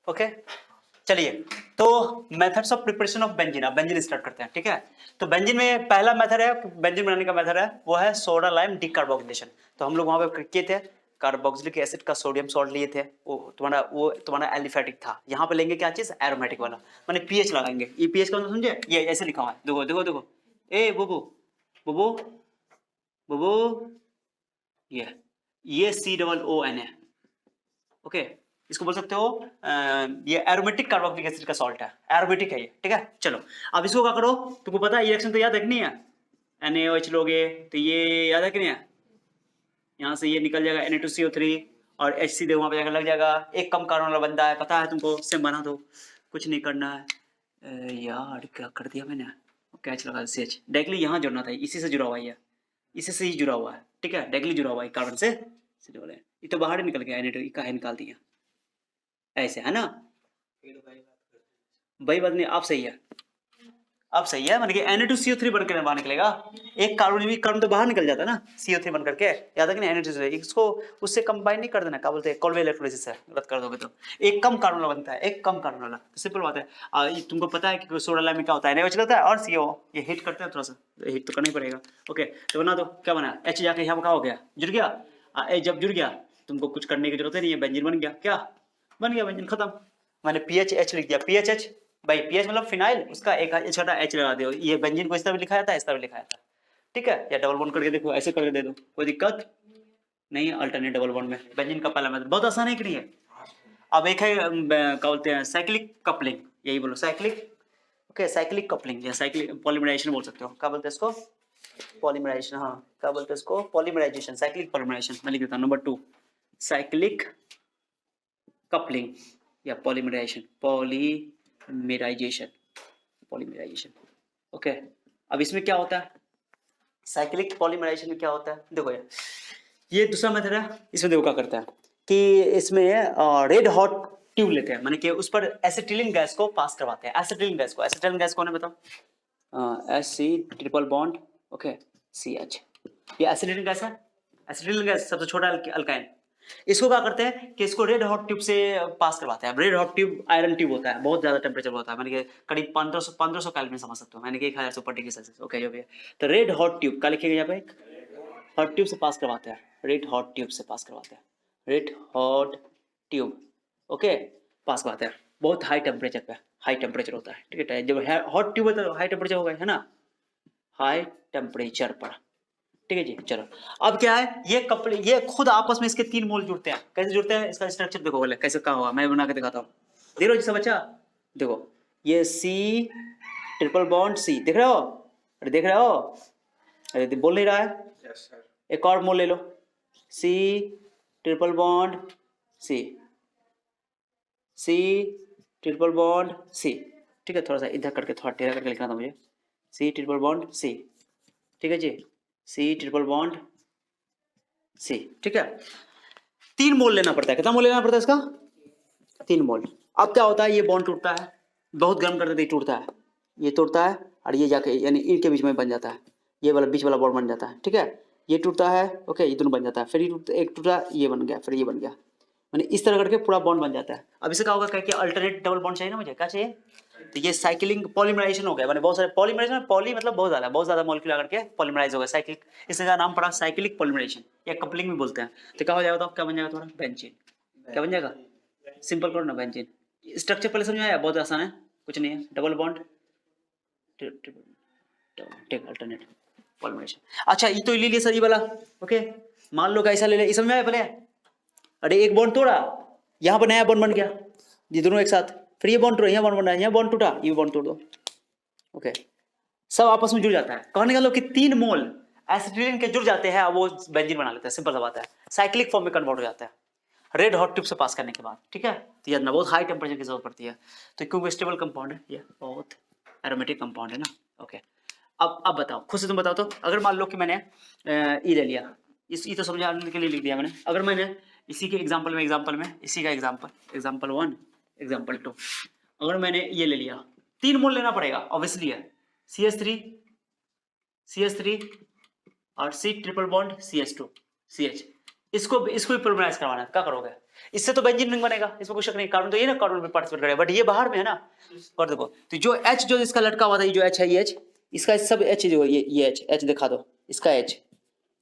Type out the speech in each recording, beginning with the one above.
Okay चलिए, तो methods of preparation of benzene, अब बेंजीन स्टार्ट करते हैं, ठीक है। तो बेंजीन में पहला मेथड है, बेंजीन बनाने का मेथड है, वो है सोडा लाइम डिकार्बोक्सिलेशन। तो हम लोग वहां पे किए थे, कार्बोक्सिलिक एसिड का सोडियम सॉल्ट लिए थे, वो तुम्हारा एलिफेटिक था। यहाँ पे लेंगे क्या चीज, एरोमेटिक वाला, माने पीएच लगाएंगे। ये पीएच का मतलब समझे, ये ऐसे लिखा हुआ है, देखो देखो देखो, ए बुबू बुबू बुबू, ये COON है, ओके। इसको बोल सकते हो ये एरोमेटिक कार्बोक्सिलिक एसिड का सॉल्ट है, एरोमेटिक है ये, ठीक है। चलो अब इसको क्या करो, तुमको पता है ये रिएक्शन तो याद रखनी है, NaOH लोगे तो ये याद है कि नहीं है, यहाँ से ये निकल जाएगा Na2CO3 और HC देखो वहाँ पे जाकर लग जाएगा, एक कम कार्बन वाला बनता है, पता है तुमको, सेम बना दो, कुछ नहीं करना है। यार क्या कर दिया मैंने, कैच लगा CH, डायरेक्टली यहाँ जुड़ना था, इसी से जुड़ा हुआ है, इसी से ही जुड़ा हुआ है, ठीक है, डायरेक्टली जुड़ा हुआ है कार्बन से जुड़ा है। ये तो बाहर निकल गया, Na2 का है निकाल दिया, ऐसे है ना, वही बात नहीं, आप सही है, अब सही है, मतलब कि Na2CO3 बनकर बाहर निकलेगा, एक कार्बन तो बाहर निकल जाता है ना, CO3 बन करके, याद है कि नहीं, Na2CO3 इसको उससे कंबाइन नहीं कर देना, क्या बोलते हैं, कोल्वे इलेक्ट्रोलिसिस से रद्द कर दोगे तो एक कम कार्बन वाला बनता है, एक कम कार्बन वाला, तो सिंपल बात है। तुमको पता है कि सोडा लाइम में क्या होता है, NaOH होता है और CO, ये हिट करते हैं थोड़ा सा, हिट तो करना ही पड़ेगा, ओके। तो बना दो, क्या बना, H जाके यहाँ क्या हो गया, जुड़ गया, जब जुड़ गया तुमको कुछ करने की जरूरत नहीं है, बेंजीन बन गया, क्या बन गया, बेंजीन खत्म। मैंने PHH लिख दिया, PHH भाई, पीएच मतलब फिनाइल, उसका एक छोटा H लगा दो, ये बेंजीन को इस तरह भी लिखा जाता है, इस तरह भी लिखा जाता है, ठीक है। या डबल बॉन्ड करके देखो, ऐसे करके दे दो, कोई दिक्कत नहीं है, अल्टरनेट डबल बॉन्ड में बेंजीन का पहला मेथड बहुत आसान है कि नहीं है। अब एक है क्या बोलते हैं, साइक्लिक कपलिंग, यही बोलो साइक्लिक, ओके, साइक्लिक कपलिंग या साइक्लिक पॉलीमराइजेशन बोल सकते हो, क्या बोलते हैं इसको, पॉलीमराइजेशन, हाँ क्या बोलते हैं इसको, पॉलीमराइजेशन, साइक्लिक पॉलीमराइजेशन। मैं लिख देता हूँ नंबर 2, साइक्लिक कपलिंग या पॉलीमराइजेशन, पॉलीमराइजेशन, ओके। अब इसमें क्या होता है, साइक्लिक पॉलीमराइजेशन में क्या होता है, देखो यार, ये दूसरा मेथड है, इसमें देखो क्या करता है कि इसमें रेड हॉट ट्यूब लेते हैं, माने कि उस पर एसिटिलीन गैस को पास करवाते हैं, एसिटिलीन गैस कौन है बताओ, Sc triple bond, okay, CH, ये एसिटिलीन गैस है, एसिटिलीन गैस सबसे छोटा अल्काइन। इसको क्या करते हैं कि इसको रेड हॉट ट्यूब से पास करवाते हैं। Red hot tube iron tube होता है, बहुत ज्यादा टेम्परेचर होता है, मैंने कि करीब 1500 कैलोरी समझ सकते हो, मैंने कि 1000 सुपर डिग्री सेल्सियस, ओके जो भी है। तो रेड हॉट ट्यूब क्या लिखेगा यहाँ पे, हॉट ट्यूब से पास करवाते हैं, रेड हॉट ट्यूब से पास करवाते हैं, रेड हॉट ट्यूब, ओके, पास करवाते हैं, बहुत हाई टेम्परेचर पे, हाई टेम्परेचर होता है, ठीक है। जब हॉट ट्यूब है तो हाई टेम्परेचर होगा, है ना, हाई टेम्परेचर पर, ठीक है जी। चलो अब क्या है, ये कपड़े ये खुद आपस में इसके 3 मोल जुड़ते हैं, कैसे जुड़ते हैं, इसका स्ट्रक्चर देखो बोले कैसे कहा हुआ, मैं बना के दिखाता हूँ, देख लो जैसा बच्चा, देखो ये C ट्रिपल बॉन्ड C, देख रहे हो, अरे देख रहे हो, अरे बोल नहीं रहा है, yes, एक और मोल ले लो, C triple bond C, C triple bond C, ठीक है। थोड़ा सा इधर करके, थोड़ा टेढ़ा करके लिखना था मुझे, C ट्रिपल बॉन्ड C, ठीक है जी, C ट्रिपल बॉन्ड C, ठीक है। 3 मोल लेना पड़ता है, कितना मोल लेना पड़ता है इसका, 3 मोल। अब क्या होता है, ये बॉन्ड टूटता है, बहुत गर्म कर देते ही टूटता है, ये टूटता है और ये जाके यानी इनके बीच में बन जाता है, ये वाला बीच वाला बॉन्ड बन जाता है, ठीक है। ये टूटता है, ओके, ये दोनों बन जाता है, फिर ये एक टूटा, ये बन गया, फिर ये बन गया, यानी इस तरह करके पूरा बॉन्ड बन जाता है। अब इसे क्या होगा, क्या अल्टरनेट डबल बॉन्ड चाहिए ना मुझे, क्या चाहिए, तो ये साइक्लिंग पॉलीमराइजेशन हो गया, मैंने बहुत सारे पॉलीमराइजेशन, पॉली मतलब बहुत ज्यादा मॉलिक्यूल आकर के पॉलीमराइज हो गया, साइक्लिक, इसका नाम पड़ा साइक्लिक पॉलीमराइजेशन या कपलिंग भी बोलते हैं। तो क्या हो जाएगा, तो क्या बन जाएगा तुम्हारा, बेंजीन, क्या बन जाएगा, सिंपल करो ना, बेंजीन। स्ट्रक्चर पहले समझ में आया, बहुत आसान है, कुछ नहीं है, double bond, take alternate polymerisation. अच्छा ये तो ले लिया सर, ये वाला, ओके, मान लो कैसा ले ले, समझ में आया पहले, अरे एक बॉन्ड तोड़ा, यहाँ पर नया बॉन्ड बन गया, ये दोनों एक साथ, फिर ये बॉन्ड तोड़ा, यहाँ बॉन्ड बना, यहाँ बॉन्ड टूटा, ये बॉन्ड तोड़ दो, ओके, सब आपस में जुड़ जाता है। कहने का मतलब कि 3 मोल एसिटिलीन के जुड़ जाते हैं, वो बेंजीन बना लेते हैं, सिंपल सा बात है, साइक्लिक फॉर्म में कन्वर्ट हो जाता है रेड हॉट ट्यूब से पास करने के बाद, ठीक है। तो ये बहुत हाई टेम्परेचर की जरूरत पड़ती है, तो क्योंकि स्टेबल कंपाउंड है, ये बहुत एरोमेटिक कंपाउंड है ना, ओके। अब बताओ, खुद से तुम बताओ, तो अगर मान लो कि मैंने ई ले लिया, ये तो समझाने के लिए लिख दिया मैंने, अगर मैंने इसी के एग्जाम्पल में इसी का एग्जाम्पल 1 एग्जाम्पल 2, अगर मैंने ये ले लिया, 3 मोल लेना पड़ेगा ऑब्वियसली है, CH3 और C triple bond CH2 CH, इसको भी पॉलीमराइज करवाना है, क्या करोगे, इससे तो बेंजीन रिंग बनेगा, इसमें कुछ शक नहीं, कार्बन तो ये ना कार्बन में पार्टिसिपेट करेगा, बट ये बाहर में है ना। और देखो तो जो H जो इसका लटका हुआ था, ये जो H है, ये H, इसका सब H जो ये H दिखा दो, इसका H,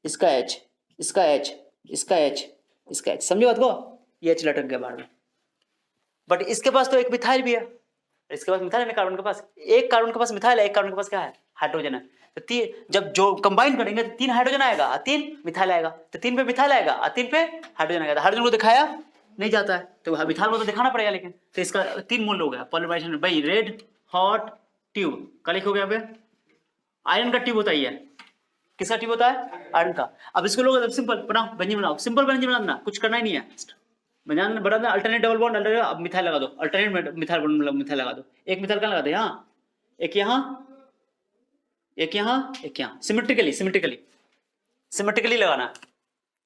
इसका H, इसका H, इसका H, इसका H, समझे बात को, ये H लटक गया बाहर में। बट इसके पास तो एक मिथाइल भी है, इसके पास मिथाइल है कार्बन के पास, एक कार्बन के पास मिथाइल है, एक कार्बन के पास क्या है, हाइड्रोजन है। तो जब जो कंबाइन करेंगे तो 3 हाइड्रोजन आएगा और 3 मिथाइल आएगा, तो 3 पे मिथाइल आएगा और 3 पे हाइड्रोजन आएगा। तो हाइड्रोजन को दिखाया नहीं जाता है, तो मिथाइल को तो दिखाना पड़ेगा, लेकिन तो इसका 3 मूल हो गया पॉलीमराइजेशन भाई। रेड हॉट ट्यूब का लिखोगे यहाँ पे, आयरन का ट्यूब होता ही है, किसका ट्यूब होता है, आयरन का। अब इसको लोग सिंपल बनाओ, बेंजीन बनाओ, सिंपल बेंजीन बनाना, कुछ करना ही नहीं है, बनाना अल्टरनेट डबल बॉन्ड, अब मिथाइल लगा दो, अल्टरनेट मिथाइल मिथाइल लगा दो, एक मिथाइल कहाँ लगा दो, यहाँ एक, यहाँ एक, यहाँ एक, यहाँ, सिमेट्रिकली सिमेट्रिकली सिमेट्रिकली लगाना,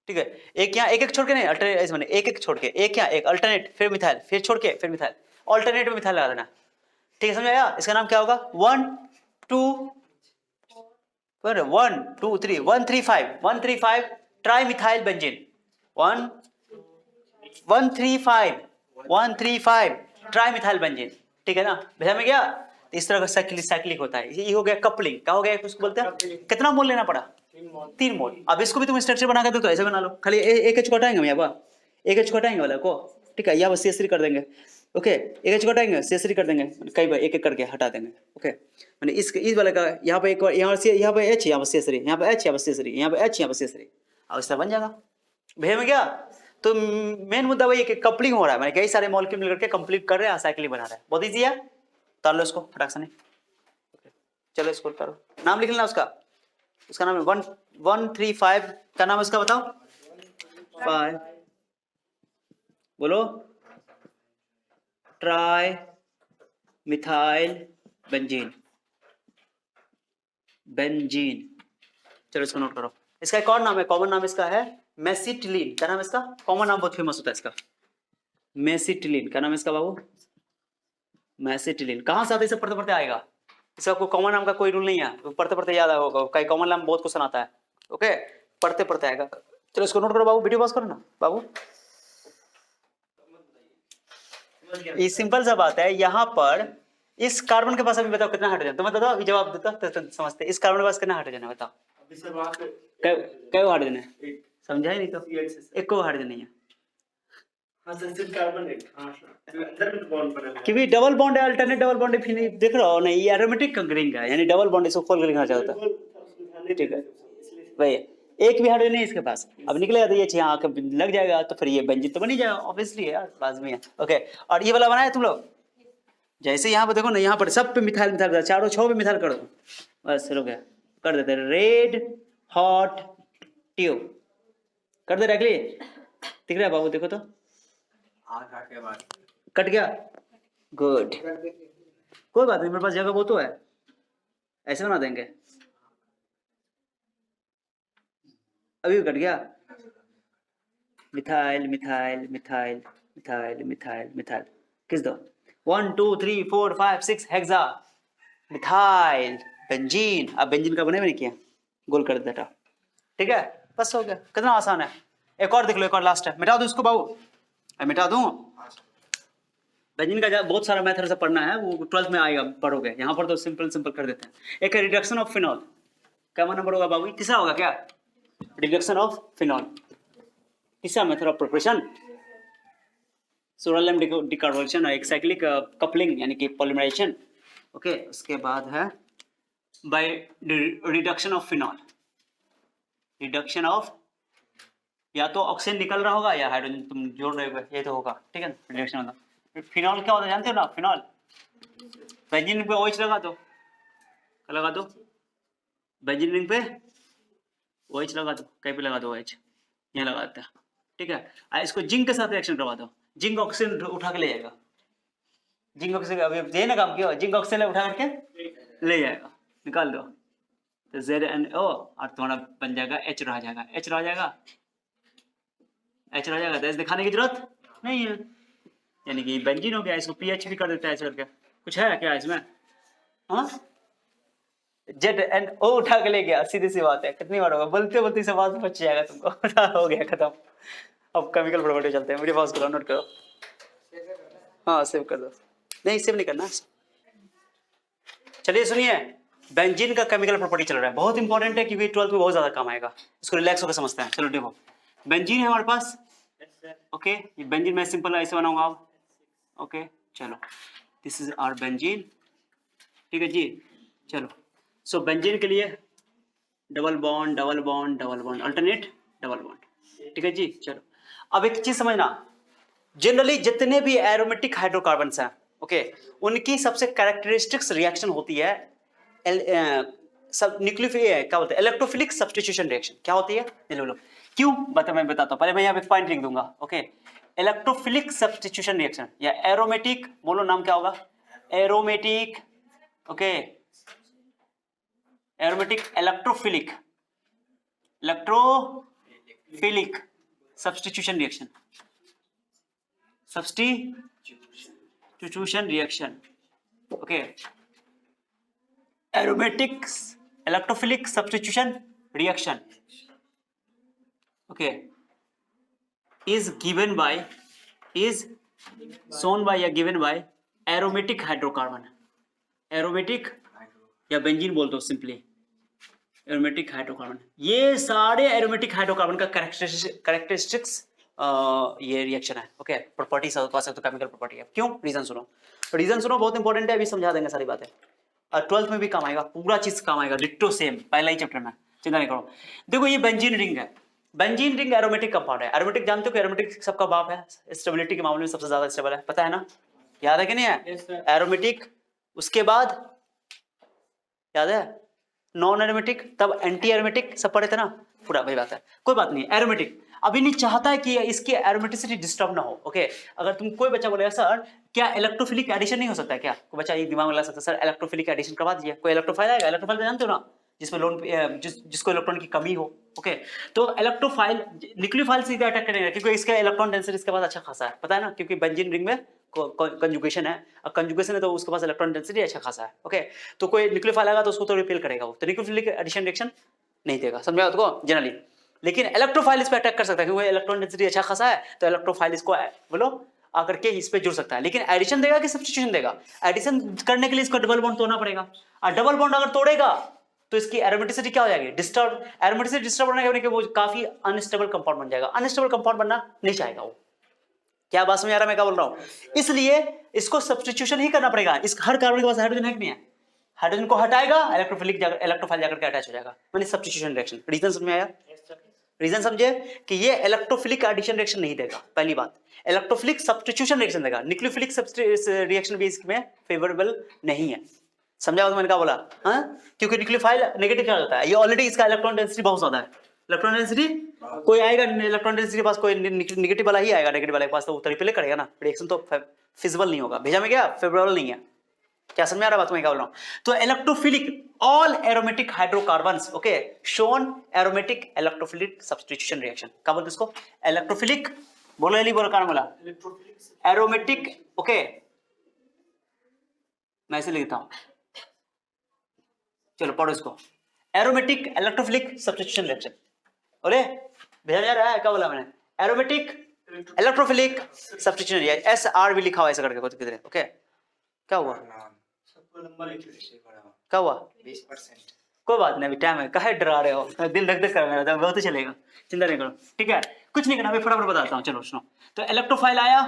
ठीक है। एक यहाँ एक एक छोड़ के नहीं, अल्टरनेट ऐसे बने, एक एक छोड़ के, एक यहाँ एक, अल्टरनेट फिर मिथाइल, फिर छोड़ के फिर मिथाइल, अल्टरनेट में मिथाइल लगा देना, ठीक है, समझ आया। इसका नाम क्या होगा, 1 2 1 2 3 135 tri methyl benzene, 135 tri methyl benzene, ठीक है ना, भैया में गया। तो इस तरह का साइक्लिक होता है, ये हो गया कपलिंग, क्या हो गया, उसको बोलते हैं, कितना मोल लेना पड़ा, 3 मोल। अब इसको भी तुम स्ट्रक्चर बना के दो तो ऐसे बना लो, खाली एक एच को हटाएंगे हम, यहाँ एक एच को हटाएंगे वाला को, ठीक है, यहाँ बस CH3 कर देंगे, ओके, एक एच को हटाएंगे CH3 कर देंगे, कई बार एक एक करके हटा देंगे, ओके। मैंने इस वाले का यहाँ पे एक, यहाँ पे H, यहाँ पे CH3, यहाँ पे H, यहाँ पे CH3, यहाँ पे H, यहाँ पे CH3, अब इस तरह बन जाएगा, भैया में क्या। तो मेन मुद्दा वही है कि कपलिंग हो रहा है, मैंने कई सारे मॉलिक्यूल मिलकर के कंप्लीट कर रहे हैं, साइक्लिक बना रहे हैं, बहुत ईजी है। उतार लो इसको फटाक से, नहीं चलो इसको उतारो, नाम लिख लेना उसका, उसका नाम है 135, क्या नाम है उसका बताओ, 5 बोलो, ट्राई मिथाइल बेंजीन, बेंजीन, चलो इसको नोट करो। इसका एक और नाम है, कॉमन नाम इसका है मेसिटिलीन, क्या नाम है इसका, कॉमन नाम बहुत फेमस होता है इसका, मेसिटिलीन, क्या नाम है इसका बाबू, मेसिटिलीन। कहाँ से आते से पढ़ते पढ़ते आएगा, इसका कोई कॉमन नाम का कोई रूल नहीं है, तो पढ़ते पढ़ते याद होगा, कई कॉमन नाम बहुत क्वेश्चन आता है, ओके, पढ़ते पढ़ते आएगा। चलो इसको नोट करो बाबू, वीडियो पॉज करो ना बाबू। ये सिंपल सा बात है, यहाँ पर इस कार्बन के पास अभी बताओ कितना हाइड्रोजन, तुम्हें बताओ, अभी जवाब देता तो समझते, इस कार्बन के पास कितना हाइड्रोजन है बताओ, कई हाइड्रोजन है, समझा ही नहीं तो, एक को हाइड्रोजन नहीं है, क्योंकि डबल बॉन्ड है, अल्टरनेट डबल बॉन्ड है, देख रहा हो नहीं, ये एरोमेटिक रिंग है, यानी डबल बॉन्ड, इसको खोल कर लिखना चाहता है, ठीक है भाई, एक भी हाइड्रोजन नहीं इसके पास, अब निकलेगा तो ये यहाँ लग जाएगा, तो फिर ये बेंजीन तो बन ही जाएगा, ऑब्वियसली यार, लाजमी है, ओके। और ये वाला बनाया तुम लोग, जैसे यहाँ पर देखो ना, यहाँ पर सब पे मिथाइल मिथाइल, चारों 6 पे मिथाइल कर दो, बस हो गया, कर देते, रेड हॉट ट्यूब कर दे डायरेक्टली, दिख रहा है बाबू, देखो तो कट गया, गुड, कोई बात नहीं, मेरे पास जगह वो तो है, ऐसे बना देंगे, अभी भी कट गया, methyl methyl methyl methyl methyl methyl, किस दो, 1 2 3 4 5 6 हेक्सा मिथाइल बेंजीन। अब बेंजीन का बने मैंने किया, गोल कर देता, ठीक है, बस हो गया, कितना आसान है। एक और देख लो, एक और लास्ट है, मिटा दो इसको बाबू, मिटा दूं, बेंजीन का बहुत सारा मेथड से पढ़ना है, वो 12th में आएगा, पढ़ोगे, यहाँ पर तो सिंपल सिंपल कर देते हैं। एक है रिडक्शन ऑफ फिनॉल, क्या नंबर होगा बाबू, तीसरा होगा क्या, रिडक्शन ऑफ फिनॉल, तीसरा मेथड ऑफ प्रिपरेशन, सोडाइलम डिकार्बोनेशन, एक साइक्लिक कपलिंग यानी कि पॉलीमराइजेशन, ओके। उसके बाद है by reduction of phenol, reduction of, या तो ऑक्सीजन निकल रहा होगा या हाइड्रोजन तुम जोड़ रहे हो, ये तो होगा, ठीक है, रिडक्शन होगा। फिनॉल क्या होता है जानते हो ना, फिनॉल, बेंजीन पे OH लगा दो, क्या लगा दो, बेंजीन रिंग पे OH लगा दो, कहीं पे लगा दो OH, यहाँ लगा देते हैं, ठीक है। इसको जिंक के साथ रिएक्शन करवा दो, जिंक ऑक्सीजन उठा के ले जाएगा, जिंक ऑक्सीजन अभी ये ना काम किया, जिंक ऑक्सीजन उठा करके ले जाएगा, निकाल दो, तो ZnO और तुम्हारा बन जाएगा H रह जाएगा, H रह जाएगा, H रह जाएगा, तो ऐसे दिखाने की जरूरत नहीं है, यानी कि बेंजीन हो गया, इसको पीएच भी कर देता है ऐसे करके, कुछ है क्या इसमें, हाँ, ZnO उठा के ले गया, सीधी सी बात है, कितनी बार होगा, बोलते बोलते से बात बच जाएगा तुमको हो गया खत्म, अब केमिकल प्रॉपर्टी चलते हैं, वीडियो पॉज करो, नोट करो। हाँ सेव कर दो, नहीं सेव नहीं करना। चलिए सुनिए, बेंजीन का केमिकल प्रॉपर्टी चल रहा है, बहुत इंपॉर्टेंट है क्योंकि 12th में बहुत ज्यादा काम आएगा, इसको रिलैक्स होकर समझते हैं। चलो देखो, बेंजीन है हमारे पास, ओके, ये बेंजीन मैं सिंपल ऐसे बनाऊंगा अब, ओके चलो, दिस इज आवर बेंजीन, ठीक है जी। चलो सो बेंजीन के लिए double bond double bond double bond, alternate double bond, ठीक है जी। चलो अब एक चीज समझना, जनरली जितने भी एरोमेटिक हाइड्रोकार्बन्स हैं, ओके, उनकी सबसे कैरेक्टरिस्टिक्स रिएक्शन होती है सब न्यूक्लियोफिलिक, क्या बोलते हैं, इलेक्ट्रोफिलिक सब्स्टिट्यूशन रिएक्शन। क्या होती है ये लो, क्यों बता, मैं बताता हूँ, पहले मैं यहाँ पे पॉइंट लिख दूंगा, ओके। इलेक्ट्रोफिलिक सब्स्टिट्यूशन रिएक्शन या एरोमेटिक, बोलो नाम क्या होगा, aromatic, okay, aromatic electrophilic, electrophilic substitution reaction, substitution reaction, okay, aromatic electrophilic substitution reaction, okay, is given by, is shown by या given by aromatic hydrocarbon, aromatic या benzene बोल दो simply, aromatic hydrocarbon. ये सारे एरोमेटिक हाइड्रोकार्बन का characteristics ये reaction है, okay, property तो केमिकल प्रॉपर्टी है। क्यों, रीजन सुनो, रीजन सुनो, बहुत इंपॉर्टेंट है, अभी समझा देंगे सारी बातें, और 12th में भी काम आएगा, पूरा चीज काम आएगा, डिट्टो सेम, पहला ही चैप्टर में, चिंता नहीं करो। देखो ये बेंजीन रिंग है, बेंजीन रिंग एरोमेटिक कंपाउंड है। एरोमेटिक जानते हो कि एरोमेटिक सबका बाप है, स्टेबिलिटी के मामले में सबसे ज्यादा स्टेबल है, पता है ना, याद है कि नहीं है? एरोमेटिक, उसके बाद याद है नॉन एरोमेटिक, तब एंटी एरोमेटिक, सब पढ़े थे ना, पूरा वही बात है, कोई बात नहीं। एरोमेटिक अभी नहीं चाहता है कि इसकी एरोमेटिसिटी डिस्टर्ब ना हो, ओके। अगर तुम कोई बच्चा बोलेगा सर क्या इलेक्ट्रोफिलिक एडिशन नहीं हो सकता है, क्या कोई बच्चा ये दिमाग में ला सकता है सर इलेक्ट्रोफिलिक एडिशन करवा दीजिए, कोई इलेक्ट्रोफाइल आएगा, इलेक्ट्रोफाइल जानते हो ना, जिसमें जिसको इलेक्ट्रॉन की कमी हो, ओके। तो इलेक्ट्रोफाइल न्यूक्लियोफाइल से अटैक करेगा क्योंकि इसका इलेक्ट्रॉन डेंसिटी इसके पास अच्छा खासा है, पता है ना, क्योंकि बेंजीन रिंग में कंजुगेशन है, और कंजुगेशन है तो उसके पास इलेक्ट्रॉन डेंसिटी अच्छा खासा है, ओके। तो कोई न्यूक्लियोफाइल आएगा तो उसको तो रिपेल करेगा वो, तो न्यूक्लियोफिलिक एडिशन रिएक्शन नहीं देगा, समझा आपको जनरली। लेकिन इलेक्ट्रोफाइल इस पे अटैक कर सकता है क्योंकि इलेक्ट्रॉन डेंसिटी अच्छा खासा है, तो इलेक्ट्रोफाइल इसको बोलो आकर के इस पे जुड़ सकता है। लेकिन एडिशन देगा कि सब्स्टिट्यूशन देगा, एडिशन करने के लिए इसको डबल बॉन्ड तोड़ना पड़ेगा, और डबल बॉन्ड अगर तोड़ेगा तो इसकी एरोमेटिसिटी क्या हो जाएगी, डिस्टर्ब। एरोमेटिसिटी डिस्टर्ब होने के वो काफी अनस्टेबल कंपाउंड बन जाएगा, अनस्टेबल कंपाउंड बनना नहीं चाहेगा वो। क्या बात समझ आ रहा है मैं क्या बोल रहा हूँ? इसलिए इसको सब्स्टिट्यूशन ही करना पड़ेगा। इस हर कार्बन के पास हाइड्रोजन है कि नहीं है, हाइड्रोजन को हटाएगा, इलेक्ट्रोफिलिक इलेक्ट्रोफाइल जाकर के अटैच हो जाएगा, माने सब्स्टिट्यूशन रिएक्शन। रीजन समझ में आया? रीजन समझे कि ये इलेक्ट्रोफिलिक एडिशन रिएक्शन नहीं देगा, पहली बात, इलेक्ट्रोफिलिक सब्स्टिट्यूशन रिएक्शन देगा। न्यूक्लियोफिलिक रिएक्शन भी इसमें फेवरेबल नहीं है, समझा मैंने क्या बोला? हाँ, क्योंकि न्यूक्लियोफाइल नेगेटिव क्या होता है, ये ऑलरेडी इसका इलेक्ट्रॉन डेंसिटी बहुत ज्यादा है, इलेक्ट्रॉन डेंसिटी कोई आएगा इलेक्ट्रॉन डेंसिटी के पास कोई नेगेटिव वाला ही आएगा, नेगेटिव वाले के पास तो रिपेल करेगा ना, रिएक्शन तो फिजिबल नहीं होगा, भेजा में क्या फेवरेबल नहीं है। क्या समझ आ रहा बात मैं क्या बोल रहा हूँ? तो electrophilic all aromatic hydrocarbons, okay, shown aromatic electrophilic substitution reaction. क्या बोलते इसको? इलेक्ट्रोफिलिक, बोलो नहीं बोलो, कौन बोला? एरोमेटिक, ओके, मैं ऐसे लिखता हूं, चलो पढ़ो इसको, एरोमेटिक इलेक्ट्रोफिलिक सब्स्टिट्यूशन रिएक्शन। बोले भेजा जा रहा है, क्या बोला मैंने? Aromatic electrophilic substitution reaction, SR भी लिखा हुआ ऐसा करके किधर, ओके। क्या हुआ? क्या हुआ? 20%। कोई बात नहीं, अभी टाइम है, काहे डरा रहे हो, दिल धक धक कर मेरा, बहुत ही चलेगा, चिंता नहीं करो, ठीक है, कुछ नहीं करना, मैं फटाफट बताता हूँ, चलो सुनो। तो इलेक्ट्रोफाइल आया,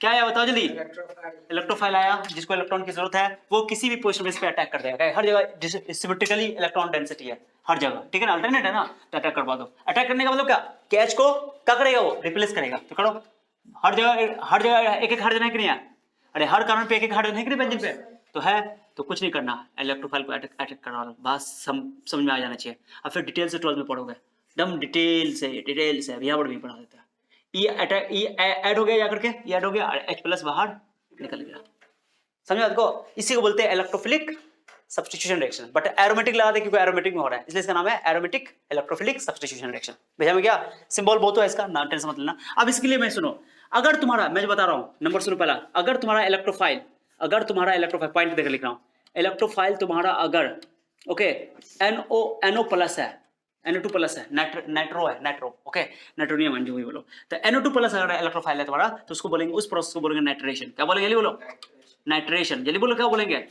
क्या आया बताओ जल्दी? इलेक्ट्रोफाइल आया, जिसको इलेक्ट्रॉन की जरूरत है, वो किसी भी पोजीशन में इस पे अटैक कर देगा, हर जगह सिमेट्रिकली इलेक्ट्रॉन डेंसिटी है हर जगह, ठीक है ना, अल्टरनेट है ना, तो अटैक करवा दो। अटैक करने का मतलब क्या, कैच को क्या करेगा वो, रिप्लेस करेगा, तो करो, हर जगह एक एक हाइड्रोजन है कि नहीं है, अरे हर कार्बन पे एक एक हाइड्रोजन है कि नहीं बेंजीन पे, तो है, तो कुछ नहीं करना, इलेक्ट्रोफाइल को अटैक करवा लो, बात समझ में आ जाना चाहिए। अब फिर डिटेल से 12th में पढ़ोगे, एकदम डिटेल से यहाँ पर भी पढ़ा देता है। ये अटैक, ये ऐड हो गया जाकर के, ये ऐड हो गया, H+ बाहर निकल गया, समझे बात को? इसी को बोलते हैं electrophilic substitution reaction, but aromatic लगा दे क्योंकि एरोमेटिक में हो रहा है, इसलिए इसका नाम है एरोमेटिक इलेक्ट्रोफिलिक सब्स्टिट्यूशन रिएक्शन। भेजा में क्या सिंबल बहुत है इसका, नाम टेंशन मत लेना। अब इसके लिए मैं सुनो, अगर तुम्हारा, मैं जो बता रहा हूँ नंबर सुनो पहला, अगर तुम्हारा इलेक्ट्रोफाइल पॉइंट देकर लिख रहा हूँ, इलेक्ट्रोफाइल तुम्हारा अगर, ओके, NO+ है, NO2 प्लस है, नाइट्रो है, नाइट्रो, ओके, नाइट्रोनियम है जो भी बोलो। तो NO2 प्लस अगर इलेक्ट्रोफाइल है तुम्हारा तो उसको बोलेंगे, उस प्रोसेस को बोलेंगे नाइट्रेशन। क्या बोलेंगे, जल्दी बोलो, नाइट्रेशन, जल्दी बोलो, क्या बोलेंगे।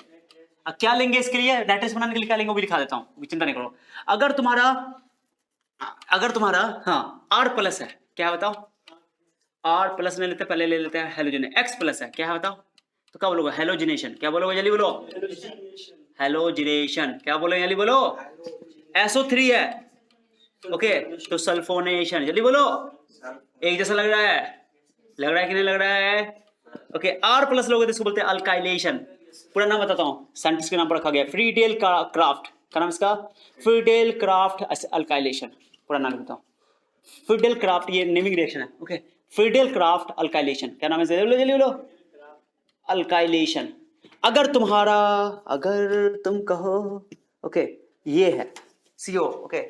अब क्या लेंगे इसके लिए, नाइट्रेशन बनाने के लिए क्या लेंगे वो भी दिखा देता हूँ, चिंता नहीं करो। अगर तुम्हारा हाँ R प्लस है, क्या बताओ, R प्लस ले लेते हैं, पहले ले लेते हैं हेलोजन, X प्लस है, क्या है बताओ, तो क्या बोलोगे, हेलोजिनेशन। क्या बोलोगे, जल्दी बोलो, हेलोजिनेशन। क्या बोलोगे, जल्दी बोलो, SO3 है, ओके, तो सल्फोनेशन, जल्दी बोलो, एक जैसा लग रहा है, लग रहा है कि नहीं लग रहा है, ओके। R प्लस लोगे तो इसको बोलते हैं अल्काइलेशन। पूरा नाम बताता हूँ, साइंटिस्ट के नाम पर रखा गया, फ्रीडेल क्राफ्ट, क्या नाम इसका, फ्रीडेल क्राफ्ट अल्काइलेशन, पूरा नाम बताता हूँ, फ्रीडेल क्राफ्ट, ये नेमिंग रिएक्शन है, ओके, फ्रीडेल क्राफ्ट अल्काइलेशन। क्या नाम है, जल्दी बोलो, अल्काइलेशन। अगर तुम कहो, ओके, ये है CO, ओके,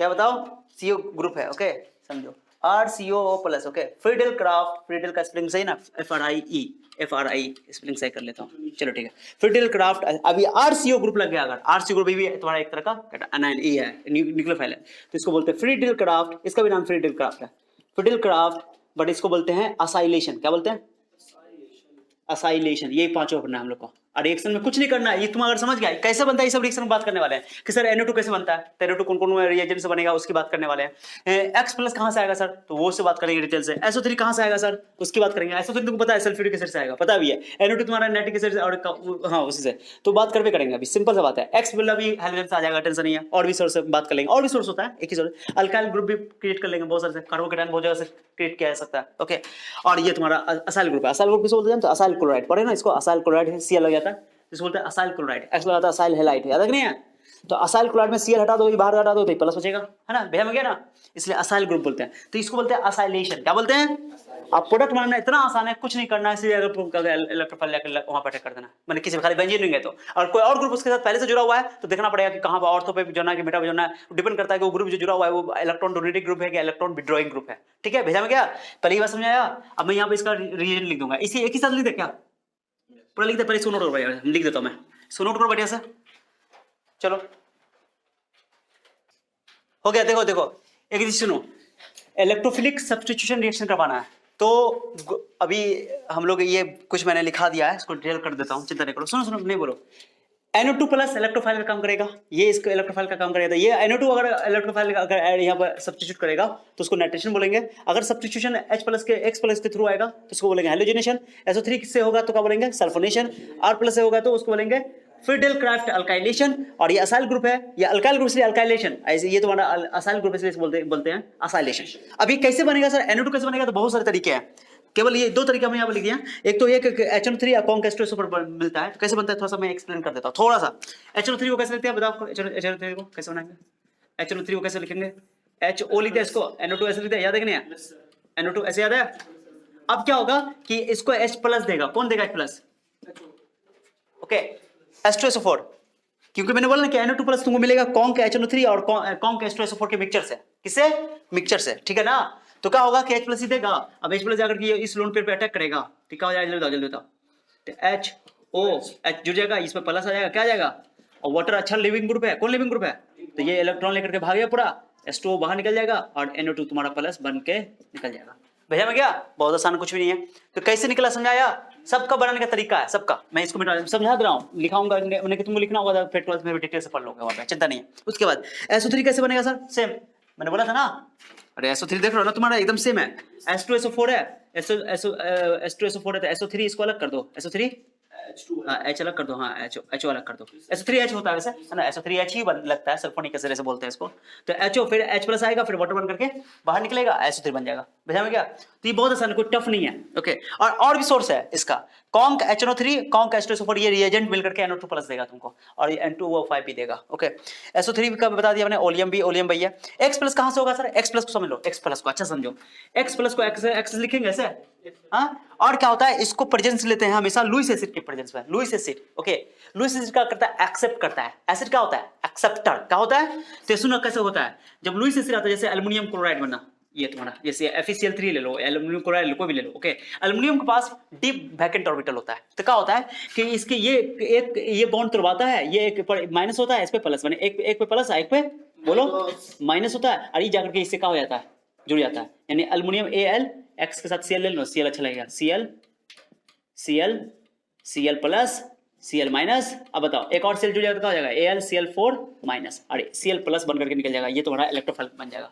क्या बताओ, CO ग्रुप है, ओके, समझो, RCOO plus, okay, Friedel craft, Friedel का स्पेलिंग सही ना, FRI स्पेलिंग सही कर लेता हूँ, चलो ठीक है, फ्रीडेल क्राफ्ट। अभी RCO ग्रुप लग गया, अगर RCO ग्रुप भी तुम्हारा एक तरह का अनायन E है, न्यूक्लियोफाइल है, तो इसको बोलते हैं फ्रीडेल क्राफ्ट, इसका भी नाम फ्रीडेल क्राफ्ट है, फ्रीडेल क्राफ्ट, बट इसको बोलते हैं असाइलेशन। क्या बोलते हैं, असाइलेशन। ये पांचों पढ़ना है हम लोग को, और रिएक्शन में कुछ नहीं करना है, ये तुम अगर समझ गया कैसे बनता है, ये सब रिएक्शन में बात करने वाले हैं कि सर NO2 कैसे बनता है, तो NO2 कौन कौन रिएजेंट से बनेगा उसकी बात करने वाले हैं। X प्लस कहां से आएगा सर, तो वो से बात करेंगे डिटेल से। SO3 कहां से आएगा सर, उसकी बात करेंगे। SO3 तुमको पता है सल्फ्यूरिक एसिड से आएगा, पता भी है। NO2 तुम्हारा नाइट्रिक एसिड और हाँ उसी से, तो बात करके करेंगे, अभी सिंपल सा बात है। X वाला भी हाइड्रोजन से आ जाएगा, टेंशन नहीं है, और भी सोर्स से बात कर लेंगे, और भी सोर्स होता है, एक ही सोर्स, अल्काइल ग्रुप भी क्रिएट कर लेंगे बहुत सारे से, कार्बोकेटायन बहुत जगह से क्रिएट किया जा सकता है, ओके। और ये तुम्हारा असाइल ग्रुप है, असाइल ग्रुप किसको बोलते हैं, तो असाइल क्लोराइड, पढ़े ना इसको, असाइल क्लोराइड Cl लग जाता है, इसको बोलते हैं असाइल क्लोराइड, X लगाता है असाइल हैलाइड, याद है कि नहीं है, तो असाइल क्लोराइड में Cl हटा दो, ये बाहर हटा दो तो प्लस बचेगा, है ना, भेजा में गया ना, इसलिए असाइल ग्रुप बोलते हैं, तो इसको बोलते हैं असाइलेशन। क्या बोलते हैं, अब प्रोडक्ट बनाना इतना आसान है, कुछ नहीं करना है, सीधे इलेक्ट्रोफाइल वहां पर अटैक कर देना, मैंने किसी खाली बेंजीन है तो, और कोई और ग्रुप उसके साथ पहले से जुड़ा हुआ है तो देखना पड़ेगा कि कहां पर ऑर्थो पे जोड़ना है कि मेटा पे जोड़ना है, डिपेंड करता है कि वो ग्रुप जो जुड़ा हुआ है वो इलेक्ट्रॉन डोनेटिंग ग्रुप है कि इलेक्ट्रॉन विड्रॉइंग ग्रुप है, ठीक है, भेजा में क्या, पहली बात समझाया। अब मैं यहाँ पे इसका रीजन लिख दूंगा, इसी एक ही साथ लिख दे, क्या पूरा लिख दे, पहले इसको नोट करो, लिख देता हूं मैं, इसको नोट करो बढ़िया से, चलो हो गया। देखो एक चीज सुनो, इलेक्ट्रोफिलिक सब्स्टिट्यूशन रिएक्शन करवाना है, तो अभी हम लोग ये कुछ मैंने लिखा दिया है, इसको डिटेल कर देता हूं, चिंता नहीं करो, सुनो नहीं बोलो। NO2 प्लस इलेक्ट्रोफाइल का काम करेगा, ये इसको इलेक्ट्रोफाइल का काम करेगा, ये NO2 अगर इलेक्ट्रोफाइल अगर यहाँ पर सब्स्टिट्यूट करेगा तो उसको नाइट्रेशन बोलेंगे। अगर सब्स्टिट्यूशन X प्लस के थ्रू आएगा तो उसको बोलेंगे हेलोजिनेशन। SO3 से होगा तो क्या बोलेंगे, सल्फोनेशन। R प्लस से होगा तो उसको बोलेंगे फ्रीडेल क्राफ्ट अल्काइलेशन। और ये असाइल ग्रुप है, ये अल्काइल ग्रुप इसलिए अल्काइलेशन, ऐसे ये तुम्हारा असाइल ग्रुप इसलिए बोलते हैं असाइलेशन। अभी कैसे बनेगा सर NO2 कैसे बनेगा, तो बहुत सारे तरीके हैं, केवल ये दो तरीका मैं यहाँ पर लिख दिया। एक तो एक HNO3 कॉन्क H2SO4 मिलता है, तो कैसे बनता है थोड़ा सा मैं एक्सप्लेन कर देता हूँ थोड़ा सा। HNO3 को कैसे लिखते हैं बताओ आपको, HNO3 को कैसे बनाएंगे, HNO3 को कैसे लिखेंगे, HO लिखते हैं, इसको NO2 ऐसे लिखते हैं, याद है कि नहीं है, NO2 ऐसे याद है। अब क्या होगा कि इसको H प्लस देगा, कौन देगा H प्लस, ओके, H2SO4, क्योंकि मैंने बोला ना कि NO2 प्लस तुमको मिलेगा कॉन्क HNO3 और कॉन्क H2SO4 के मिक्सचर से, किससे, मिक्सचर से, ठीक है ना। तो क्या होगा कि H प्लस ही देगा, अब H प्लस जाकर के इस लोन पेयर पे अटैक करेगा, तो क्या हो जाएगा, जल्दी बताओ, तो H जुड़ जाएगा, इसमें प्लस आ जाएगा, क्या आ जाएगा, और वाटर अच्छा लिविंग ग्रुप है, कौन लिविंग ग्रुप है, तो ये इलेक्ट्रॉन लेकर के भागेगा पूरा, H2O बाहर निकल जाएगा और NO2 तुम्हारा प्लस बन के निकल जाएगा। भैया में क्या, बहुत आसान, कुछ भी नहीं है। तो कैसे निकला समझाया, सबका बनाने का तरीका है सबका, मैं इसको समझा दे रहा हूँ, लिखाऊंगा मैंने कि तुमको लिखना होगा, फिर 12th में डिटेल से पढ़ लोगे वहां पे, चिंता नहीं है। उसके बाद SO3 कैसे बनेगा सर, सेम मैंने बोला था ना, अरे SO3 देख रहे हो ना तुम्हारा एकदम सेम है, H2SO4 है, H2SO4 है, तो SO3 इसको अलग कर दो, SO3 H अलग कर दो, हाँ HO अलग कर दो, SO3H होता है वैसे, है ना, SO3H ही लगता है, सल्फोनिक एसिड से बोलते हैं इसको। तो HO फिर H प्लस आएगा, फिर वाटर बन करके बाहर निकलेगा, SO3 बन जाएगा, समझ में क्या। तो ये बहुत आसान है, कोई टफ नहीं है, ओके। और भी सोर्स है इसका, कॉन्क HNO3 कॉन्क H2SO4, ये रिएजेंट मिल करके NO2 प्लस देगा तुमको, और ये N2O5 भी देगा, ओके। SO3 का बता दिया मैंने, ओलियम भी है। X प्लस कहां से होगा सर, X प्लस को समझ लो, X प्लस को अच्छा समझो, X प्लस को X लिखेंगे ऐसे, हाँ। और क्या होता है, इसको प्रेजेंस लेते हैं हमेशा लुईस एसिड के प्रेजेंस में, Lewis acid, okay. Lewis acid क्या करता है, एक्सेप्ट करता है, एसिड क्या होता है, एक्सेप्टर, क्या होता है, तो सुनो कैसे होता है, जब लुईस एसिड आता है, जैसे एल्युमिनियम क्लोराइड बना, ये तुम्हारा जैसे FeCl3 ले लो, एल्युमिनियम क्लोराइड ले, कोई भी ले लो, ओके। एल्युमिनियम के पास डीप वैकेंट ऑर्बिटल होता है, तो क्या होता है कि इसके ये बॉन्ड तुड़वाता है, ये एक पर माइनस होता है, इस पे प्लस बने, एक पे प्लस है, एक पे बोलो माइनस होता है, और ये जाकर के इससे क्या हो जाता है, जुड़ जाता है, यानी एल्युमिनियम Al X के साथ Cl ले लो, Cl अच्छा लगेगा, Cl प्लस Cl माइनस। अब बताओ एक और सेल जुड़ जाएगा तो क्या हो जाएगा, AlCl4 माइनस, और Cl प्लस बन करके निकल जाएगा, ये तुम्हारा इलेक्ट्रोफाइल बन जाएगा।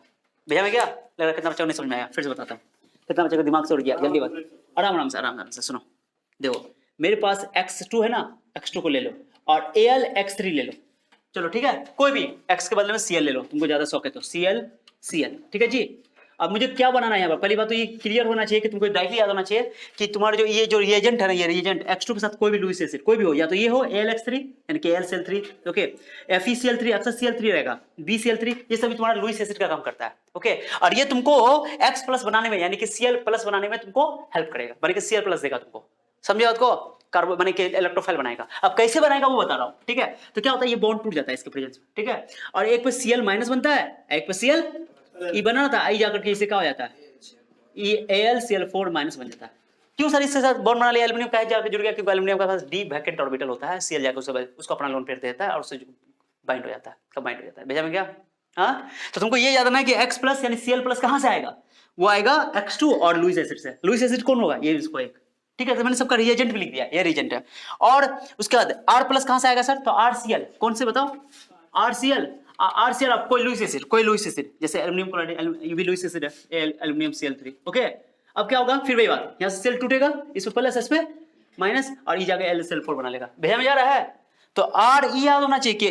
भैया मैं क्या लग रहा कितना बच्चों ने समझ में आया, फिर से बताता हूँ कितना बच्चों का दिमाग से उड़ गया, जल्दी बात, आराम से सुनो। देखो मेरे पास X2 है ना, X2 को ले लो और AlX3 ले लो, चलो ठीक है, कोई भी X के बदले में Cl ले लो, तुमको ज्यादा शौक है तो Cl, ठीक है जी। अब मुझे क्या बनाना है यहाँ पर, पहली बात तो ये क्लियर होना चाहिए कि तुमको डायरेक्टली याद होना चाहिए कि तुम्हारा जो ये जो रिएजेंट है ना, ये रिएजेंट X2 के साथ कोई भी लुईस एसिड कोई भी हो, या तो ये हो AlX3 यानी कि AlCl3, ओके, FeCl3 अक्सर Cl3 रहेगा, BCl3, ये सभी तुम्हारा लुईस एसिड का काम करता है, ओके। और ये तुमको X प्लस बनाने में यानी कि Cl प्लस बनाने में तुमको हेल्प करेगा, बल्कि Cl प्लस देगा तुमको, समझे बात को, कार्बन बने के इलेक्ट्रोफाइल बनाएगा। अब कैसे बनाएगा वो बता रहा हूँ, ठीक है। तो क्या होता है, ये बॉन्ड टूट जाता है इसके प्रेजेंस में, ठीक है, और एक पे Cl माइनस बनता है, एक पे Cl ई बना था, आई जाकर के इसे क्या हो जाता है, ये AlCl4 माइनस बन जाता है। क्यों सर इसके साथ बॉन्ड बना लिया, एल्युमिनियम का जाकर जुड़ गया, क्योंकि एल्युमिनियम का पास डी वैकेंट ऑर्बिटल होता है, Cl जाकर उसको अपना लोन फेर देता है और उससे बाइंड हो जाता है, कब बाइंड हो जाता है, भेजा में क्या, हाँ। तो तुमको ये याद रखना है कि X प्लस यानी Cl प्लस कहाँ से आएगा, वो आएगा X2 और लुईस एसिड से। लुईस एसिड कौन होगा, ये इसको एक, ठीक है, तो मैंने सबका रिएजेंट भी लिख दिया, ये रिएजेंट है। और उसके बाद R प्लस कहाँ से आएगा सर, तो RCl, कौन से बताओ, RCl, RCl आप कोई लुईस एसिड जैसे एल्युमिनियम क्लोराइड, ये भी लुईस एसिड है, एल्युमिनियम Cl3, ओके। अब क्या होगा, फिर वही बात, यहाँ से सेल टूटेगा, इस पे प्लस इस पे माइनस, और ये जाके AlCl4 बना लेगा, भेजा में जा रहा है। तो RE याद होना चाहिए कि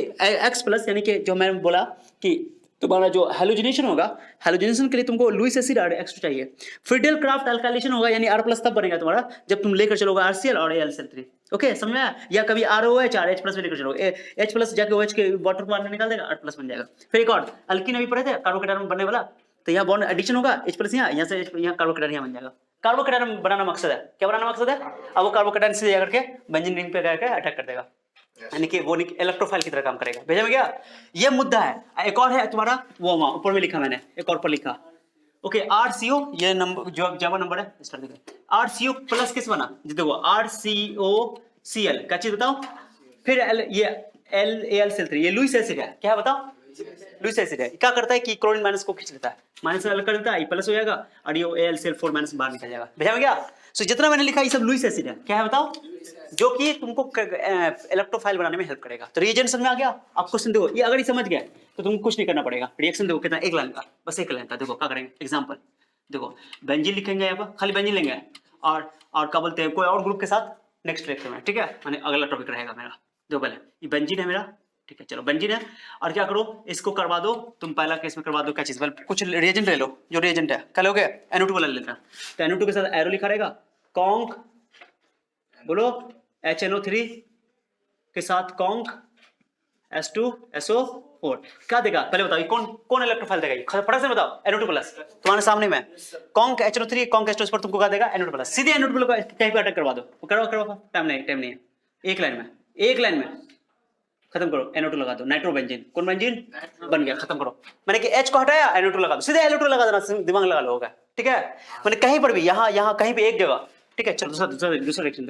X प्लस यानी कि जो मैंने बोला कि तुम्हारा जो हैलोजिनेशन होगा, हैलोजिनेशन के लिए तुमको लुईस एसिड और X2 चाहिए। फ्रीडेल क्राफ्ट अल्काइलेशन होगा यानी R प्लस तब बनेगा तुम्हारा जब तुम लेकर चलोगे RCl और AlCl3, ओके, समझ में आया। या कभी ROH और H प्लस में लेकर चलोगे, H प्लस जाके OH के वाटर को निकाल देगा, R प्लस बन जाएगा। फिर एक और अल्कीन अभी पढ़े थे, कार्बोकेटायन बनने वाला, तो यहाँ बॉन्ड एडिशन होगा, H प्लस यहाँ से यहाँ कार्बोकेटायन यहाँ बन जाएगा। कार्बोकेटायन बनाना मकसद है, क्या बनाना मकसद है, अब वो कार्बोकेटायन से जाकर के बेंजीन रिंग पे जाकर अटैक कर देगा, यानी कि वो इलेक्ट्रोफाइल की तरह काम करेगा, भेजा में क्या, ये मुद्दा है। एक और है तुम्हारा, वो ऊपर में लिखा मैंने, एक और पर लिखा, ओके, RCO, ये नंबर जो जमा नंबर है, इस तरह देखो, RCO प्लस किस बना, देखो RCOCl, क्या चीज बताओ, फिर ये AlCl3, ये लुईस एसिड है, क्या है बताओ, लुईस एसिड है, क्या करता है कि क्लोरीन माइनस को खींच लेता है, माइनस अलग कर देता है, प्लस हो जाएगा, और ये AlCl4 माइनस बाहर निकल जाएगा, भेजा में क्या। सो जितना मैंने लिखा ये सब लुईस एसिड है, क्या है बताओ, जो कि तुमको इलेक्ट्रोफाइल बनाने में हेल्प करेगा। तो रिएजेंट समझ में आ गया। अब क्वेश्चन देखो, ये अगर ये समझ गया तो तुमको कुछ नहीं करना पड़ेगा, रिएक्शन देखो कितना, एक लाइन का, बस एक लाइन का, देखो क्या करेंगे, एग्जांपल देखो, बेंजीन लिखेंगे यहाँ पर, खाली बेंजीन लेंगे, और क्या बोलते हैं, कोई और ग्रुप के साथ नेक्स्ट लेक्चर में, ठीक है, माने अगला टॉपिक रहेगा मेरा। देखो पहले ये बेंजीन है मेरा, ठीक है, चलो बेंजीन है, और क्या करो, इसको करवा दो तुम, पहला केस में करवा दो क्या चीज, कुछ रिएजेंट ले लो, जो रिएजेंट है क्या लोगे, NO2 वाला लेना, तो NO2 के साथ एरो लिखा रहेगा, कॉन्क, बोलो HNO3 के साथ कॉन्क H2SO4, क्या देगा पहले बताओ, कौन कौन इलेक्ट्रोफाइल देगा, ये फटाक से बताओ, NO2 प्लस, तुम्हारे सामने में कॉन्क HNO3 कॉन्क H2SO4 तुमको क्या देगा, NO2 प्लस, सीधे NO2 प्लस कहीं पे अटैक करवा दो, करवा, टाइम नहीं है, एक लाइन में खत्म करो, NO2 लगा दो, नाइट्रोबेंजीन, कौन बेंजीन बन गया, खत्म करो, मैंने कि H को हटाया, NO2 लगा दो, सीधे NO2 लगा देना, दिमाग लगा लो, होगा, ठीक है, मैंने कहीं पर भी यहाँ कहीं पे एक जगह, ठीक है। चलो दूसरा रिएक्शन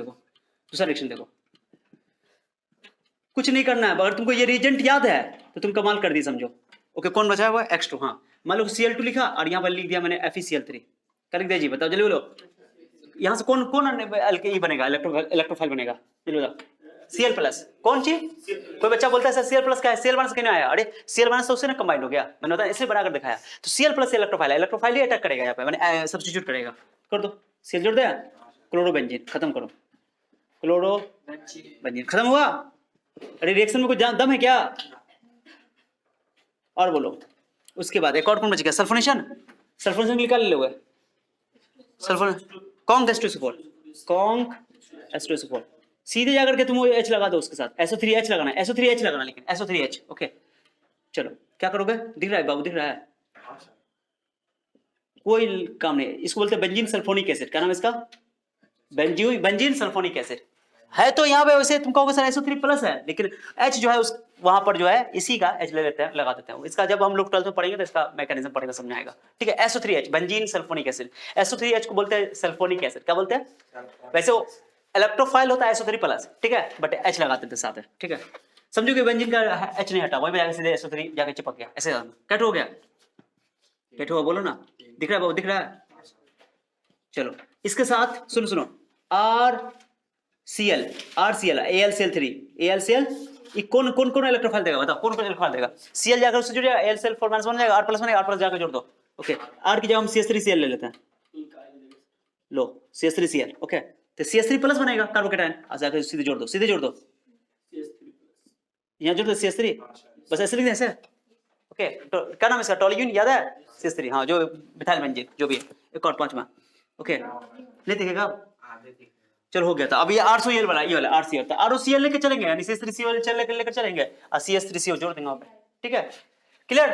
देखो, कुछ नहीं करना है, अगर तुमको ये रिएजेंट याद है तो तुम कमाल कर दी समझो, ओके। कौन बचा हुआ है, X2, हाँ, मान लो Cl2 लिखा और यहाँ पर लिख दिया मैंने FeCl3, क्या लिख दिया जी, बताओ जल्दी बोलो, यहाँ से कौन बनेगा, इलेक्ट्रोफाइल बनेगा, जल्दी बताओ, Cl प्लस, कौन चीज, कोई बच्चा बोलता है सर Cl प्लस क्या है, Cl माइनस क्यों आया, अरे Cl माइनस तो उससे ना कंबाइंड हो गया, मैंने बताया इसलिए बनाकर दिखाया, तो Cl प्लस इलेक्ट्रोफाइल ही अटैक करेगा यहाँ पे, मैंने सब्स्टिट्यूट करेगा, कर दो, Cl जोड़ दिया, क्लोरोबेंजीन, खत्म करो, क्लोरोबेंजीन खत्म हुआ, अरे रिएक्शन में कुछ दम है क्या, और बोलो। उसके बाद एक और कौन बच गया, सल्फोनेशन निकाल लोगे, कॉन्क H2SO4, सीधे जाकर के तुम वो H लगा दो, उसके साथ SO3H लगाना, लेकिन SO3H, ओके। चलो क्या करोगे, दिख रहा है बाबू, दिख रहा है, कोई काम नहीं, इसको बोलते हैं बेंजीन सल्फोनिक एसिड, क्या नाम है इसका, बेंजीन सल्फोनिक एसिड है। तो यहाँ पे वैसे तुम कहोगे सर SO3 प्लस है, लेकिन H जो है उस वहां पर जो है इसी का H ले लेते हैं, लगा देते हैं, इसका जब हम लोग 12th में पढ़ेंगे तो इसका मैकेनिज्म पढ़ेगा, समझ आएगा, ठीक है। SO3H benzene sulphonic acid, SO3H को बोलते हैं सल्फोनिक एसिड, क्या बोलते हैं, वैसे वो इलेक्ट्रोफाइल होता है SO3 प्लस, ठीक है, बट H लगाते थे साथ है, ठीक है। समझो कि बेंजीन का H नहीं हटा, वही जाके सीधे SO3 जाके चिपक गया, ऐसे कैट हो गया, कैट हुआ, बोलो ना, दिख रहा है बाबू, दिख रहा है। चलो इसके साथ सुनो RCl AlCl3 AlCl, ये कौन कौन कौन इलेक्ट्रोफाइल देगा, बताओ कौन कौन इलेक्ट्रोफाइल देगा। Cl जाकर उससे जुड़ जाएगा, AlCl 4 - 1 जाएगा, R+ बनेगा, R+ जाकर जोड़ दो। ओके, R की जगह हम CH3Cl ले लेते हैं, लो CH3Cl। ओके, तो CH3+ बनेगा कार्बोकेटायन, जाकर सीधे जोड़ दो, सीधे जोड़ दो, यहाँ जोड़ दो CH3, बस ऐसे लिख दें ऐसे। ओके, तो क्या नाम है इसका, टोल्यूइन याद है, CH3, हाँ, जो मिथाइल बेंजीन जो भी है। एक और 5वां, ओके, नहीं दिखेगा, चलो हो गया था। अब ये RCl वाला, ये वाला RCl था, ROCl लेके चलेंगे, यानी CH3Cl लेकर चलेंगे, और CH3CO जोड़ देंगे वहां पे, ठीक है, क्लियर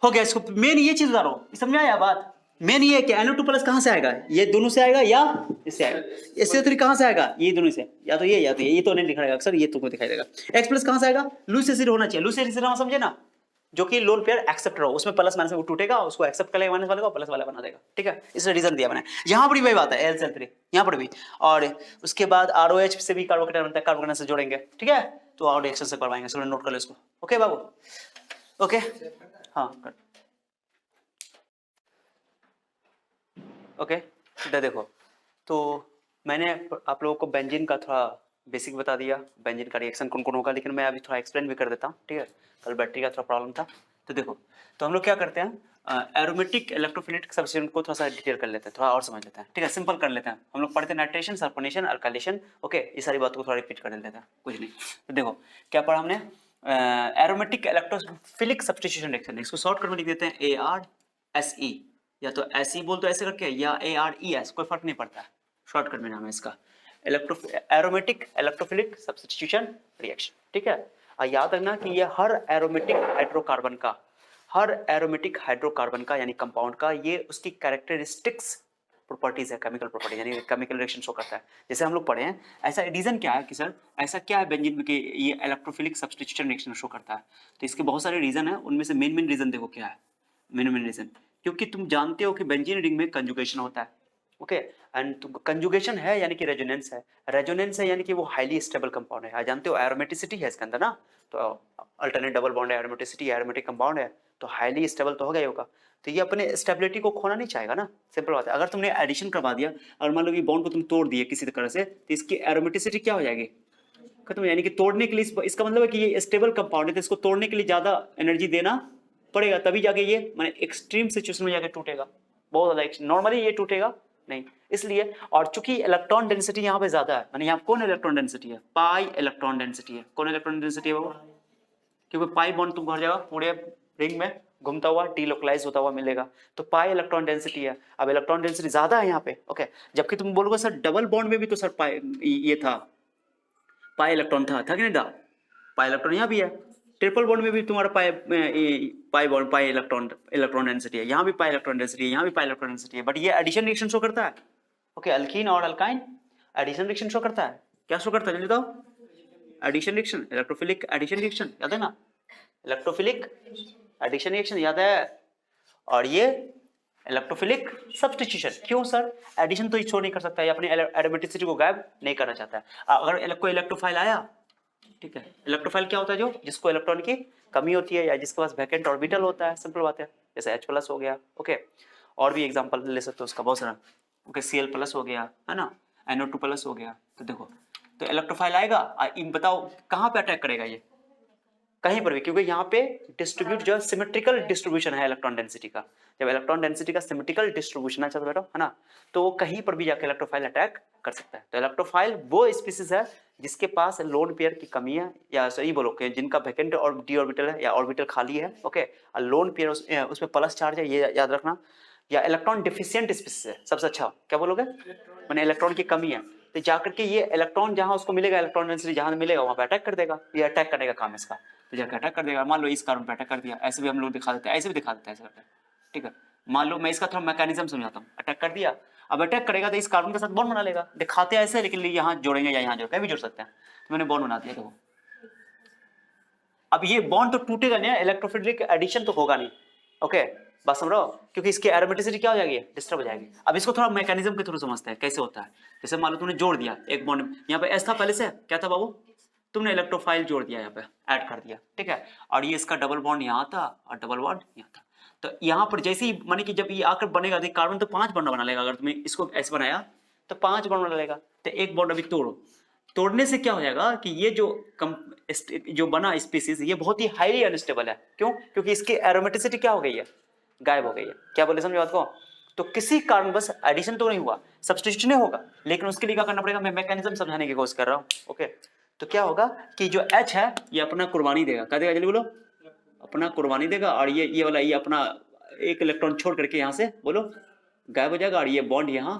हो गया। इसको मेन ये चीज बता रहा हूँ, समझ में आया बात। मेन ये है कि NO2+ कहां से आएगा, ये दोनों से आएगा या इससे आएगा। SO3 कहां से आएगा, ये दोनों से, या तो ये तो नहीं दिखाएगा अक्सर, ये तुमको दिखाई देगा। H+ कहां से आएगा, लूज एसिड होना चाहिए, लूज एसिड होना, समझे ना, जो कि लोन पेयर एक्सेप्टर हो, उसमें प्लस माइनस वो टूटेगा, उसको एक्सेप्ट कर लेगा माइनस वाले को, प्लस वाला बना देगा, ठीक है, इसलिए रीजन दिया मैंने। यहाँ पर भी वही बात है, AlCl3 यहाँ पर भी, और उसके बाद ROH से भी कार्बोकेटायन बनता है, कार्बोकेटायन से जोड़ेंगे, ठीक है, तो और रिएक्शन से करवाएंगे, चलो नोट कर लो इसको। ओके बाबू, ओके, हाँ कर, ओके, इधर देखो, तो मैंने आप लोगों को बेंजीन का थोड़ा बेसिक बता दिया, बेंजीन का रिएक्शन कौन कौन होगा, लेकिन मैं अभी थोड़ा एक्सप्लेन भी कर देता हूँ, ठीक है, कल बैटरी का थोड़ा प्रॉब्लम था। तो देखो, तो हम लोग क्या करते हैं, एरोमेटिक इलेक्ट्रोफिलिक सब्स्टिट्यूएंट को थोड़ा सा डिटेल कर लेते हैं, थोड़ा और समझ लेते हैं, ठीक है, सिंपल कर लेते हैं। हम लोग पढ़ते हैं नाइट्रेशन, सल्फोनेशन, अल्काइलेशन, ओके, ये सारी बातों को थोड़ा रिपीट कर लेते हैं, कुछ नहीं। तो देखो क्या पढ़ा हमने, एरोमेटिक इलेक्ट्रोफिलिक सब्स्टिट्यूशन रिएक्शन, इसको शॉर्टकट में लिख देते हैं ARSE, या तो ऐसे ही बोल तो ऐसे करके, या ARES, कोई फर्क नहीं पड़ता है, शॉर्टकट में नाम है इसका, एरोमेटिक इलेक्ट्रोफिलिक सब्स्टिट्यूशन रिएक्शन, ठीक है। और याद रखना कि ये हर एरोमेटिक हाइड्रोकार्बन का यानी कंपाउंड का, ये उसकी कैरेक्टरिस्टिक्स प्रॉपर्टीज है, केमिकल प्रॉपर्टीज, यानी केमिकल रिएक्शन शो करता है। जैसे हम लोग पढ़े हैं, ऐसा रीजन क्या है कि सर ऐसा क्या है बेंजीन में कि ये इलेक्ट्रोफिलिक सब्स्टिट्यूशन रिएक्शन शो करता है, तो इसके बहुत सारे रीजन है, उनमें से मेन रीजन देखो क्या है, मेन रीजन, क्योंकि तुम जानते हो कि बेंजीन रिंग में कंजुगेशन होता है, ओके, एंड कंजुगेशन है यानी कि रेजोनेंस है यानी कि वो हाईली स्टेबल कंपाउंड है, जानते हो एरोमेटिसिटी है इसके अंदर ना, तो अल्टरनेट डबल बॉन्ड है, एरोमेटिसिटी है, एरोमेटिक कंपाउंड है, तो हाईली स्टेबल तो होगा ही होगा, तो ये अपने स्टेबिलिटी को खोना नहीं चाहेगा ना, सिंपल बात है। अगर तुमने एडिशन करवा दिया और मान लो कि बॉन्ड को तुम तोड़ दिए किसी तरह से, तो इसकी एरोमेटिसिटी क्या हो जाएगी, खत्म, यानी कि तोड़ने के लिए, इसका मतलब है कि ये स्टेबल कंपाउंड है, तो इसको तोड़ने के लिए ज्यादा एनर्जी देना पड़ेगा, तभी जाके ये माने एक्सट्रीम सिचुएशन में जाके टूटेगा, बहुत ज्यादा, नॉर्मली ये टूटेगा नहीं, इसलिए। और चूंकि इलेक्ट्रॉन डेंसिटी यहाँ पे ज्यादा है, माने यहाँ कौन इलेक्ट्रॉन डेंसिटी है, पाई इलेक्ट्रॉन डेंसिटी है, कौन इलेक्ट्रॉन डेंसिटी है वो, क्योंकि पाई बॉन्ड तुमको हर जगह पूरे रिंग में घूमता हुआ डीलोकलाइज होता हुआ मिलेगा, तो पाई इलेक्ट्रॉन डेंसिटी है, अब इलेक्ट्रॉन डेंसिटी ज्यादा है यहाँ पे, ओके, जबकि तुम बोलोगे सर डबल बॉन्ड में भी तो सर पाई ये था, पाई इलेक्ट्रॉन था कि नहीं था, पाई इलेक्ट्रॉन यहाँ भी है, ट्रिपल बॉन्ड में भी तुम्हारा पाई इलेक्ट्रॉन डेंसिटी है, यहाँ भी पाई इलेक्ट्रॉन डेंसिटी है, यहाँ भी पाई इलेक्ट्रॉन डेंसिटी है, बट ये एडिशन रिएक्शन शो करता है, ओके, अल्कीन और अल्काइन एडिशन रिएक्शन शो करता है, क्या शो करता है जल्दी बताओ, addition reaction, electrophilic addition reaction, याद है ना, इलेक्ट्रोफिलिक एडिशन रिएक्शन याद है, और ये इलेक्ट्रोफिलिक सब्स्टिट्यूशन, क्यों सर, एडिशन तो शो नहीं कर सकता है, अपनी एरोमेटिसिटी को गायब नहीं करना चाहता है। अगर कोई इलेक्ट्रोफाइल आया, ठीक है, इलेक्ट्रोफाइल क्या होता है, जो जिसको इलेक्ट्रॉन की कमी होती है या जिसके पास वैकेंट ऑर्बिटल होता है, सिंपल बात है, जैसे H+ हो गया, ओके, और भी एग्जांपल ले सकते हो उसका बहुत सारा, ओके, Cl+ हो गया, है ना, NO2+ हो गया, तो देखो, तो इलेक्ट्रोफाइल आएगा, बताओ कहाँ पे अटैक करेगा ये, कहीं पर भी, क्योंकि यहाँ पे डिस्ट्रीब्यूट जो सिमेट्रिकल डिस्ट्रीब्यूशन है इलेक्ट्रॉन डेंसिटी का, जब इलेक्ट्रॉन डेंसिटी का सिमेट्रिकल डिस्ट्रीब्यूशन है, चलो है ना, तो वो कहीं पर भी जाके इलेक्ट्रोफाइल अटैक कर सकता है। तो इलेक्ट्रोफाइल वो स्पीसीज है जिसके पास लोन पेयर की कमी है, या सही बोलो कि जिनका वैकेंट और डी ऑर्बिटल है या ऑर्बिटल खाली है, ओके, और लोन पेयर उसमें प्लस चार्ज है, ये याद रखना, या इलेक्ट्रॉन डिफिशियंट स्पीसीज है, सबसे अच्छा क्या बोलोगे, मैंने इलेक्ट्रॉन की कमी है, तो जाकर के ये इलेक्ट्रॉन जहां उसको मिलेगा, इलेक्ट्रॉन डेंसिटी जहां मिलेगा वहां पे अटैक कर देगा, ये अटैक करने का काम है इसका, तो जाकर अटैक कर देगा। मान लो इस कार्बन पे अटैक कर दिया, ऐसे भी हम लोग दिखा देते हैं, ऐसे भी दिखा देते हैं, ऐसे करते हैं, ठीक है, मान लो मैं इसका थोड़ा मैकेनिज्म समझाता हूँ, अटैक कर दिया, अब अटैक करेगा तो इस कार्बन के साथ बॉन्ड बना लेगा, दिखाते हैं ऐसे, लेकिन यहाँ जोड़ेंगे या यहाँ जोड़ेंगे, भी जोड़ सकते हैं, तो मैंने बॉन्ड बना दिया, देखो अब ये बॉन्ड तो टूटेगा नहीं, इलेक्ट्रोफिलिक एडिशन तो होगा नहीं, ओके, बस समझो, क्योंकि इसकी एरोमेटिसिटी क्या हो जाएगी, डिस्टर्ब हो जाएगी। अब इसको थोड़ा मैकेनिज्म के थ्रू समझते हैं कैसे होता है। जैसे मान लो तूने जोड़ दिया एक बॉन्ड, यहाँ पे एस था पहले से, क्या था बाबू, तुमने इलेक्ट्रोफाइल जोड़ दिया यहाँ पे, ऐड कर दिया, ठीक है। और ये इसका डबल बॉन्ड यहाँ था और डबल बॉन्ड यहाँ था। तो यहाँ पर जैसे ही माने कि जब ये आकर बनेगा तो कार्बन तो 5 बॉन्ड बना लेगा, अगर तुमने इसको ऐसे बनाया तो 5 बॉन्ड बना लेगा। तो एक बॉन्ड अभी तोड़ो, तोड़ने से क्या हो जाएगा कि ये जो बना स्पीसीज ये बहुत ही हाईली अनस्टेबल है। क्यों? क्योंकि इसकी एरोमेटिसिटी क्या हो गई है, गायब हो गई है। क्या बोले समझो बात को? तो किसी कारण बस एडिशन तो नहीं हुआ, सब्स्टिट्यूशन नहीं होगा, लेकिन उसके लिए क्या करना पड़ेगा, मैं मैकेनिज्म समझाने की कोशिश कर रहा हूँ। ओके, तो क्या होगा कि जो H है ये अपना कुर्बानी देगा, क्या देगा जल्दी बोलो, अपना कुर्बानी देगा। और ये वाला ये अपना एक इलेक्ट्रॉन छोड़ करके यहाँ से बोलो गायब हो जाएगा, और ये बॉन्ड यहाँ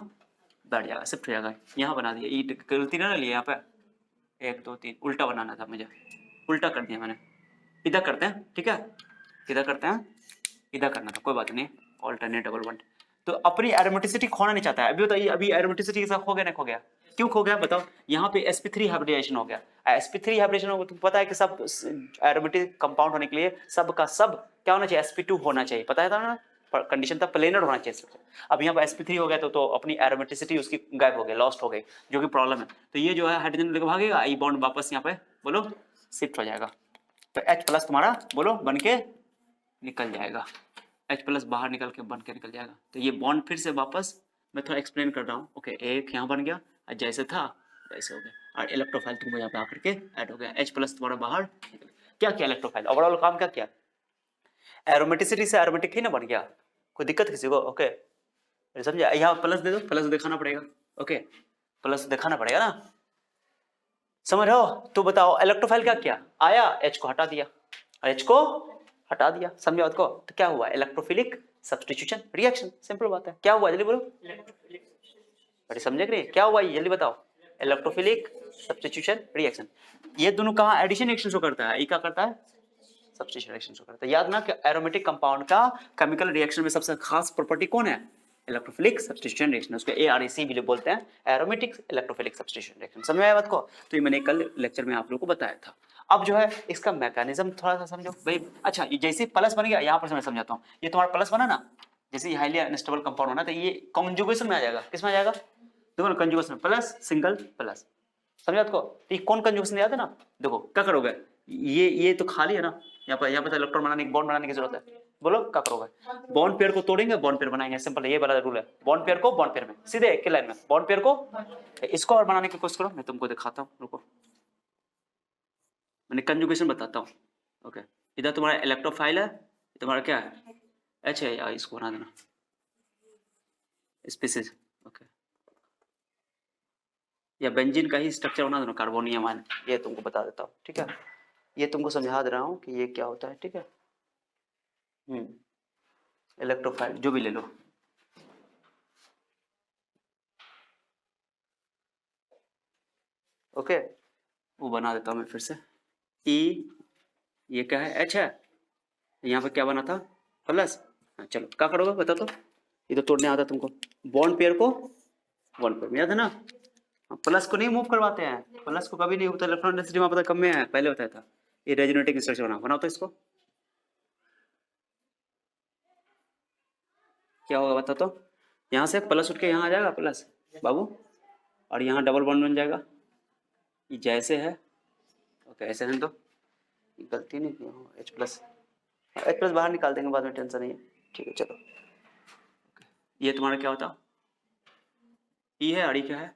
बैठ जाएगा, शिफ्ट हो जाएगा। यहाँ बना दिया, ई गलती ना लिया यहाँ पे, 1 2 3 उल्टा बनाना था मुझे, उल्टा कर दिया मैंने। इधर करते हैं, ठीक है, इधर करते हैं, इधर करना था, कोई बात नहीं, ऑल्टरनेट डबल बॉन्ड। तो अपनी एरोमेटिसिटी खोना नहीं चाहता है। अभी बताइए, अभी एरोमेटिसिटी के साथ खो गया ना, खो गया? क्यों खो गया बताओ? यहाँ पे sp3 हाइब्रिडाइजेशन हो गया। sp3 हाइब्रिडाइजेशन हो गया तो पता है कि सब एरोमेटिक कंपाउंड होने के लिए सब का सब क्या होना चाहिए, sp2 होना चाहिए, पता है था ना, कंडीशन था प्लेनर होना चाहिए। अब यहाँ पर sp3 हो गया तो अपनी एरोमेटिसिटी उसकी गायब हो गई, लॉस्ट हो गई, जो कि प्रॉब्लम है। तो ये जो है हाइड्रोजन लेकर भागेगा, ये बॉन्ड वापस यहाँ पे बोलो शिफ्ट हो जाएगा। तो H प्लस तुम्हारा बोलो बन के निकल जाएगा, H प्लस बाहर निकल के बन के निकल जाएगा। तो ये बॉन्ड फिर से वापस मैं थोड़ा एक्सप्लेन कर रहा हूँ। ओके, एक यहाँ बन गया और जैसे था वैसे हो गया, और इलेक्ट्रोफाइल तुमको यहाँ पे आकर के ऐड हो गया, H प्लस तुम्हारा बाहर निकल गया। क्या किया इलेक्ट्रोफाइल, ओवरऑल काम क्या किया, एरोमेटिसिटी से एरोमेटिक ही ना बन गया, कोई दिक्कत किसी को? ओके समझे? यहाँ प्लस दे दो, प्लस दिखाना पड़ेगा। ओके, प्लस दिखाना पड़ेगा ना, समझ रहे हो? तो बताओ इलेक्ट्रोफाइल क्या किया, आया H को हटा दिया और H को हटा दिया, समझे बात को? तो क्या हुआ, इलेक्ट्रोफिलिक सब्स्टिट्यूशन रिएक्शन, सिंपल बात है। क्या हुआ जल्दी बोलो, बड़े समझे कि नहीं? क्या हुआ ये जल्दी बताओ, इलेक्ट्रोफिलिक सब्स्टिट्यूशन रिएक्शन। ये दोनों कहाँ एडिशन रिएक्शन शो करता है, ये क्या करता है, सब्स्टिट्यूशन रिएक्शन शो करता है। याद ना कि एरोमेटिक कंपाउंड का केमिकल रिएक्शन में सबसे खास प्रॉपर्टी कौन है, इलेक्ट्रोफिलिक सब्स्टिट्यूशन रिएक्शन, उसको AREC भी बोलते हैं, एरोमेटिक इलेक्ट्रोफिलिक सब्स्टिट्यूशन रिएक्शन। समझ में आया बात को? तो ये मैंने कल लेक्चर में आप लोगों को बताया था। अब जो है इसका मैकेनिज्म थोड़ा सा समझो भाई। अच्छा, ये जैसे प्लस बन गया, यहाँ पर मैं समझाता हूँ, ये तुम्हारा प्लस बना ना, जैसे ये हाईली अनस्टेबल कंपाउंड बना तो ये कॉन्जुगेशन में आ जाएगा, किस में आ जाएगा, देखो ना, कंजुगेशन प्लस सिंगल प्लस, समझ बात को? तो ये कौन कंजुगेशन याद है ना, देखो क्या करोगे, ये तो खाली है ना, यहाँ पर तो इलेक्ट्रॉन बनाने, बॉन्ड बनाने की जरूरत है, बोलो क्या करोगे, बॉन्ड पेयर को तोड़ेंगे, बॉन्ड पेयर बनाएंगे, सिंपल, ये वाला रूल है, बॉन्ड पेयर को बॉन्ड पेयर में सीधे एक लाइन में बॉन्ड पेयर को। इसको और बनाने की कोशिश करो, मैं तुमको दिखाता हूँ, रुको मैंने कंजुगेशन बताता हूँ। ओके, इधर तुम्हारा इलेक्ट्रोफाइल है, तुम्हारा क्या है, H है, या इसको बना देना स्पीसीज। ओके, या बेंजीन का ही स्ट्रक्चर बना देना, कार्बोनियम आयन, ये तुमको बता देता हूँ, ठीक है, ये तुमको समझा दे रहा हूँ कि ये क्या होता है, ठीक है। इलेक्ट्रोफाइल जो भी ले लो, ओके, वो बना देता हूँ मैं फिर से। ये क्या है, H है, यहाँ पे क्या बना था, प्लस। हाँ चलो क्या करोगे बता तो, ये तो तोड़ने आता तुमको, बॉन्ड पेयर को बॉन्ड पेयर में, याद है ना, प्लस को नहीं मूव करवाते हैं, प्लस को कभी नहीं होता, इलेक्ट्रॉन डेंसिटी वहां पता कम में है, पहले बताया था। ये रेजोनेटिंग स्ट्रक्चर बनाओ तो इसको क्या होगा बता तो, यहाँ से प्लस उठ के यहाँ आ जाएगा प्लस बाबू, और यहाँ डबल बॉन्ड बन जाएगा, ये जैसे है। ओके, ऐसे है तो गलती नहीं की, H प्लस बाहर निकाल देंगे बाद में, टेंशन नहीं है, ठीक है चलो। ये तुम्हारा क्या होता, E है, और ये क्या है,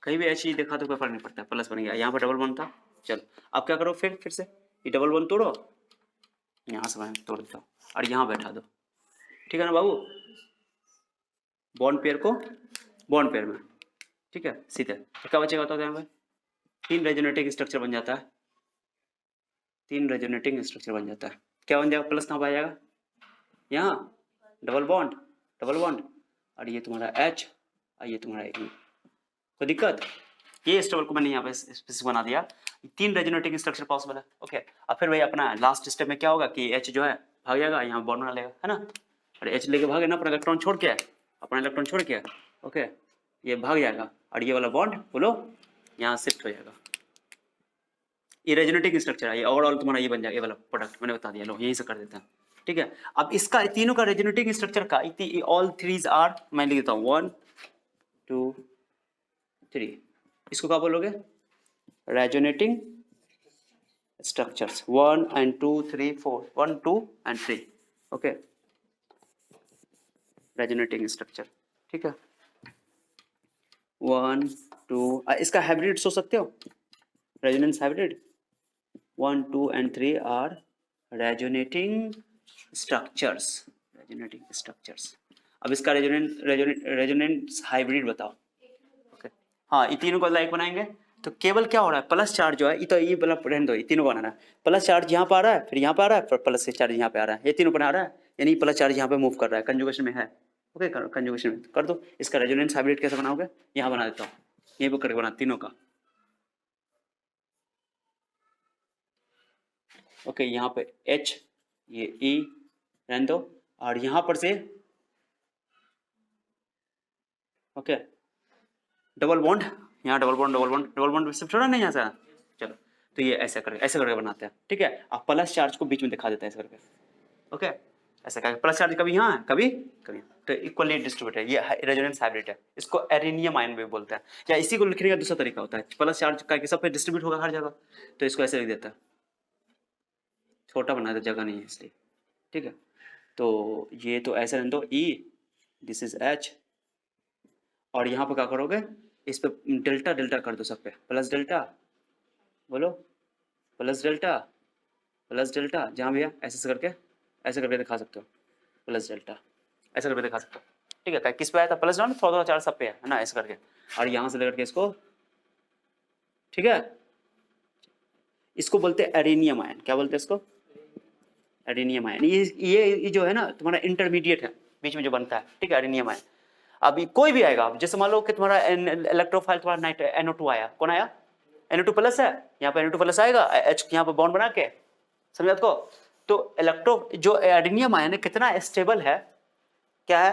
कहीं भी H देखा तो कोई फर्क नहीं पड़ता, प्लस बन गया, यहाँ पर डबल बॉन्ड था। चलो अब क्या करो, फिर से ये डबल बॉन्ड तोड़ो, यहाँ से मैं तोड़ देता हूँ और यहाँ बैठा दो, ठीक है ना बाबू, बॉन्ड पेयर को बॉन्ड पेयर में, ठीक है सीधे। तो क्या बचेगा होता है, यहाँ पे 3 रेजोनेटिंग स्ट्रक्चर बन जाता है, 3 रेजोनेटिंग स्ट्रक्चर बन जाता है। क्या बन जाएगा, प्लस कहाँ पर आ जाएगा, यहाँ डबल बॉन्ड, और ये तुम्हारा H और ये तुम्हारा E, कोई दिक्कत? ये स्टेबल को मैंने यहाँ पे स्पेसिफिक बना दिया, 3 रेजोनेटिंग स्ट्रक्चर पॉसिबल है। ओके, अब फिर भाई अपना लास्ट स्टेप में क्या होगा कि H जो है भाग जाएगा, यहाँ बॉन्ड बना लेगा, है ना, और H लेके भागे ना, अपना इलेक्ट्रॉन छोड़ के, अपना इलेक्ट्रॉन छोड़ के, ओके, ये भाग जाएगा और ये वाला बॉन्ड बोलो यहाँ शिफ्ट हो जाएगा। ये रेजोनेटिंग स्ट्रक्चर है, ये ओवरऑल तुम्हारा ये बन जाएगा, ये वाला प्रोडक्ट मैंने बता दिया, लो यहीं से कर देते हैं, ठीक है। अब इसका तीनों का रेजोनेटिंग स्ट्रक्चर का ऑल थ्रीज आर, मैं लिख देता हूँ 1 2 3, इसको क्या बोलोगे, resonating structures 1 and 2 3 4 1 2 and 3 okay resonating structure ठीक है 1 2 इसका हाइब्रिड सोच सकते हो resonance hybrid 1 2 and 3 are resonating structures अब इसका रेजोनेंस हाइब्रिड बताओ ओके हाँ ये तीनों को लाइक बनाएंगे तो केवल क्या हो रहा है प्लस चार्ज जो है ये तो ये मतलब रहने दो ये तीनों को आना है प्लस चार्ज यहाँ पे आ रहा है फिर यहाँ पे आ रहा है फिर प्लस चार्ज यहाँ पे आ रहा है ये तीनों बना रहा है यानी प्लस चार्ज यहाँ पे मूव कर रहा है कंजुगेशन में है ओके कंजुगेशन में कर दो इसका रेजोनेंस हाइब्रिड कैसे बनाओगे यहाँ बना देता हूँ ये भी करके बना तीनों का ओके यहाँ पे H ये E रहने दो और यहाँ पर से ओके डबल बॉन्ड यहाँ डबल बॉन्ड शिफ्ट हो रहा है नहीं यहाँ से चलो तो ये ऐसे करके बनाते हैं ठीक है आप प्लस चार्ज को बीच में दिखा देते हैं ऐसे करके ओके ऐसा करके प्लस चार्ज कभी यहाँ है कभी तो इक्वली डिस्ट्रीब्यूट है ये रेजोनेंस हाइब्रिड है इसको एरेनियम आयन भी बोलते हैं या इसी को लिखने का दूसरा तरीका होता है प्लस चार्ज करके सब पे डिस्ट्रीब्यूट होगा हर जगह तो इसको ऐसे लिख देता है छोटा बना देता जगह नहीं है इसलिए ठीक है तो ये तो ऐसे रहने दो ई दिस इज H और यहाँ पे क्या करोगे इस पे डेल्टा डेल्टा कर दो सब पे प्लस डेल्टा बोलो प्लस डेल्टा जहाँ भैया ऐसे करके दिखा सकते हो प्लस डेल्टा ऐसे करके दिखा सकते हो ठीक है किस पे आया था प्लस डाउन थोड़ा चार्ज सब पे है ना ऐसे करके और यहाँ से लेकर के इसको ठीक है इसको बोलते हैं एरेनियम आयन क्या बोलते हैं इसको एरेनियम आयन ये जो है ना तुम्हारा इंटरमीडिएट है बीच में जो बनता है ठीक है एरेनियम आयन अभी कोई भी आएगा जैसे मान लो कि तुम्हारा इलेक्ट्रोफाइल तुम्हारा NO2 आया कौन आया NO2 प्लस है यहाँ पे NO2 प्लस आएगा H यहाँ पे बॉन्ड बना के समझा आपको तो जो एरेनियम आयन है कितना स्टेबल है क्या है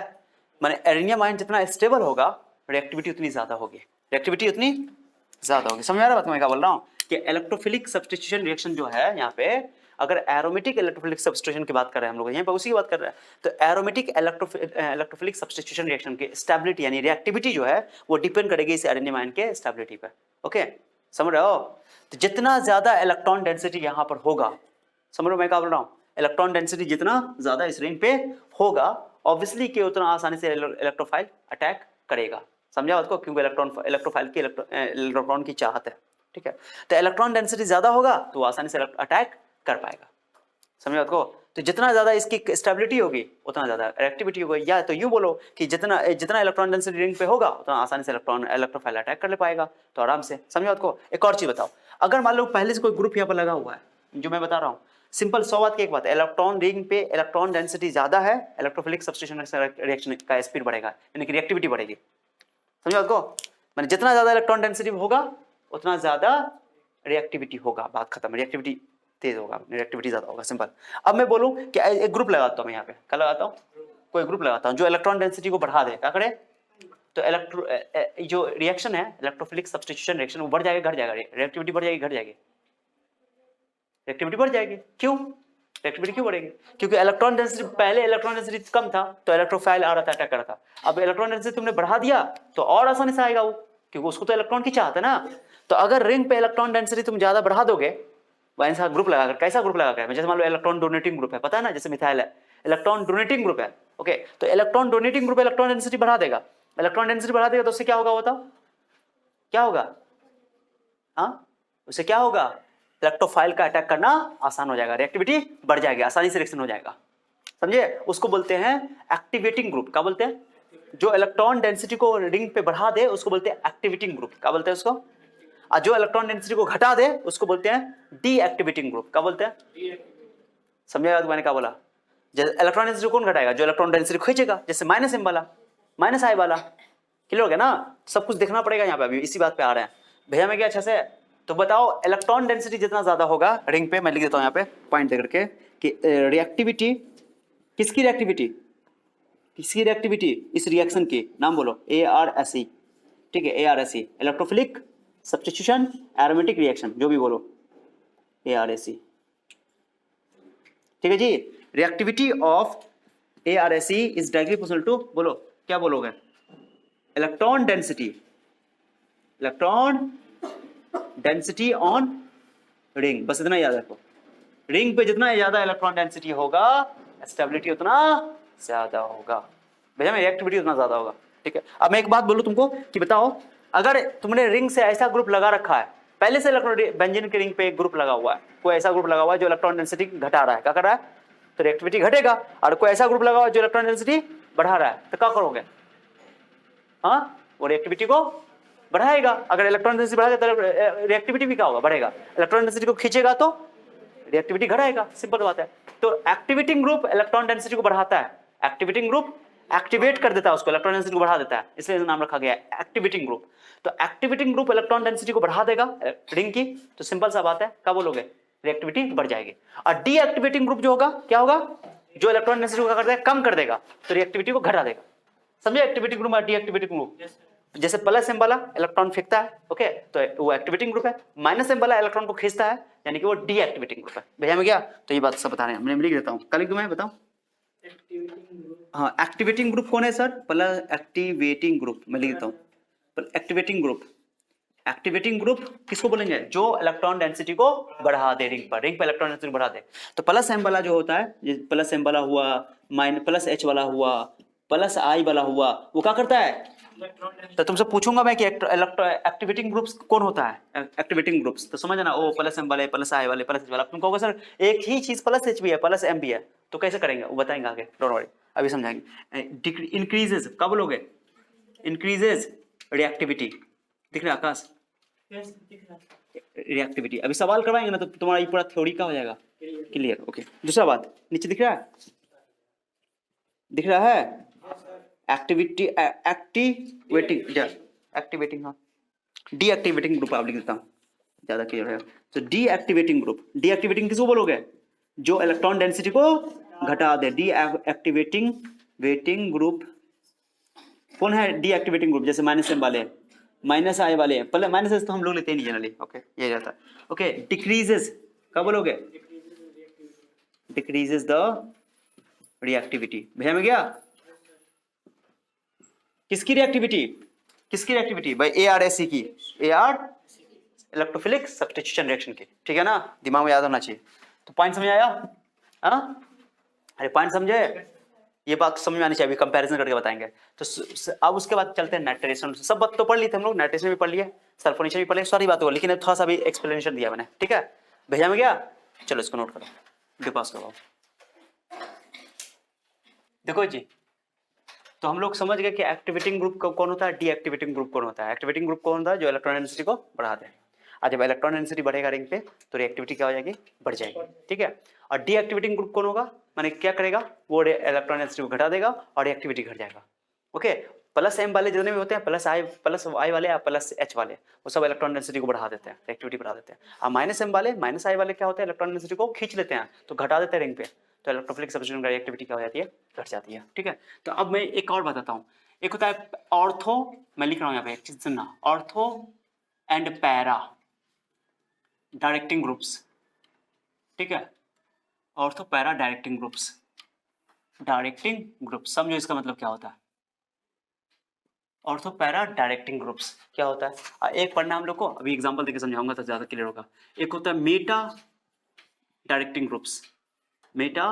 माने एरेनियम आयन जितना स्टेबल होगा रिएक्टिविटी उतनी ज्यादा होगी समझ आ रहा है बात मैं क्या बोल रहा हूँ कि इलेक्ट्रोफिलिक सब्स्टिट्यूशन रिएक्शन जो है यहाँ पे अगर एरोमेटिक इलेक्ट्रोफिलिक सब्स्टिट्यूशन की बात कर रहे हैं हम लोग यहाँ पे उसी की बात कर रहे हैं तो एरोमेटिक इलेक्ट्रोफिलिक सब्स्टिट्यूशन रिएक्शन की स्टेबिलिटी यानी रिएक्टिविटी जो है वो डिपेंड करेगी इस एरेनियम आयन के स्टेबिलिटी पे ओके समझ रहे हो तो जितना ज्यादा इलेक्ट्रॉन डेंसिटी यहाँ पर होगा समझ रहे हो मैं क्या बोल रहा हूँ इलेक्ट्रॉन डेंसिटी जितना ज्यादा इस रिंग पे होगा ऑब्वियसली कि उतना आसानी से इलेक्ट्रोफाइल अटैक करेगा समझा बात को क्योंकि इलेक्ट्रोफाइल की इलेक्ट्रॉन की चाहत है ठीक है तो इलेक्ट्रॉन डेंसिटी ज्यादा होगा तो आसानी से अटैक कर पाएगा समझा बात को तो जितना ज्यादा इसकी स्टेबिलिटी होगी उतना ज्यादा रिएक्टिविटी होगी या तो यूं बोलो कि जितना इलेक्ट्रॉन डेंसिटी रिंग पे होगा उतना आसानी से इलेक्ट्रोफाइल अटैक कर ले पाएगा तो आराम से समझा बात को एक और चीज बताओ अगर मान लो पहले से कोई ग्रुप यहाँ पर लगा हुआ है जो मैं बता रहा हूँ सिंपल 100 बात की एक बात इलेक्ट्रॉन रिंग पे इलेक्ट्रॉन डेंसिटी ज्यादा है इलेक्ट्रोफिलिक सब्स्टिट्यूशन रिएक्शन का स्पीड बढ़ेगा यानी कि रिएक्टिविटी बढ़ेगी समझो आपको मैंने जितना ज्यादा इलेक्ट्रॉन डेंसिटी होगा उतना ज्यादा रिएक्टिविटी होगा बात खत्म रिएक्टिविटी तेज होगा रिएक्टिविटी ज्यादा होगा सिंपल अब मैं बोलूं कि एक ग्रुप लगाता हूं मैं यहाँ पे क्या लगाता हूँ कोई ग्रुप लगाता हूँ जो इलेक्ट्रॉन डेंसिटी को बढ़ा दे क्या करे तो जो रिएक्शन है इलेक्ट्रोफिलिक सब्स्टिट्यूशन रिएक्शन वो बढ़ जाएगा घट जाएगा रिएक्टिविटी बढ़ जाएगी घट जाएगी रिएक्टिविटी बढ़ जाएगी क्यों रिएक्टिविटी क्यों बढ़ेगी क्योंकि इलेक्ट्रॉन डेंसिटी पहले इलेक्ट्रॉन डेंसिटी कम था तो इलेक्ट्रोफाइल आ रहा था अटैक कर रहा था अब इलेक्ट्रॉन डेंसिटी तुमने बढ़ा दिया तो और आसानी से आएगा वो क्योंकि उसको तो इलेक्ट्रॉन की चाहत है ना तो अगर रिंग पे इलेक्ट्रॉन डेंसिटी तुम ज्यादा बढ़ा दोगे वैसा ग्रुप लगाकर कैसा ग्रुप लगाकर जैसे मान लो इलेक्ट्रॉन डोनेटिंग ग्रुप है पता है ना जैसे मिथाइल है इलेक्ट्रॉन डोनेटिंग ग्रुप है ओके तो electron donating group electron density बढ़ा देगा इलेक्ट्रॉन डेंसिटी बढ़ा देगा तो उससे क्या होगा बताओ क्या होगा हाँ उससे क्या होगा इलेक्ट्रोफाइल का अटैक करना आसान हो जाएगा रिएक्टिविटी बढ़ जाएगी आसानी से रिएक्शन हो जाएगा समझे उसको बोलते हैं एक्टिवेटिंग ग्रुप क्या बोलते हैं जो इलेक्ट्रॉन डेंसिटी को रिंग पे बढ़ा दे उसको बोलते हैं एक्टिवेटिंग ग्रुप क्या बोलते हैं उसको और जो इलेक्ट्रॉन डेंसिटी को घटा दे उसको बोलते हैं डीएक्टिवेटिंग ग्रुप क्या बोलते हैं समझेगा मैंने क्या बोला इलेक्ट्रॉन डेंसिटी कौन घटाएगा जो इलेक्ट्रॉन डेंसिटी खींचेगा जैसे माइनस एम वाला माइनस आई वाला क्लियर हो गया ना सब कुछ देखना पड़ेगा यहाँ पे अभी इसी बात पे आ रहे हैं भैया मैं क्या अच्छा से तो बताओ इलेक्ट्रॉन डेंसिटी जितना ज्यादा होगा रिंग पे मैं लिख देता हूँ यहाँ पे पॉइंट देकर के कि रिएक्टिविटी किसकी रिएक्टिविटी इस रिएक्शन की नाम बोलो ARSE ठीक है ARSE electrophilic substitution aromatic reaction जो भी बोलो ARSE ठीक है जी reactivity of ARSE is directly proportional to बोलो क्या बोलोगे इलेक्ट्रॉन डेंसिटी ऑन रिंग, बस इतना याद रखो। रिंग पे जितना ज्यादा इलेक्ट्रॉन डेंसिटी होगा स्टेबिलिटी उतना ज्यादा होगा, भैया में रिएक्टिविटी उतना ज्यादा होगा। ठीक है, अब मैं एक बात बोलूं तुमको कि बताओ, अगर तुमने रिंग से ऐसा ग्रुप लगा रखा है, पहले से इलेक्ट्रॉन बेंजीन के रिंग पे एक ग्रुप लगा हुआ है, कोई ऐसा ग्रुप लगा हुआ है जो इलेक्ट्रॉन डेंसिटी घटा रहा है, क्या कर रहा है, तो रिएक्टिविटी घटेगा। और कोई ऐसा ग्रुप लगा हुआ है जो इलेक्ट्रॉन डेंसिटी बढ़ा रहा है, तो क्या करोगे, हाँ, वो रिएक्टिविटी को बढ़ाएगा। अगर इलेक्ट्रॉन डेंसिटी बढ़ाएगा तो रिएक्टिविटी भी क्या होगा, बढ़ेगा। इलेक्ट्रॉन डेंसिटी को खींचेगा तो रिएक्टिविटी घटाएगा, सिंपल बात है। तो एक्टिवेटिंग ग्रुप इलेक्ट्रॉन डेंसिटी को बढ़ाता है, एक्टिवेटिंग ग्रुप एक्टिवेट कर देता है उसको, इलेक्ट्रॉन डेंसिटी को बढ़ा देता है, इसलिए नाम रखा गया है एक्टिवेटिंग ग्रुप। तो एक्टिवेटिंग ग्रुप इलेक्ट्रॉन डेंसिटी को बढ़ा देगा रिंग की, तो सिंपल सा बात है, क्या बोलोगे, रिएक्टिविटी बढ़ जाएगी। और डीएक्टिवेटिंग ग्रुप जो होगा क्या होगा, जो इलेक्ट्रॉन डेंसिटी को क्या कर देगा, कम कर देगा, तो रिएक्टिविटी को घटा देगा। समझे, एक्टिवेटिंग ग्रुप और डीएक्टिवेटिंग ग्रुप। जैसे प्लस सिंबल वाला इलेक्ट्रॉन फेंकता है, ओके, तो वो एक्टिवेटिंग ग्रुप है। माइनस सिंबल वाला इलेक्ट्रॉन को खींचता है, यानी कि वो डीएक्टिवेटिंग ग्रुप है। भैया में क्या, तो ये बात सब बता रहे हैं, मैं लिख देता हूँ, कल मैं बताऊँ। हाँ, एक्टिवेटिंग ग्रुप कौन है सर, प्लस एक्टिवेटिंग ग्रुप, मैं लिख देता हूँ एक्टिवेटिंग ग्रुप। एक्टिवेटिंग ग्रुप किसको बोलेंगे, जो इलेक्ट्रॉन डेंसिटी को बढ़ा दे, रिंग पर इलेक्ट्रॉन डेंसिटी बढ़ा दे। तो प्लस एम वाला जो होता है, प्लस एम वाला हुआ, माइनस प्लस एच वाला हुआ, प्लस आई वाला हुआ, वो क्या करता है, तो तुमसे पूछूंगा मैं कि एक्टिवेटिंग ग्रुप्स कौन होता है, एक्टिवेटिंग ग्रुप्स, तो समझना, ओ प्लस एम वाले, प्लस आई वाले, प्लस एच वाला। तुम कहोगे सर एक ही चीज प्लस एच भी है, प्लस एम भी है, तो कैसे करेंगे, वो बताएंगे आगे, डोंट वरी, अभी समझाएंगे। इंक्रीजेस, क्या बोलोगे, इंक्रीजेस रिएक्टिविटी, दिख रहा है आकाश, रिएक्टिविटी। अभी सवाल करवाएंगे ना तो तुम्हारा ये पूरा थ्योरी का हो जाएगा क्लियर। ओके, दूसरा बात, नीचे दिख रहा है, दिख रहा है, एक्टिविटी एक्टिवेटिंग, एक्टिवेटिंग, हाँ, डीएक्टिवेटिंग ग्रुप आप लिख देता हूँ, ज्यादा क्लियर है। तो डीएक्टिवेटिंग ग्रुप, डीएक्टिवेटिंग किसको बोलोगे, जो इलेक्ट्रॉन डेंसिटी को घटा दे, डीएक्टिवेटिंग वेटिंग ग्रुप कौन है, डीएक्टिवेटिंग ग्रुप, जैसे माइनस एम वाले, माइनस आई वाले, पहले माइनस एस तो हम लोग लेते ही नहीं जनरली, ओके, ये रहता है। ओके, डिक्रीजेस, क्या बोलोगे, डिक्रीजेस द रिएक्टिविटी। भैया में गया, किसकी रिएक्टिविटी, किसकी रिएक्टिविटी भाई, एआरएससी की, एआर इलेक्ट्रोफिलिक सब्स्टिट्यूशन रिएक्शन की, ठीक है ना, दिमाग में याद होना चाहिए। तो पॉइंट समझ आया, हाँ, अरे पॉइंट समझे, ये बात समझ में आनी चाहिए, अभी कंपैरिजन करके बताएंगे। तो अब उसके बाद चलते हैं नाइट्रेशन, सब बात तो पढ़ ली थे हम लोग, नाइट्रेशन भी पढ़ लिया, सल्फोनेशन भी पढ़ लिया, सारी बात हो, लेकिन थोड़ा सा भी एक्सप्लेनेशन दिया मैंने, ठीक है, भैया में गया, चलो इसको नोट करो, डिपास करवाओ। देखो जी, तो हम लोग समझ गए कि एक्टिवेटिंग ग्रुप कौन होता है, डीएक्टिवेटिंग ग्रुप कौन होता है। एक्टिवेटिंग ग्रुप कौन होता है, जो इलेक्ट्रॉन डेंसिटी को बढ़ाते हैं, और जब इलेक्ट्रॉन डेंसिटी बढ़ेगा रिंग पे तो रिएक्टिविटी क्या हो जाएगी, बढ़ जाएगी, ठीक है। और डीएक्टिवेटिंग ग्रुप कौन होगा, माने क्या करेगा, वो इलेक्ट्रॉन डेंसिटी को घटा देगा और रिएक्टिविटी घट जाएगा, ओके। प्लस एम वाले जितने भी होते हैं, प्लस आई वाले या प्लस एच वाले, वो सब इलेक्ट्रॉन डेंसिटी को बढ़ा देते हैं, रिएक्टिविटी बढ़ा देते हैं। और माइनस एम वाले, माइनस आई वाले क्या होते हैं, इलेक्ट्रॉन डेंसिटी को खींच लेते हैं, तो घटा देते हैं रिंग पे, तो इलेक्ट्रोफिलिक सब्स्टिट्यूशन का रिएक्टिविटी क्या हो जाती है, घट जाती है, ठीक है। तो अब मैं एक और बताता हूँ, एक होता है ऑर्थो, मैं लिख रहा हूँ यहाँ पे, एक चीज सुनना, ortho and para directing groups, ठीक है, ortho para directing groups, directing group समझो इसका मतलब क्या होता है, ऑर्थो पैरा डायरेक्टिंग ग्रुप्स क्या होता है। एक पढ़ना हम लोग को, अभी एग्जांपल देके समझाऊंगा तो ज्यादा क्लियर होगा। एक होता है मेटा डायरेक्टिंग ग्रुप्स, मेटा,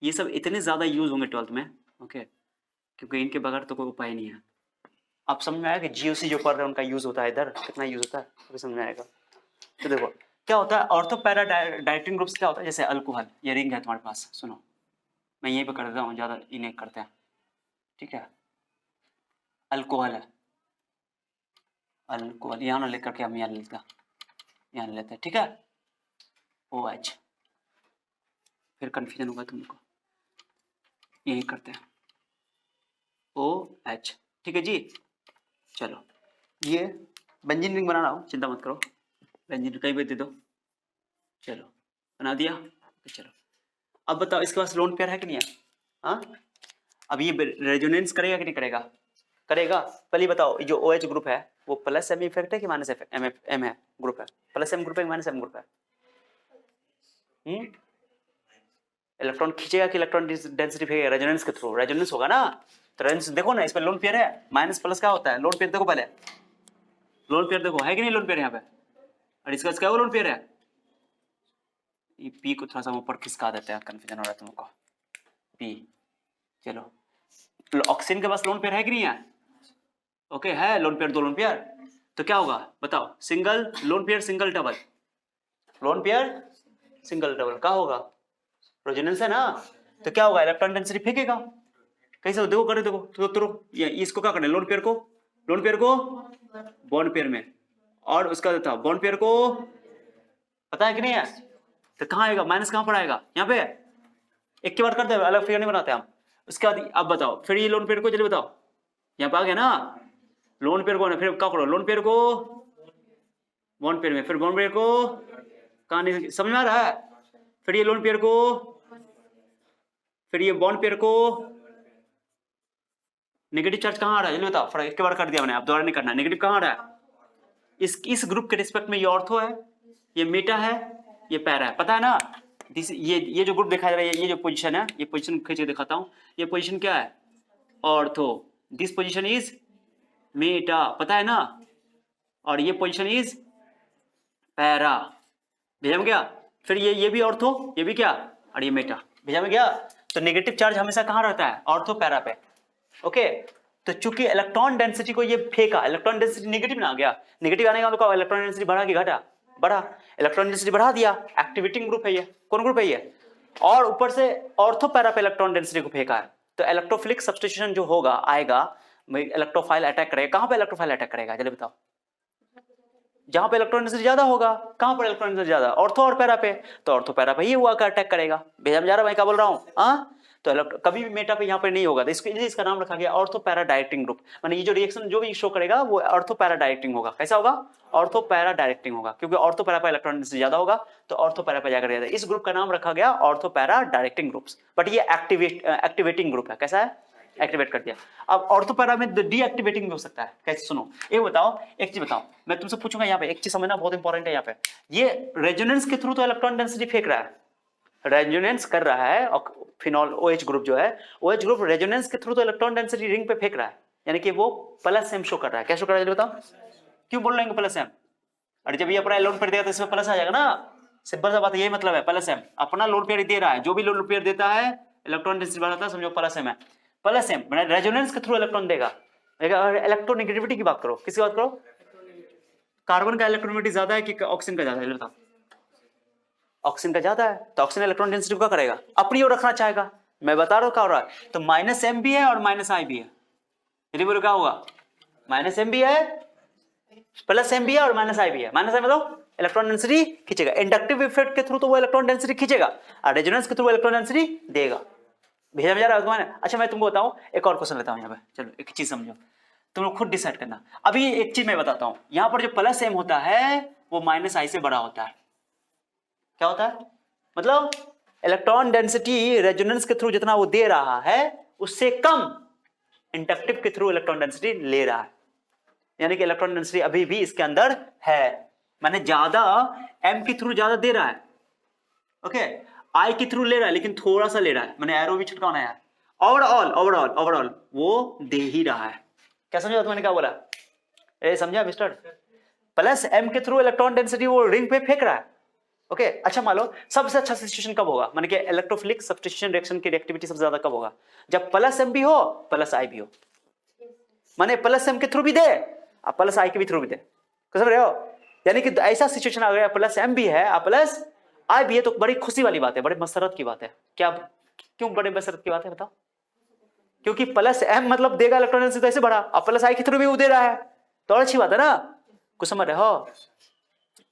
ये सब इतने ज्यादा यूज होंगे 12th में, ओके, क्योंकि इनके बगैर तो कोई उपाय नहीं है। आप समझ में आया कि जीओसी जो पढ़ रहे हैं उनका यूज होता है इधर, कितना यूज होता है अभी समझ में आएगा। तो देखो क्या होता है, ऑर्थो पैरा डायरेक्टिंग ग्रुप्स क्या होता है, जैसे अल्कोहल, ये रिंग है तुम्हारे पास, सुनो मैं यहीं पे कर देता हूँ, ज्यादा इन्हें करते हैं, ठीक है, अल्कोहल है, अल्कोहल यहाँ ना लेकर के हम यहाँ लेते हैं, यहाँ लेते हैं, ठीक है, OH, फिर कंफ्यूजन होगा तुमको, यही करते हैं, OH, ठीक है जी। चलो ये बेंजीन रिंग बना रहा हूँ, चिंता मत करो, बेंजीन कहीं भी दे दो, चलो बना दिया, चलो अब बताओ इसके पास लोन पेयर है कि नहीं है, हाँ, अब ये रेजोनेंस करेगा कि नहीं करेगा, करेगा। पहले बताओ जो OH ग्रुप है वो प्लस एम इफेक्ट है कि माइनस एम है ग्रुप है, प्लस एम ग्रुप है कि माइनस एम ग्रुप है, इलेक्ट्रॉन खींचेगा कि इलेक्ट्रॉन डेंसिटी फेंकेगा, रेजोनेंस के थ्रू, रेजोनेंस होगा ना, तो रेजोनेंस देखो ना, इस पे लोन पेयर है, माइनस प्लस क्या होता है, लोन पेयर देखो, पहले लोन पेयर देखो है कि नहीं लोन पेयर यहाँ पे, और इसका क्या लोन पेयर है, ये पी को थोड़ा सा ऊपर खिसका देते हैं, कंफ्यूजन हो रहा है तुमको। पी, चलो ऑक्सीजन के पास लोन पेयर है कि नहीं है? ओके है लोन पेयर, 2 लोन पेयर। तो क्या होगा बताओ, single lone pair single double, lone pair single double क्या होगा? रेजोनेंस है ना, तो क्या होगा? इलेक्ट्रॉन डेंसिटी फेंकेगा। कैसे देखो, करे देखो तो ये इसको क्या करना है, लोन पेयर को बॉन्ड पेयर में, और उसका था बॉन्ड पेयर को पता है कि नहीं है? तो कहाँ आएगा माइनस, कहाँ पर आएगा? यहाँ पे एक की बार करते हैं, अलग फिगर नहीं बनाते हम। उसके बाद अब बताओ फिर ये लोन पेयर को, जल्दी बताओ, यहाँ पे आ गया ना लोन पेयर को, फिर क्या करो, लोन पेयर को बॉन्ड पेयर में, फिर बॉन्ड पेयर को कहाँ नहीं, समझ में आ रहा है? फिर ये लोन पेयर को, फिर ये बॉन्ड पेयर को, नेगेटिव चार्ज कहाँ आ रहा है जल्दी बताओ, एक बार कर दिया मैंने, अब दोबारा नहीं करना। नेगेटिव कहाँ आ रहा है? इस ग्रुप के रिस्पेक्ट में ये ऑर्थो है, ये मेटा है, ये पैरा है, पता है ना? ये जो ग्रुप दिखाई दे रहा है, ये जो पोजीशन है, ये पोजीशन खींच के दिखाता हूँ, ये पोजीशन क्या है? Ortho. This position is Meta, पता है ना? और ये पोजीशन इज पैरा, भेजा में गया। फिर ये भी ऑर्थो, ये भी क्या, और ये मेटा, भेजा में गया। तो नेगेटिव चार्ज हमेशा कहाँ रहता है? ऑर्थो पैरा पे। ओके, तो चूंकि इलेक्ट्रॉन डेंसिटी को ये फेंका, इलेक्ट्रॉन डेंसिटी नेगेटिव ना आ गया, नेगेटिव आने का मतलब इलेक्ट्रॉन डेंसिटी बढ़ा कि घटा? बढ़ा। इलेक्ट्रॉन डेंसिटी बढ़ा दिया, एक्टिवेटिंग ग्रुप है ये। कौन ग्रुप है ये? और ऊपर से ऑर्थो पैरा पे इलेक्ट्रॉन डेंसिटी को फेंका है, तो इलेक्ट्रोफिलिक सब्स्टिट्यूशन जो होगा आएगा, इलेक्ट्रोफाइल अटैक करेगा। कहां पे इलेक्ट्रोफाइल अटैक करेगा जल्दी बताओ? जहां पे इलेक्ट्रॉन डेंसिटी ज्यादा होगा। कहां पर इलेक्ट्रॉन डेंसिटी ज्यादा? ऑर्थो और पैरा पे, तो ऑर्थो पैरा पे ही हुआ का अटैक करेगा। भेजा में जा रहा है, मैं क्या बोल रहा हूं? हाँ, तो कभी भी मेटा पे यहाँ पे नहीं होगा, तो इसका नाम रखा गया ऑर्थो पैरा डायरेक्टिंग ग्रुप। माने ये जो रिएक्शन जो भी शो करेगा वो ऑर्थो पैरा डायरेक्टिंग होगा। कैसा होगा? ऑर्थो पैरा डायरेक्टिंग होगा, क्योंकि ऑर्थो पैरा पे इलेक्ट्रॉन डेंसिटी ज्यादा होगा, तो ऑर्थो पैरा पे जाकर इस ग्रुप का नाम रखा गया ortho para directing groups. But ये एक्टिवेटिंग ग्रुप है। कैसा है? एक्टिवेट कर दिया। अब ऑर्थो पैरा में डीएक्टिवेटिंग भी हो सकता है। कैसे? सुनो, ये बताओ, एक चीज बताओ, मैं तुमसे पूछूंगा यहाँ पे, एक चीज समझना बहुत इंपॉर्टेंट है यहाँ पे। ये रेजोनेंस के थ्रू तो इलेक्ट्रॉन डेंसिटी फेंक रहा है, रेजोनेंस कर रहा है, और फिनॉल OH ग्रुप जो है, OH ग्रुप रेजोनेंस के थ्रू तो इलेक्ट्रॉन डेंसिटी रिंग पे फेंक रहा है, यानी कि वो प्लस एम शो कर रहा है। क्या शो कर रहा है बताओ? क्यों बोल रहे हैं प्लस एम? अरे जब ये अपना लोन पेयर देगा तो इसमें प्लस आ जाएगा ना, सिंपल सा बात है, यही मतलब है प्लस एम। अपना लोन पेयर दे रहा है, जो भी लोन पेयर देता है इलेक्ट्रॉन डेंसिटी बढ़ाता है, समझो प्लस एम है। प्लस एम मैंने रेजोनेंस के थ्रू इलेक्ट्रॉन देगा। इलेक्ट्रोनेगेटिविटी की बात करो, किसकी बात करो? कार्बन का इलेक्ट्रोनेगेटिविटी ज्यादा है कि ऑक्सीजन का ज्यादा है बताओ? ऑक्सीजन का ज्यादा है, तो ऑक्सीजन इलेक्ट्रॉन डेंसिटी क्या करेगा? अपनी ओर रखना चाहेगा। मैं बता रहा हूं क्या हो रहा है। तो माइनस एम भी है और माइनस आई भी है, यदि बोलो क्या होगा? माइनस एम भी है, प्लस एम भी है और माइनस आई भी है। माइनस आई मतलब इलेक्ट्रॉन डेंसिटी खींचेगा, इंडक्टिव इफेक्ट के थ्रू तो वो इलेक्ट्रॉन डेंसिटी खींचेगा, और रेजोनेंस के थ्रू इलेक्ट्रॉन डेंसिटी देगा। भेजा जा रहा है? अच्छा मैं तुमको बताऊं, एक और क्वेश्चन लेता हूं यहाँ पे, चलो एक चीज समझो, तुम लोग खुद डिसाइड करना। अभी एक चीज मैं बताता हूं, यहाँ पर जो प्लस एम होता है वो माइनस आई से बड़ा होता है। क्या होता है? मतलब इलेक्ट्रॉन डेंसिटी रेजोनेंस के थ्रू जितना वो दे रहा है उससे कम इंडक्टिव के थ्रू इलेक्ट्रॉन डेंसिटी ले रहा है, यानी कि इलेक्ट्रॉन डेंसिटी अभी भी इसके अंदर है, माने ज्यादा एम के थ्रू ज्यादा दे रहा है, ओके, आई के थ्रू ले रहा है लेकिन थोड़ा सा ले रहा है, मैंने एरो भी छिटकाना है यार। ओवरऑल वो दे ही रहा है। क्या समझा तुमने क्या बोला? समझा मिस्टर? प्लस एम के थ्रू इलेक्ट्रॉन डेंसिटी वो रिंग पे फेंक रहा है, ओके। अच्छा मान लो सबसे अच्छा सिचुएशन कब होगा, माने कि इलेक्ट्रोफिलिक सब्स्टिट्यूशन रिएक्शन की रिएक्टिविटी सबसे ज्यादा कब होगा? जब प्लस एम भी हो प्लस आई भी हो, माने प्लस एम के थ्रू भी दे और प्लस आई के भी थ्रू भी दे। समझ रहे हो? यानी कि ऐसा सिचुएशन आ गया प्लस एम भी है और प्लस आई भी है, तो बड़ी खुशी वाली बात है, बड़े मसरत की बात है। क्या? क्यों बड़े मसरत की बात है बताओ? क्योंकि प्लस एम मतलब देगा इलेक्ट्रॉन डेंसिटी ऐसे बढ़ा, और प्लस आई के थ्रू भी वो दे रहा है, तो और अच्छी बात है ना। कुछ समझ रहे हो?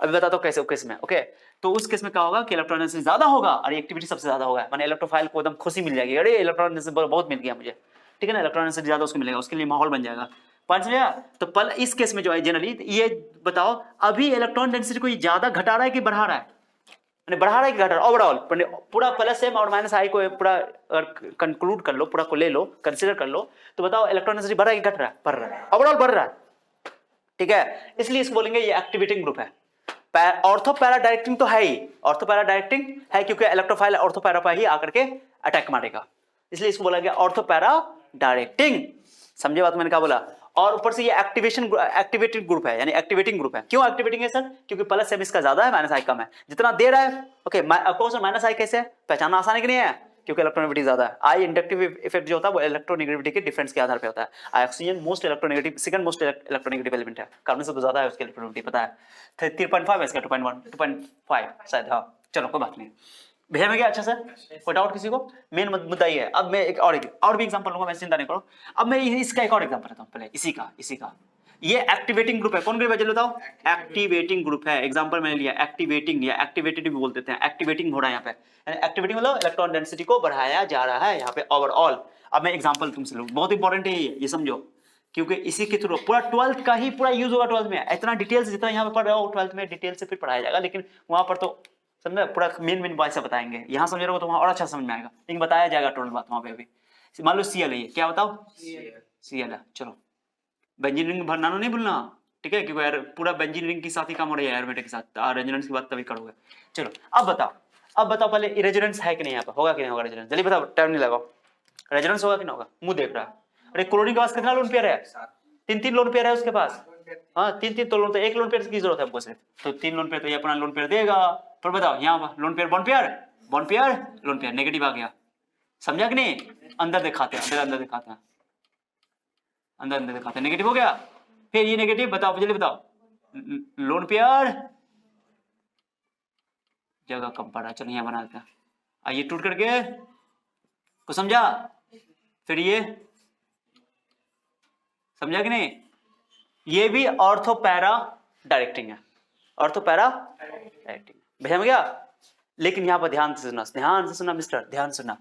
अभी बताता हूं कैसे केस में, ओके। तो उस केस में क्या होगा कि इलेक्ट्रॉन डेंसिटी ज्यादा होगा और एक्टिविटी सबसे ज्यादा होगा, माने इलेक्ट्रोफाइल को एकदम खुशी मिल जाएगी, अरे इलेक्ट्रॉन डेंसिटी बहुत मिल गया मुझे, ठीक है ना, इलेक्ट्रॉन डेंसिटी ज्यादा उसको मिलेगा, उसके लिए माहौल बन जाएगा। पॉइंट समझा? तो इस केस में जो है जनरली ये बताओ, अभी इलेक्ट्रॉन डेंसिटी को ज्यादा घटा रहा है कि बढ़ा रहा है? बढ़ा रहा है कि घटा रहा है? ओवरऑल पूरा प्लस एम और माइनस आई को पूरा कंक्लूड कर लो, पूरा को ले लो, कंसीडर कर लो, तो बताओ इलेक्ट्रॉन डेंसिटी बढ़ रहा है कि घट रहा है? बढ़ रहा है, ओवरऑल बढ़ रहा है, ठीक है। इसलिए इसको बोलेंगे ये एक्टिवेटिंग ग्रुप है। ऑर्थो पैरा डायरेक्टिंग तो है ही, ऑर्थो पैरा डायरेक्टिंग है क्योंकि इलेक्ट्रोफाइल ऑर्थो पैरा पर ही आकर के अटैक मारेगा, इसलिए इसको बोला गया ऑर्थो पैरा डायरेक्टिंग। समझे बात मैंने क्या बोला? और ऊपर से ये एक्टिवेटेड ग्रुप है, यानी एक्टिवेटिंग ग्रुप है। क्यों एक्टिवेटिंग है सर? क्योंकि प्लस एम इसका ज्यादा है, माइनस आई कम है। जितना दे रहा है, ओके, माइनस आई कैसे है पहचानना आसान है कि नहीं है? क्योंकि इलेक्ट्रोनेगेटिविटी ज्यादा है। आई इंडक्टिव इफेक्ट जो होता है वो इलेक्ट्रोनेगेटिविटी के डिफरेंस के आधार पे होता है। Oxygen most electronegative, second most electronegative element है, कार्बन से तो ज्यादा है उसकी इलेक्ट्रोनेगेटिविटी, पता है 3.5 है इसका, 2.1 2.5 शायद, हाँ चलो कोई बात नहीं। भैया में क्या अच्छा सर, कोई डाउट किसी को? मेन मुद्दा ये है। अब मैं एक और भी एग्जांपल लूंगा, मैं चिंता नहीं करो। अब मैं इसका एक और एग्जांपल लेता हूं, पहले इसी का ये एक्टिवेटिंग ग्रुप है। कौन ग्रुप है चलो बताओ? एक्टिवेटिंग ग्रुप है। एग्जांपल मैंने लिया एक्टिवेटिंग, या एक्टिवेटेड भी बोल देते हैं। एक्टिवेटिंग हो रहा है यहाँ पे, एक्टिवेटिंग मतलब इलेक्ट्रॉन डेंसिटी को बढ़ाया जा रहा है यहाँ पे ओवरऑल। अब मैं एग्जांपल तुमसे लूं, बहुत इंपॉर्टेंट है ये समझो, क्योंकि इसी के थ्रू पूरा 12th का ही पूरा यूज होगा। 12th में इतना डिटेल्स जितना यहाँ पे पढ़ रहे हो 12th में डिटेल से फिर पढ़ाया जाएगा, लेकिन वहां पर तो समझे पूरा मेन बात से बताएंगे। यहाँ समझ रहे हो तो वहां और अच्छा समझ में आएगा, लेकिन बताया जाएगा टोटल बात वहां पे अभी। मान लो सीएल है, क्या बताओ? सीएल है। चलो बेंजीन रिंग भरना नहीं भूलना, ठीक है? क्योंकि यार पूरा बेंजीन रिंग के साथ ही काम हो रहा है एरोमेटिक के साथ, रेजोनेंस की बात तभी करोगे। चलो अब बताओ पहले रेजोनेंस है कि नहीं यहाँ पर, होगा कि नहीं होगा रेजोनेंस? जल्दी बताओ, टाइम नहीं लगाओ। रेजोनेंस होगा कि नहीं होगा? मुंह देख रहा है। अरे क्लोरीन के पास कितना लोन पेयर है? 3 लोन पेयर है उसके पास। हाँ 3 तो लोन, तो 1 लोन पेयर की जरूरत है हमको सिर्फ, तो 3 लोन पेयर तो ये अपना लोन पेयर देगा। फिर बताओ यहाँ lone pair bond pair lone pair, negative आ गया, समझा कि नहीं? अंदर दिखाते हैं, अंदर दिखाते हैं, अंदर दिखाते हैं, नेगेटिव हो गया। फिर ये नेगेटिव बताओ, जल्दी बताओ, लोन पेयर जगह कम पड़ा, चलो यहाँ बना देते हैं। आइए टूट करके को समझा? फिर ये समझा कि नहीं? ये भी ऑर्थो पैरा डायरेक्टिंग है, ऑर्थो पैरा डायरेक्टिंग, भैया गया। लेकिन यहां पर ध्यान से सुनना मिस्टर, ध्यान सुनना।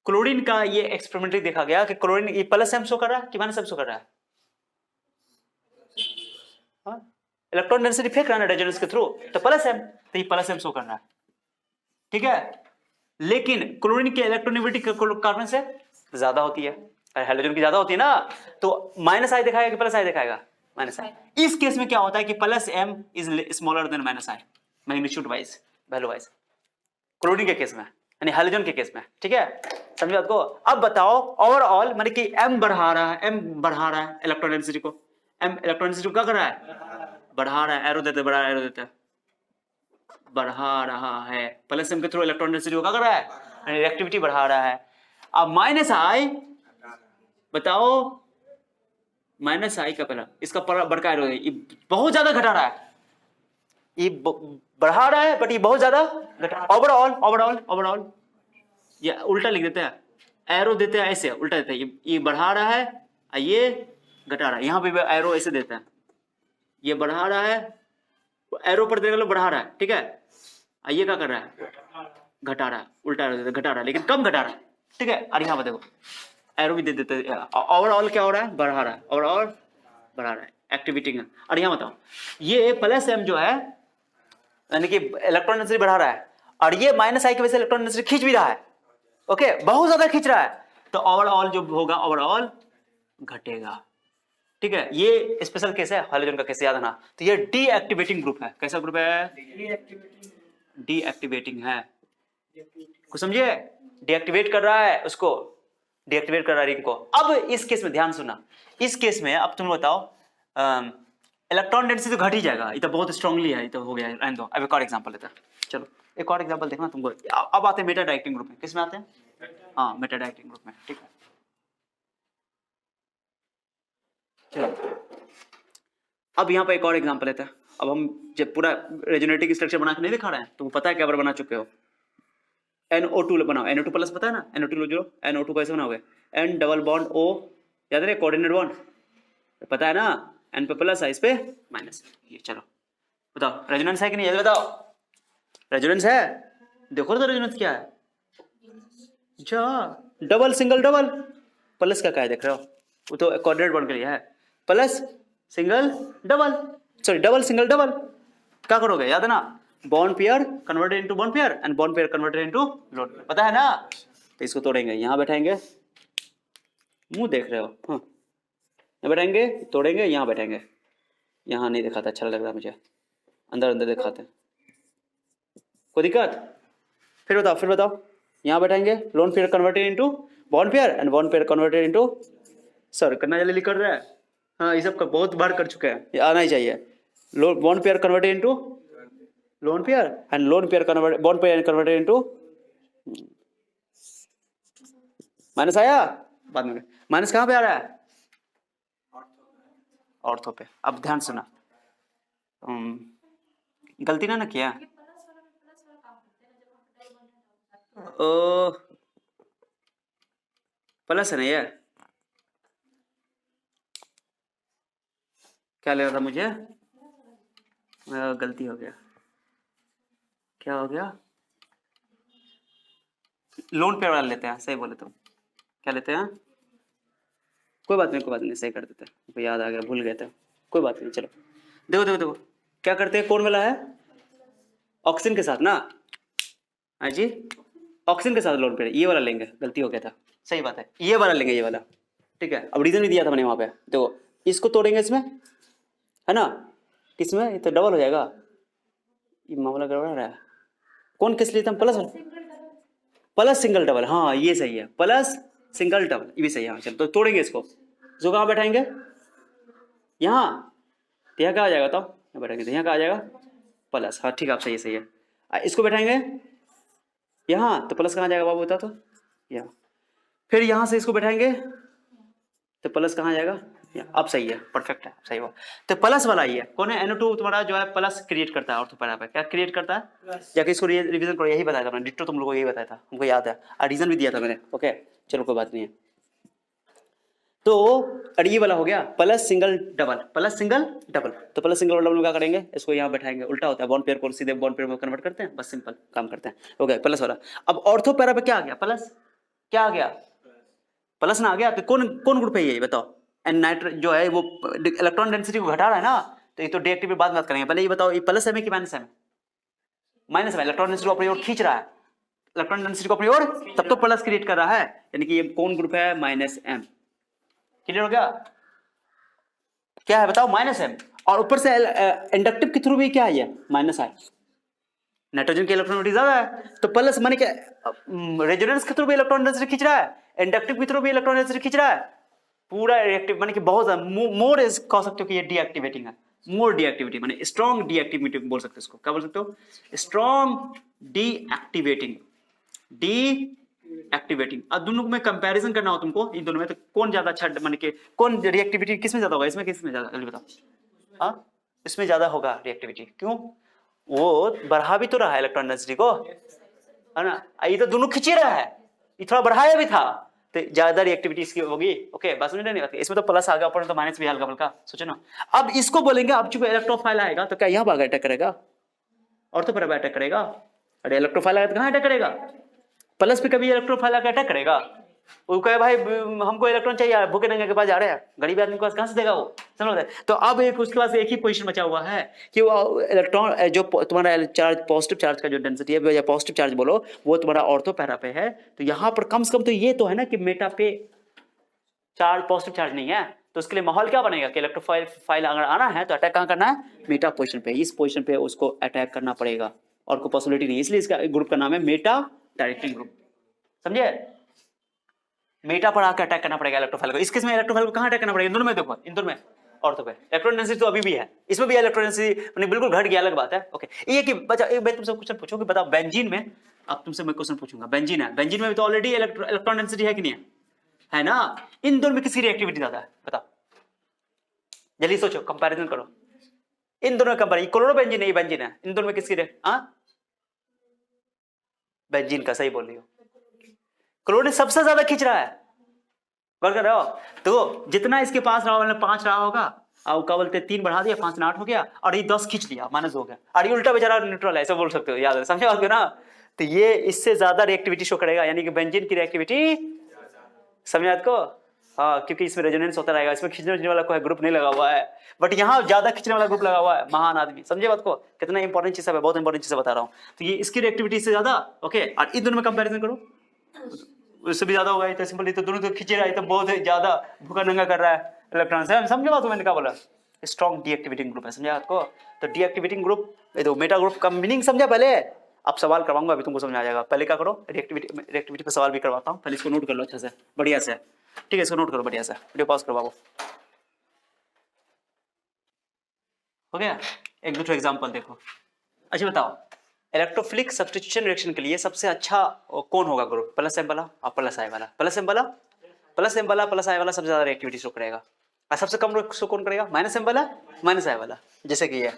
क्लोरीन का ये एक्सपेरिमेंटली देखा गया कि क्लोरीन ये प्लस एम शो कर रहा है कि माइनस एम शो कर रहा है? इलेक्ट्रॉन डेंसिटी फेंक रहा है ना रेजोनेंस के थ्रू, तो प्लस एम, तो ये प्लस एम शो कर रहा है, ठीक है? लेकिन क्लोरीन की इलेक्ट्रोनेगेटिविटी कार्बन से ज्यादा होती है, हाइड्रोजन की ज्यादा होती है ना, तो माइनस आई दिखाएगा कि प्लस आई दिखाएगा? Minus I. इस केस में क्या होता है कि plus M is smaller than minus I, magnitude wise, value wise, chlorine के केस में, यानी हाइड्रोजन के केस में, ठीक है? समझो आपको? अब बताओ ओवरऑल माने कि एम बढ़ा रहा है इलेक्ट्रॉन डेंसिटी को, एम इलेक्ट्रॉन डेंसिटी को क्या कर रहा है? बढ़ा रहा है, एरो देते बढ़ा एरो देते बढ़ा रहा है, प्लस एम के थ्रू इलेक्ट्रॉन डेंसिटी को क्या कर रहा है? रिएक्टिविटी बढ़ा रहा है। अब माइनस आई बताओ, माइनस आई का पहला इसका बड़का एरो है, ये बहुत ज्यादा घटा रहा है, ये बढ़ा रहा है बट ये बहुत ज्यादा घटा। ओवरऑल ये उल्टा लिख देते हैं, एरो देते हैं ऐसे उल्टा देते हैं, ये बढ़ा रहा है, ये घटा रहा है। यहाँ पे एरो ऐसे देते हैं, ये बढ़ा रहा है, एरो पर देख लो बढ़ा रहा है, ठीक है? ये क्या कर रहा है? घटा रहा है, उल्टा एरो देते हैं, घटा रहा है लेकिन कम घटा रहा है, ठीक है? और यहाँ पर देखो एरो भी दे देते हैं, ओवरऑल क्या हो रहा है? बढ़ा रहा है, ओवरऑल बढ़ा रहा है, एक्टिविटी है। और यहाँ बताओ ये प्लस एम जो है यानी कि इलेक्ट्रॉन डेंसिटी बढ़ा रहा है, और ये माइनस आई की वजह से इलेक्ट्रॉन डेंसिटी खींच भी रहा है, ओके? बहुत ज्यादा खींच रहा है, तो ओवरऑल जो होगा ओवरऑल घटेगा, ठीक है? ये स्पेशल केस है, हाइड्रोजन का केस, याद रखना। तो ये डीएक्टिवेटिंग ग्रुप है। कैसा ग्रुप है? डीएक्टिवेटिंग है, कुछ समझिए? डीएक्टिवेट कर रहा है उसको, डीएक्टिवेट कर रहा है रिंग को। अब इस केस में ध्यान सुनना, इस केस में अब तुम बताओ इलेक्ट्रॉन डेंसिटी तो घट ही जाएगा, ये तो बहुत स्ट्रांगली है, ये तो हो गया है। रहने दो, अब एक और एग्जांपल लेते हैं। चलो एक और एग्जांपल देखना तुमको। अब आते हैं मेटा डायरेक्टिंग ग्रुप में। किस में आते हैं? हाँ मेटा डायरेक्टिंग ग्रुप में, ठीक है? चलो अब यहाँ पे एक और एग्जांपल लेते हैं। अब हम जब पूरा रेजोनेटिंग स्ट्रक्चर बना के नहीं दिखा रहे हैं, तुमको पता है क्या बार बना चुके हो? NO2 बनाओ, NO2 प्लस पता है ना? NO2 लो, NO2 कैसे बनाओगे? N डबल बॉन्ड O, याद है? कोऑर्डिनेट बॉन्ड पता है ना? N पे प्लस है, इस पे माइनस। ये चलो बताओ रेजोनेंस है कि नहीं? ये बताओ रेजोनेंस है? देखो तो रेजोनेंस क्या है? अच्छा डबल सिंगल डबल, प्लस का क्या है देख रहे हो? वो तो कोऑर्डिनेट बॉन्ड के लिए है, plus single double, sorry double single double. क्या करोगे? याद है ना? Bond pair converted into bond pair and bond pair converted into lone pair, पता है ना? तो इसको तोड़ेंगे, यहाँ बैठाएंगे, मुंह देख रहे हो? हाँ यहाँ बैठाएंगे, तोड़ेंगे, यहाँ बैठाएंगे। यहाँ नहीं दिखाता, अच्छा लग रहा मुझे, अंदर अंदर दिखाते हैं, कोई दिक्कत? फिर बताओ यहाँ बैठाएंगे, lone pair converted into bond pair and bond pair converted into sir करना जल्दी कर रहा है। हाँ ये सब का बहुत बार कर चुके हैं, ये आना ही चाहिए। Bond pair converted into lone pair and lone pair convert bond pair converted into minus आया बाद में। माइनस कहाँ पे आ रहा है? ऑर्थो पे। अब ध्यान सुना, गलती ना किया ओ प्लस है ना ये, क्या ले रहा था मुझे, गलती हो गया, क्या हो गया, लोन पे वाला लेते हैं, सही बोले तुम, क्या लेते हैं, कोई बात नहीं सही कर देते हैं, याद आ गया, भूल गए थे, कोई बात नहीं। चलो देखो देखो देखो क्या करते हैं, कौन वाला है, ऑक्सीजन के साथ ना, हाँ जी ऑक्सीजन के साथ लोन पे, ये वाला लेंगे, गलती हो गया था, सही बात है, ये वाला लेंगे, ये वाला ठीक है। अब रीजन भी दिया था मैंने वहां पे, देखो इसको तोड़ेंगे इसमें, है ना, किसमें, ये तो डबल हो जाएगा, ये मामला गड़बड़ा रहा है, कौन किस लिए था, प्लस सिंगल डबल, हाँ ये सही है, प्लस सिंगल डबल ये भी सही है। हाँ चलो तो तोड़ेंगे इसको, जो कहाँ बैठाएंगे, यहाँ, तो यहाँ कहाँ आ जाएगा, तो यहाँ बैठाएंगे तो यहाँ कहाँ आ जाएगा प्लस, हाँ ठीक है आप सही है। इसको बैठाएंगे यहाँ तो प्लस कहाँ जाएगा बाबू बता, तो यहाँ, फिर यहाँ से इसको बैठाएंगे तो प्लस कहाँ जाएगा, अब सही है, परफेक्ट है, सही हुआ। तो प्लस वाला ही है, कौन है, NO2 तुम्हारा जो है प्लस क्रिएट करता है, ऑर्थो पैरा पे क्या क्रिएट करता है, जाके इसको रिवीजन करो, यही बताया था मैंने, डिट्टो तुम लोगों को यही बताया था, हमको याद है, और रीजन भी दिया था मैंने, ओके चलो कोई बात नहीं है। तो और ये वाला हो गया plus single double, plus single double, तो प्लस सिंगल डबल में क्या करेंगे, इसको यहाँ बैठाएंगे, उल्टा होता है, बॉन्ड पेयर को सीधे बॉन्ड पेयर में कन्वर्ट करते हैं, बस सिंपल काम करते हैं, हो गया प्लस वाला। अब ऑर्थो पैरा पे क्या आ गया, प्लस, क्या आ गया, प्लस ना आ गया, तो कौन कौन ग्रुप है ये बताओ, एंड नाइट्रो जो है वो इलेक्ट्रॉन डेंसिटी को घटा रहा है ना, तो ये तो डीएक्टिव बाद में बात करेंगे, पहले ये बताओ ये प्लस है में कि माइनस है में, माइनस में, इलेक्ट्रॉन डेंसिटी को अपनी ओर खींच रहा है, इलेक्ट्रॉन डेंसिटी को अपनी ओर तब तो प्लस क्रिएट कर रहा है, यानी कि ये कौन ग्रुप है, -m, क्लियर हो गया, क्या है बताओ, -m, और ऊपर से इंडक्टिव के थ्रू भी क्या है, -i, नाइट्रोजन की इलेक्ट्रॉनिटी ज्यादा है, तो प्लस माने क्या, रेजोनेंस के थ्रू भी इलेक्ट्रॉन डेंसिटी खींच रहा है, इंडक्टिव के थ्रू भी इलेक्ट्रॉन डेंसिटी खींच रहा है, पूरा रिएक्टिव माने कि बहुत मोर कह सकते हो कि ये डीएक्टिवेटिंग है, मोर डीएक्टिविटी माने स्ट्रॉन्ग डीएक्टिविटी बोल सकते हो इसको, क्या बोल सकते हो, स्ट्रॉन्ग डीएक्टिवेटिंग, डीएक्टिवेटिंग। अब दोनों में कंपैरिजन करना हो तुमको, इन दोनों में, तो कौन ज्यादा अच्छा माने कि कौन रिएक्टिविटी किसमें ज्यादा होगा, इसमें किसमें ज्यादा, जल्दी बताओ, हाँ इसमें ज्यादा होगा रिएक्टिविटी, क्यों, वो बढ़ा भी तो रहा है इलेक्ट्रॉन डेंसिटी को, है ना, ये तो दोनों खींच रहा है, ये थोड़ा बढ़ाया भी था, तो ज्यादा रिएक्टिविटी इसकी होगी, ओके बस समझ नहीं आती, इसमें तो प्लस आ गया, ऊपर तो माइनस भी हल्का फुल्का, सोचो ना। अब इसको बोलेंगे, अब चूंकि इलेक्ट्रोफाइल आएगा तो क्या यहाँ पर अटैक करेगा, ऑर्थो पर अटैक करेगा, अरे इलेक्ट्रोफाइल आएगा तो कहाँ अटैक करेगा, प्लस पे कभी इलेक्ट्रोफाइल आकर अटैक करेगा, वो कहे भाई हमको इलेक्ट्रॉन चाहिए, भूखे नंगे के पास जा रहे हैं, गरीब आदमी के पास कहां से देगा वो, समझ रहे। तो अब एक उसके पास एक ही पोजीशन बचा हुआ है कि वो इलेक्ट्रॉन जो तुम्हारा चार्ज, पॉजिटिव चार्ज का जो डेंसिटी है या पॉजिटिव चार्ज बोलो, वो तुम्हारा ऑर्थो पैरा पे है, तो यहाँ पर कम से कम तो ये तो है ना कि मेटा पे चार्ज, पॉजिटिव चार्ज नहीं है, तो उसके लिए माहौल क्या बनेगा कि इलेक्ट्रोफाइल अगर आना है तो अटैक कहाँ करना है, मेटा पोजीशन पे, इस पोजीशन पे उसको अटैक करना पड़ेगा, और कोई पॉसिबिलिटी नहीं, इसलिए इसका ग्रुप का नाम है मेटा डायरेक्टिंग ग्रुप, समझे, मेटा पर आकर अटैक करना पड़ेगा इलेक्ट्रोफाइल को। इस केस में इलेक्ट्रोफाइल को कहां अटैक करना पड़ेगा, इन दोनों में, देखो इन दोनों में, ऑर्थो पे इलेक्ट्रॉन डेंसिटी तो अभी भी है, इसमें भी इलेक्ट्रॉन डेंसिटी बिल्कुल घट गया, अलग बात है, ओके। ये कि बच्चा एक मैं तुमसे क्वेश्चन पूछूं कि बताओ बेंजीन में, अब तुमसे मैं क्वेश्चन पूछूंगा, बेंजीन है, बेंजीन में भी तो ऑलरेडी इलेक्ट्रॉन डेंसिटी है कि नहीं है ना, इन दोनों में किसकी रिएक्टिविटी ज्यादा है बताओ, जल्दी सोचो, कंपैरिजन करो, इन दोनों में कंपेयर, क्लोरोबेंजीन है, ये बेंजीन है, इन दोनों में किसकी, बेंजीन का, सही बोल रही हो, क्लोरीन सबसे ज्यादा खींच रहा है, गौर कर रहे हो, तो जितना इसके पास रहा, 5 रहा होगा, और क्या बोलते 3 बढ़ा दिया, 5 8 हो गया, और ये 10 खींच लिया, माइनस हो गया, और ये उल्टा बेचारा न्यूट्रल है, ऐसा बोल सकते हो, याद है, समझे बात को ना, तो ये इससे ज्यादा रिएक्टिविटी शो करेगा, यानी कि बेंजीन की रिएक्टिविटी, समझे बात को, हाँ, क्योंकि इसमें रेजोनेंस होता रहेगा, इसमें खींचने वाला कोई ग्रुप नहीं लगा हुआ है, बट यहाँ ज्यादा खींचने वाला ग्रुप लगा हुआ है, महान आदमी, समझे बात को, कितना इंपॉर्टेंट चीज है, बहुत इंपॉर्टेंट चीज बता रहा हूँ, तो ये इसकी रिएक्टिविटी से ज्यादा, ओके, और इन दोनों में कंपैरिजन करो, उससे भी ज्यादा होगा, तो सिंपल, तो दोनों तो खींचे रहा है, तो बहुत ज्यादा भूखा नंगा कर रहा है इलेक्ट्रॉन से, समझे बात, मैंने क्या बोला, स्ट्रॉन्ग डीएक्टिवेटिंग ग्रुप है, समझा आपको, तो डीएक्टिवेटिंग ग्रुप, ये तो मेटा ग्रुप का मीनिंग समझा पहले, अब सवाल करवाऊंगा, अभी तुमको समझ आ जाएगा, पहले क्या करो, रिएक्टिविटी पे सवाल भी करवाता हूँ, पहले इसको नोट कर लो अच्छे से, बढ़िया से, ठीक है, इसको नोट करो बढ़िया सा, वीडियो पॉज करो बाबू। हो गया, एक दूसरा एग्जांपल देखो। अच्छा बताओ, इलेक्ट्रोफिलिक सब्स्टिट्यूशन रिएक्शन के लिए सबसे अच्छा कौन होगा ग्रुप? प्लस एम वाला और प्लस आई वाला। प्लस एम वाला प्लस आई वाला सबसे ज्यादा रिएक्टिविटी शो करेगा, और सबसे कम शो कौन करेगा? माइनस एम वाला माइनस आई वाला। जैसे कि ये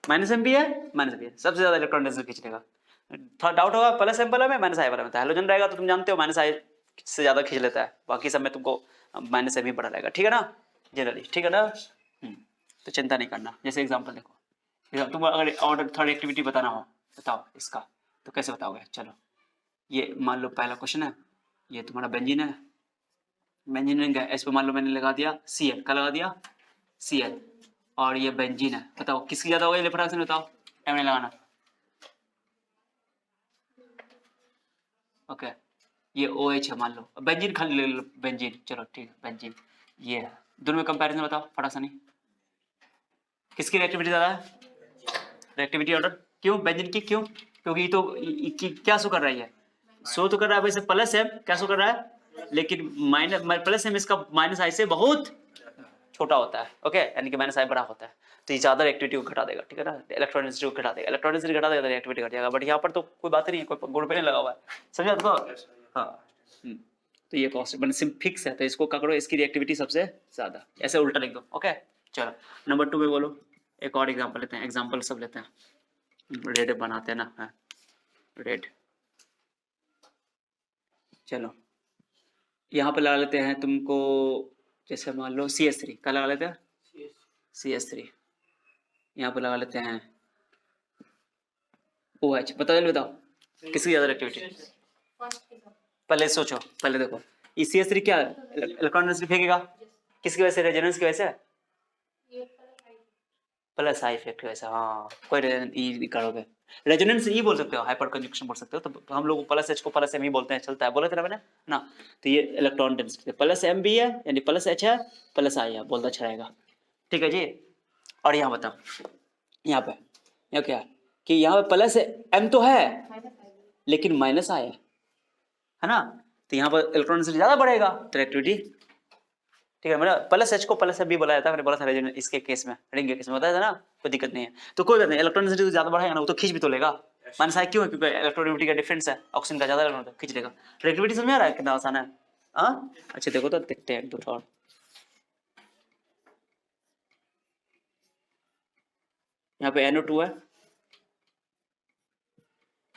माइनस एम भी है, माइनस भी है, सबसे ज्यादा इलेक्ट्रॉन डेंसिटी खींच लेगा। थोड़ा डाउट होगा प्लस एम वाला में माइनस आई वाला में, हेलोजन रहेगा तो तुम जानते हो माइनस आई से ज्यादा खींच लेता है, बाकी सब में तुमको माइनस एम ही बड़ा रहेगा, ठीक है ना जनरली, ठीक है ना। तो चिंता नहीं करना। जैसे एग्जांपल देखो, तुम अगर ऑर्डर थर्ड एक्टिविटी बताना हो, बताओ इसका, तो कैसे बताओगे? चलो ये मान लो पहला क्वेश्चन है, ये तुम्हारा बेंजीन है, बेंजीन है, इस पर मान लो मैंने लगा दिया Cl, क्या लगा दिया? Cl, और ये बेंजीन है, बताओ किसकी ज्यादा होगा? फ्रैक्शन बताओ, टाइम नहीं लगाना। ओके, ये OH है मान लो, बेंजीन खाली ले लो, बेंजीन, चलो ठीक है बेंजीन, ये है, दोनों में कंपैरिजन बताओ फटासा नहीं, किसकी रिएक्टिविटी ज्यादा है? रिएक्टिविटी ऑर्डर, क्यों बेंजीन की? क्यों? क्योंकि तो क्या शो कर रही है? शो तो कर रहा है वैसे प्लस एम, क्या शो कर रहा है? लेकिन माइनस प्लस एम इसका माइनस आई से बहुत छोटा होता है, ओके, यानी कि माइनस आई बड़ा होता है, तो ये ज्यादा एक्टिविटी को घटा देगा, ठीक है ना, इलेक्ट्रॉन डेंसिटी को घटा देगा, इलेक्ट्रॉन डेंसिटी घटा देगा तो एक्टिविटी घट जाएगा। बट यहाँ पर तो कोई बात नहीं है, कोई गुण पे नहीं लगा हुआ है, समझा तुमको? हाँ, तो ये कॉन्स्टेंट सिम फिक्स है, तो इसको क्या करो, इसकी रिएक्टिविटी सबसे ज्यादा, ऐसे उल्टा लिख दो, ओके। चलो नंबर 2 में बोलो, एक और एग्जाम्पल लेते हैं, एग्जाम्पल सब लेते हैं, रेड बनाते हैं ना, हाँ रेड। चलो यहाँ पे लगा लेते हैं तुमको, जैसे मान लो CH3, क्या लगा लेते हैं? CH3, यहाँ पे लगा लेते हैं OH, बताओ किसकी ज्यादा एक्टिविटी? पहले सोचो, पहले देखो, ये CH3 क्या इलेक्ट्रॉन डेंसिटी फेंकेगा, किसकी वजह से? रेजोनेंस की वजह से, प्लस आई इफेक्ट की वजह से। हाँ, कोई ई करोगे, रेजोनेंस ई बोल सकते हो, हाइपर कंजक्शन बोल सकते हो, तो हम लोग प्लस एच को प्लस एम ही बोलते हैं, चलता है, बोले थे ना मैंने ना। तो ये इलेक्ट्रॉन डेंसिटी प्लस एम भी है, यानी प्लस एच है प्लस आई है, बोलता अच्छा रहेगा, ठीक है जी। और यहाँ बताओ, यहाँ पे यहाँ क्या है कि यहाँ पे प्लस एम तो है लेकिन माइनस आई है ना, तो यहाँ पर इलेक्ट्रॉन डेंसिटी ज्यादा बढ़ेगा, तो एक्टिविटी, ठीक है। मैंने प्लस एच को प्लस एम भी बोला था, मैंने बोला था रेजोनेंस इसके केस में, रिंग के केस में बताया था ना, कोई दिक्कत नहीं है। तो कोई बात नहीं, इलेक्ट्रॉन डेंसिटी तो ज्यादा बढ़ाएगा ना, वो तो खींच भी तो लेगा, माइनस आई क्यों है? क्योंकि इलेक्ट्रोनेगेटिविटी का डिफरेंस है, ऑक्सीजन का ज्यादा इलेक्ट्रॉन खींच लेगा। रिएक्टिविटी समझ आ रहा है कितना आसान है? हाँ अच्छा देखो तो देखते हैं एक दो और, यहाँ पे NO2 है,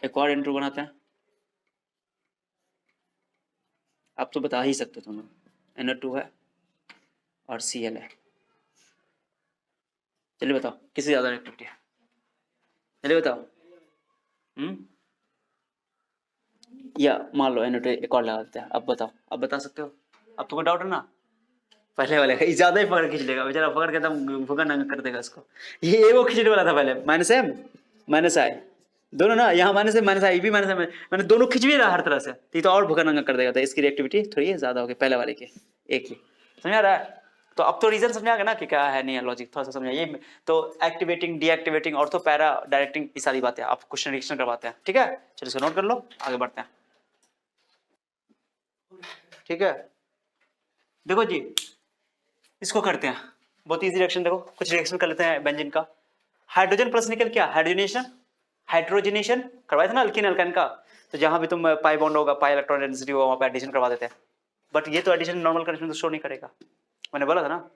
एक और N2 बनाते हैं, आप तो बता ही सकते हो, तुम NO2 है और Cl है, चलिए बताओ किससे ज्यादा रिएक्टिविटी है, चलिए बताओ। या मान लो NO2 एक और लगा देते हैं, अब बताओ, अब बता सकते हो? अब तो कोई डाउट है ना? पहले वाले का ज्यादा ही पकड़ खींच लेगा बेचारा, पकड़ के एकदम भूखा नंगा कर देगा इसको। ये वो खींचने वाला था पहले, माइनस एम माइनस आई दोनों ना, यहाँ माइनस एम माइनस आई भी माइनस एम, मैंने दोनों खींच भी रहा हर तरह से, तो और भूखा नंगा कर देगा, तो इसकी रिएक्टिविटी थोड़ी ज्यादा होगी पहले वाले के एक ही, समझ आ रहा है? तो अब तो रीजन समझ आ गया ना कि क्या है नहीं है, लॉजिक थोड़ा सा समझाइए। तो activating, deactivating, ortho para directing, ये सारी बातें आप क्वेश्चन रिएक्शन करवाते हैं, ठीक है। चलिए इसको नोट कर लो, आगे बढ़ते हैं, ठीक है। देखो जी इसको करते हैं, बहुत इजी रिएक्शन, देखो कुछ रिएक्शन कर लेते हैं बेंजीन का। हाइड्रोजन प्लस निकल, क्या हाइड्रोजनेशन, हाइड्रोजनेशन करवाए थे ना अल्कीन अल्काइन का, तो जहां भी तुम पाई बॉन्ड होगा, पाई इलेक्ट्रॉन डेंसिटी होगा, वहां पे एडिशन करवा देते हैं, बट ये तो एडिशन नॉर्मल कंडीशन में तो शो नहीं करेगा, मैंने बोला था ना।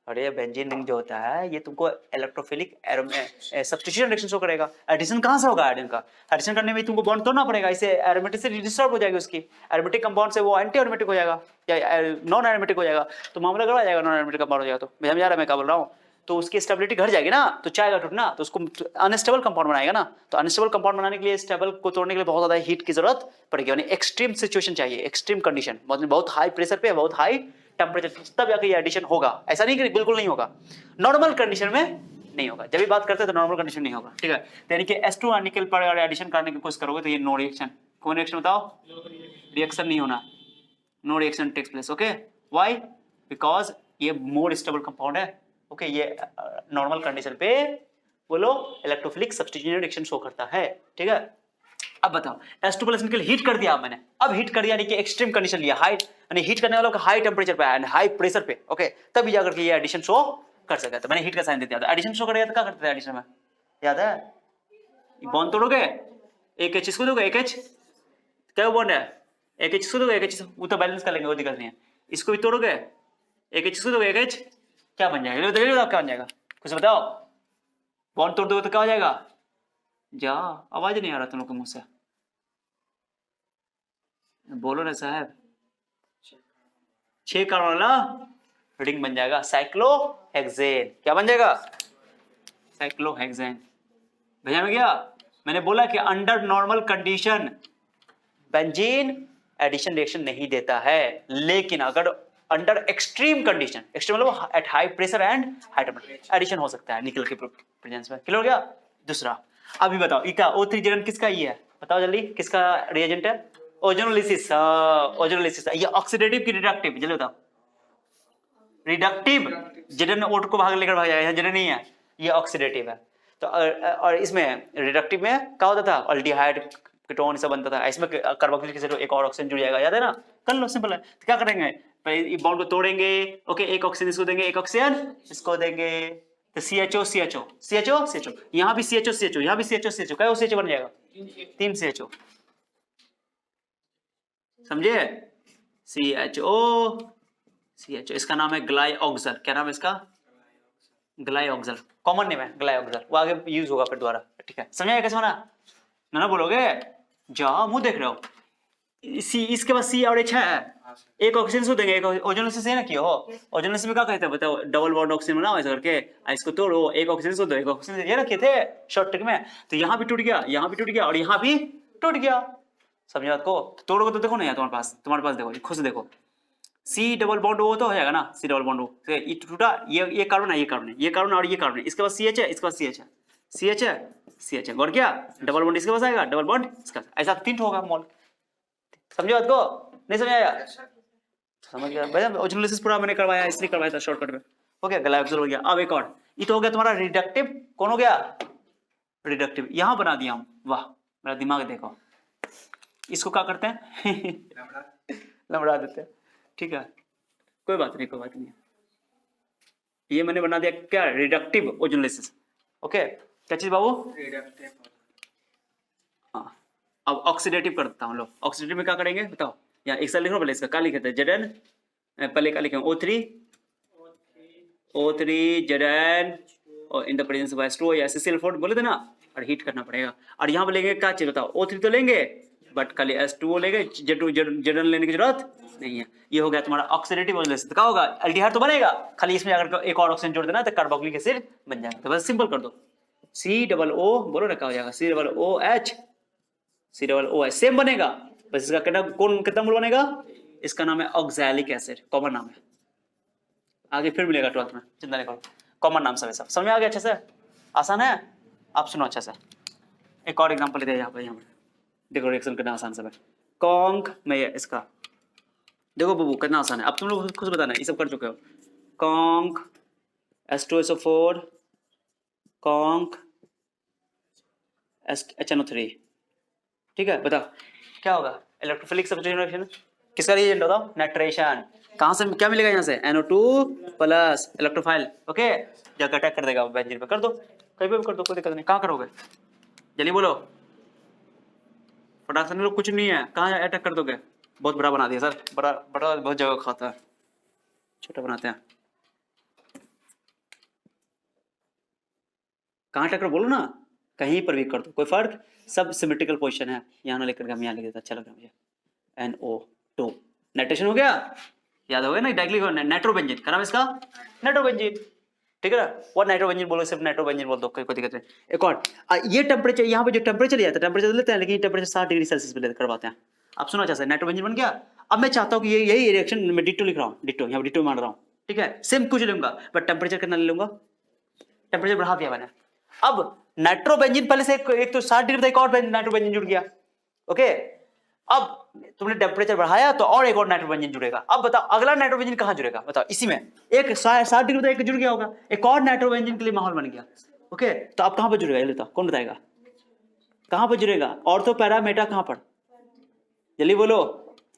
अरे बेंजीन रिंग जो होता है ये तुमको इलेक्ट्रोफिलिक सब्स्टिट्यूशन रिएक्शन शो करेगा, एडिशन कहां से होगा आयोडीन का? एडिशन करने में तुमको बॉन्ड तोड़ना पड़ेगा, इसे एरोमेटिक से डिस्टर्ब हो जाएगी, उसकी एरोमेटिक कंपाउंड से वो एंटी एरोमेटिक हो जाएगा या नॉन एरोमेटिक हो जाएगा, तो मामला गड़बड़ा जाएगा, नॉन एरोमेटिक कंपाउंड हो जाएगा, तो समझ आ रहा है मैं क्या बोल रहा हूँ? तो उसकी स्टेबिलिटी घट जाएगी ना, तो चाहेगा टूटना, तो उसको अनस्टेबल कंपाउंड बनाएगा ना, तो अनस्टेबल कंपाउंड बनाने के लिए स्टेबल को तोड़ने के लिए बहुत ज्यादा हीट की जरूरत पड़ेगी, यानी एक्सट्रीम सिचुएशन चाहिए, एक्सट्रीम कंडीशन, बहुत हाई प्रेशर पे, बहुत हाई टेम्परेचर, तब जाके ये एडिशन होगा, ऐसा नहीं कि बिल्कुल नहीं होगा, नॉर्मल कंडीशन में नहीं होगा, जब भी बात करते हैं तो नॉर्मल कंडीशन नहीं होगा, ठीक है। यानी कि H2 निकल पर अगर एडिशन करने की कोशिश करोगे तो ये नो रिएक्शन, कौन रिएक्शन बताओ? रिएक्शन नहीं होना, no reaction takes place, okay. Why? Because ये मोर स्टेबल कंपाउंड है, ओके, ये नॉर्मल कंडीशन पे बोलो इलेक्ट्रोफिलिक सब्स्टिट्यूशन रिएक्शन शो करता है, ठीक है। अब बताओ S2 प्लस निकल हीट कर दिया मैंने, अब हीट कर दिया यानी कि एक्सट्रीम कंडीशन लिया, हाई यानी हीट करने वालों का हाई टेम्परेचर पे एंड हाई प्रेशर पे, ओके, तभी जाकर के ये एडिशन शो कर सका। तो मैंने हीट का साइन दे दिया था, एडिशन शो करेगा तो क्या करते थे एडिशन में, याद है? बॉन्ड तोड़ोगे, एक एच इसको दोगे, एक एच क्या बॉन्ड है, एक एच इसको दोगे, एक एच वो तो बैलेंस कर लेंगे, वो दिक्कत नहीं है। इसको भी तोड़ोगे, एक एच इसको दोगे, एक एच क्या बन जाएगा, क्या बन जाएगा कुछ बताओ? बॉन्ड तोड़ दोगे तो क्या हो जाएगा? जा आवाज नहीं आ रहा तुम लोग के मुंह से, बोलो ना साहब। 6 कार्बन वाला रिंग बन जाएगा साइक्लोहेक्सेन। क्या बन जाएगा? साइक्लोहेक्सेन। भैया में क्या मैंने बोला कि under normal condition benzene addition reaction नहीं देता है, लेकिन अगर अंडर एक्सट्रीम कंडीशन, एक्सट्रीम मतलब at high pressure and high temperature, addition हो सकता है निकल के प्रेजेंस में। क्लियर हो गया? दूसरा अभी बताओ इका O3 जरन किसका ये है, बताओ जल्दी किसका रिएजेंट है? ओजोनोलिसिस। ओजोनोलिसिस ये ऑक्सीडेटिव की रिडक्टिव, जल्दी बताओ। रिडक्टिव जरन ओट को भाग लेकर भाग जाएगा, जरन नहीं है, ये ऑक्सीडेटिव है। तो और इसमें रिडक्टिव में क्या होता था, अल्डिहाइड कीटोन सब बनता था, इसमें कार्बोक्सिलिक एसिड एक और ऑक्सीजन जुड़ जाएगा, याद है ना? कर लो, सिंपल है। तो क्या करेंगे, पहले बॉन्ड को तोड़ेंगे, ओके, एक ऑक्सीजन इसको देंगे, एक ऑक्सीजन इसको देंगे, तो CHO CHO CHO CHO, यहाँ भी CHO CHO, यहाँ भी CHO CHO, क्या CHO बन जाएगा? 3 CHO, समझे? CHO CHO, इसका नाम है ग्लाइऑक्सल। क्या नाम है इसका? ग्लाइऑक्सल, कॉमन नेम है ग्लाइऑक्सल, वो आगे यूज होगा फिर दोबारा, ठीक है? समझाया कैसे बना? ना बोलोगे, जा मुंह देख रहे हो। सी, इसके बाद C और H है, एक ऑक्सीजन को देंगे, एक ओजोनोलिसिस है ना किया हो, ओजोनोलिसिस में क्या कहते हैं बताओ, डबल बॉन्ड ऑक्सीजन बनाओ ऐसा करके, इसको तोड़ो, एक ऑक्सीजन को दो, एक ऑक्सीजन, ये रखे थे शॉर्ट ट्रिक में। तो यहाँ भी टूट गया, यहाँ भी टूट गया और यहाँ भी टूट गया, समझे बात को? तोड़ोगे तो देखो ना यार, तुम्हारे पास देखो, खुद से देखो, C डबल बॉन्ड वो तो हो जाएगा ना, C डबल बॉन्ड वो, ये टूटा, ये कार्बन है, ये कार्बन है, ये कार्बन और ये कार्बन है, इसके बाद CH है, इसके बाद CH है, CH है, CH है, और क्या डबल बॉन्ड इसके पास आएगा, डबल बॉन्ड इसका, ऐसा 3 होगा मॉल। समझे बात को? नहीं समझाया? समझ गया भैया, ओजोनोलिसिस पूरा मैंने करवाया, इसलिए करवाया था शॉर्टकट में। हो गया, ग्लाइऑक्सल हो गया। अब एक और, ये तो हो गया तुम्हारा रिडक्टिव, कौन हो गया? रिडक्टिव। यहां बना दिया हम, वाह मेरा दिमाग देखो, इसको क्या करते हैं? लमड़ा देते हैं, ठीक है, कोई बात नहीं, कोई बात नहीं। ये मैंने बना दिया क्या, रिडक्टिव ओजोनोलिसिस, ओके। क्या चीज बाबू? रिडक्टिव। हाँ, अब ऑक्सीडेटिव करता हूँ, लो ऑक्सीडेटिव में क्या करेंगे बताओ, यहाँ एक साल लिख लो, पहले इसका क्या लिखे थे, Zn, पहले क्या लिखे, O3 Zn और in the presence of H2O या SiCl4 बोले थे ना, और हीट करना पड़ेगा। और यहाँ पे लेंगे क्या चीज बताओ, O3 तो लेंगे बट खाली H2O लेंगे, Zn लेने की जरूरत नहीं है। ये हो गया तुम्हारा ऑक्सीडेटिव ओजोनोलिसिस। क्या होगा, एल्डिहाइड तो बनेगा, खाली इसमें अगर एक और ऑक्सीजन जोड़ देना तो कार्बोक्सिलिक एसिड बन जाएगा। तो बस सिंपल कर दो, COO बोलो ना, क्या हो जाएगा, COOH, COOH सेम बनेगा, बस इसका कितना मोल बनेगा, इसका नाम है ऑक्सैलिक एसिड, कॉमन नाम है, आगे फिर मिलेगा 12th में, चिंता नहीं करो, कॉमन नाम सब समझ में आ गया अच्छे से, आसान है। आप सुनो अच्छे से, एक और एग्जांपल लेते हैं यहाँ पे देखो, रिएक्शन कितना आसान सब है। कॉन्क में इसका देखो बबू कितना आसान है, अब तुम लोग खुद बताना, ये सब कर चुके हो। कॉन्क H2SO4 कॉन्क HNO3, ठीक है, बताओ क्या होगा, इलेक्ट्रोफिलिक सब्स्टिट्यूशन रिएक्शन, किसका रिएजेंट बताओ, नाइट्रेशन। कहां से क्या मिलेगा, यहाँ से NO2 प्लस इलेक्ट्रोफाइल, ओके, जाकर अटैक कर देगा बेंजीन पे, कर दो कहीं पे भी कर दो, कोई दिक्कत नहीं। कहाँ करोगे जल्दी बोलो, फटाक से लोग, कुछ नहीं है, कहाँ अटैक कर दोगे? बहुत बड़ा बना दिया सर, बड़ा बड़ा बहुत जगह खाता है, छोटा बनाते हैं, कहाँ अटैक करो बोलो ना, कहीं पर भी कर दो, कोई फर्क, सब सिमेट्रिकल पोजीशन है, यहाँ ना लेकर हम यहाँ लिख देता, अच्छा लग रहा मुझे। NO2 नाइट्रेशन हो गया, याद हो गया ना, डाइक्लिक नाइट्रोबेंजीन, क्या नाम इसका, नाइट्रोबेंजीन, ठीक है ना, वो नाइट्रोबेंजीन बोलो, सिर्फ नाइट्रोबेंजीन बोल दो, कोई दिक्कत नहीं। एक और ये टेम्परेचर, यहाँ पे जो टेम्परेचर लिया था, टेम्परेचर लेते हैं, लेकिन टेम्परेचर 60 डिग्री सेल्सियस पे करवाते हैं। आप सुनो अच्छा से, नाइट्रोबेंजीन बन गया। अब मैं चाहता हूँ कि यही रिएक्शन मैं डिटो लिख रहा हूँ, डिटो यहाँ डिटो मान रहा हूँ, ठीक है, सेम कुछ लूंगा बट टेम्परेचर कितना ले लूंगा, टेम्परेचर बढ़ा दिया मैंने। अब नाइट्रोबेंजीन पहले से एक तो 60 डिग्री था, एक और नाइट्रोबेंजीन जुड़ गया, ओके। अब तुमने टेम्परेचर बढ़ाया तो और एक और नाइट्रोबेंजीन जुड़ेगा। अब बताओ अगला नाइट्रोबेंजीन कहाँ जुड़ेगा, बताओ इसी में, एक 60 डिग्री था, एक जुड़ गया होगा, एक और नाइट्रोबेंजीन के लिए माहौल बन गया, ओके। तो अब कहाँ पर जुड़ेगा ये बताओ, कौन बताएगा, कहाँ पर जुड़ेगा? ऑर्थो पैरा मेटा कहाँ पर? जल्दी बोलो,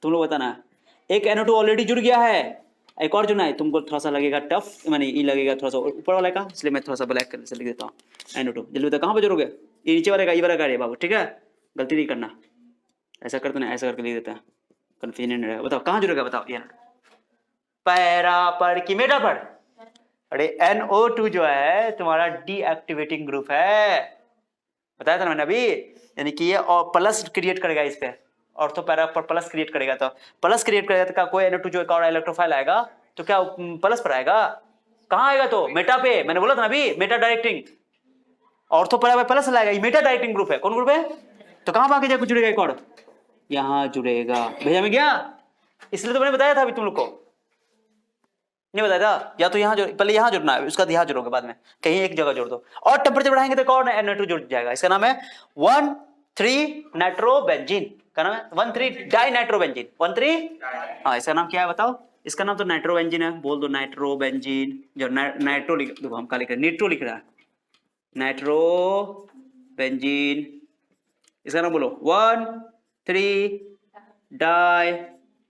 तुम लोग बताना। एक NO2 ऑलरेडी जुड़ गया है, एक और जुड़ना है। तुमको थोड़ा सा लगेगा टफ, माने ये लगेगा थोड़ा सा ऊपर वाले का, इसलिए मैं थोड़ा सा ब्लैक कर से लिख देता हूँ NO2। जल्दी बताओ कहाँ पर जुड़ोगे? ये नीचे वाले का, ये वाला का बाबू, ठीक है? गलती नहीं करना, ऐसा करते ना, ऐसा करके लिख देता है, कन्फ्यूजन नहीं रहेगा। बताओ कहाँ जुड़ेगा, बताओ। ये पैरा पर कि मेटा पर? अरे NO2 जो है तुम्हारा डीएक्टिवेटिंग ग्रुप है, बताया था ना मैंने अभी। यानी कि ये और प्लस क्रिएट करेगा इस पे, ऑर्थो पैरा पर प्लस क्रिएट करेगा। तो प्लस क्रिएट करेगा तो क्या कोई NO2 जो एक और इलेक्ट्रोफाइल आएगा तो क्या प्लस पर आएगा? कहाँ आएगा? तो मेटा पे, मैंने बोला था ना अभी, मेटा डायरेक्टिंग। ऑर्थो पैरा पे प्लस लाएगा, ये मेटा डायरेक्टिंग ग्रुप है। कौन ग्रुप है? तो कहाँ भागे जाकर जुड़ेगा एक और? यहाँ जुड़ेगा। भेजा में गया? इसलिए तो मैंने बताया था अभी तुम लोग को, नहीं बताया था? या तो यहाँ जोड़, पहले यहाँ जुड़ना है, उसका यहाँ जुड़ोगे बाद में, कहीं एक जगह जोड़ दो। और टेम्परेचर बढ़ाएंगे तो और NO2 जुड़ जाएगा। इसका नाम है 1,3 नाइट्रोबेंजीन। क्या नाम है? 1,3 डाई नाइट्रोबेंजीन। 1,3, हाँ, इसका नाम क्या है बताओ? इसका नाम तो नाइट्रोबेंजीन है, बोल दो नाइट्रोबेंजीन। जो नाइट्रो लिख दो, हम क्या लिख रहे हैं? निट्रो लिख रहा है, नाइट्रोबेंजीन। इसका नाम बोलो 1,3 डाई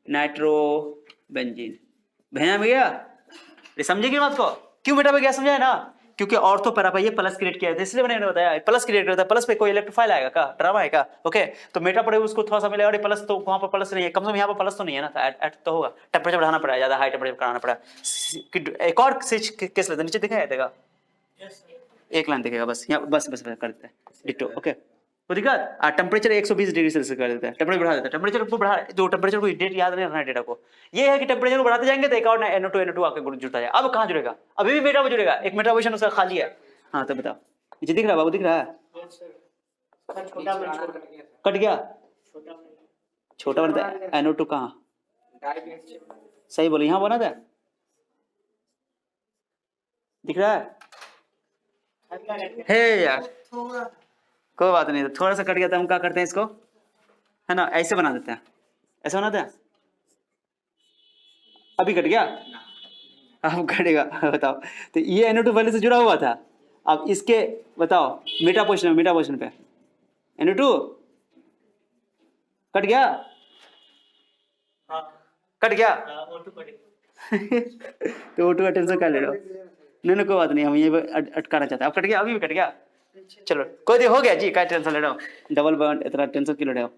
नाइट्रोबेंजीन। भेजा में गया? समझेगी बात को? क्यों बेटा गया? समझा है ना? क्योंकि ऑर्थो पैरा पे ये प्लस क्रिएट किया था, इसलिए मैंने बताया प्लस क्रिएट करता है। प्लस पे कोई इलेक्ट्रोफाइल आएगा क्या? ड्रामा है क्या? ओके, तो मेटा पड़े उसको थोड़ा सा मिलेगा। और प्लस तो वहां पर प्लस नहीं है, कम से कम यहाँ पर प्लस तो नहीं है ना, एट तो होगा। टेम्परेचर बढ़ाना पड़ा, ज्यादा हाई टेम्परेचर कराना पड़ा। एक और किस लेते नीचे दिखाई देगा, एक लाइन दिखेगा बस, यहाँ बस बस कर देते हैं डिटो। ओके, वो दिक्कत टेम्परेचर 120 डिग्री सेल्सियस कर देता है, टेम्परेचर बढ़ा देता है। टेम्परेचर को बढ़ा, जो टेम्परेचर को डेट याद नहीं रखना डेटा को, ये है कि टेम्परेचर को बढ़ाते जाएंगे तो एक और NO2 आके जुड़ता है। अब कहाँ जुड़ेगा? अभी भी मेटा में जुड़ेगा, एक मेटा पोजीशन उसका खाली है। हाँ तो बताओ, नीचे दिख रहा है बाबू? दिख रहा है? कट गया? छोटा बनता है NO2 कहाँ? सही बोले, यहाँ बना था, दिख रहा है? हे यार कोई बात नहीं, थोड़ा सा कट गया था। हम क्या करते हैं इसको, है ना, ऐसे बना देते हैं, ऐसे बनाते हैं। अभी कट गया? अब कटेगा। बताओ, तो ये NO2 पहले से जुड़ा हुआ था, अब इसके बताओ मेटा पोजीशन पे NO2 कट गया? कट गया? तो O2 का टेंशन क्या ले रहे हो? नहीं कोई बात नहीं, हम ये अटकाना चाहते हैं। अब कट गया? अभी भी कट गया? चलो कोई नहीं, हो गया जी, क्या टेंशन ले रहे हो? डबल बॉन्ड, इतना टेंशन क्यों ले रहे हो?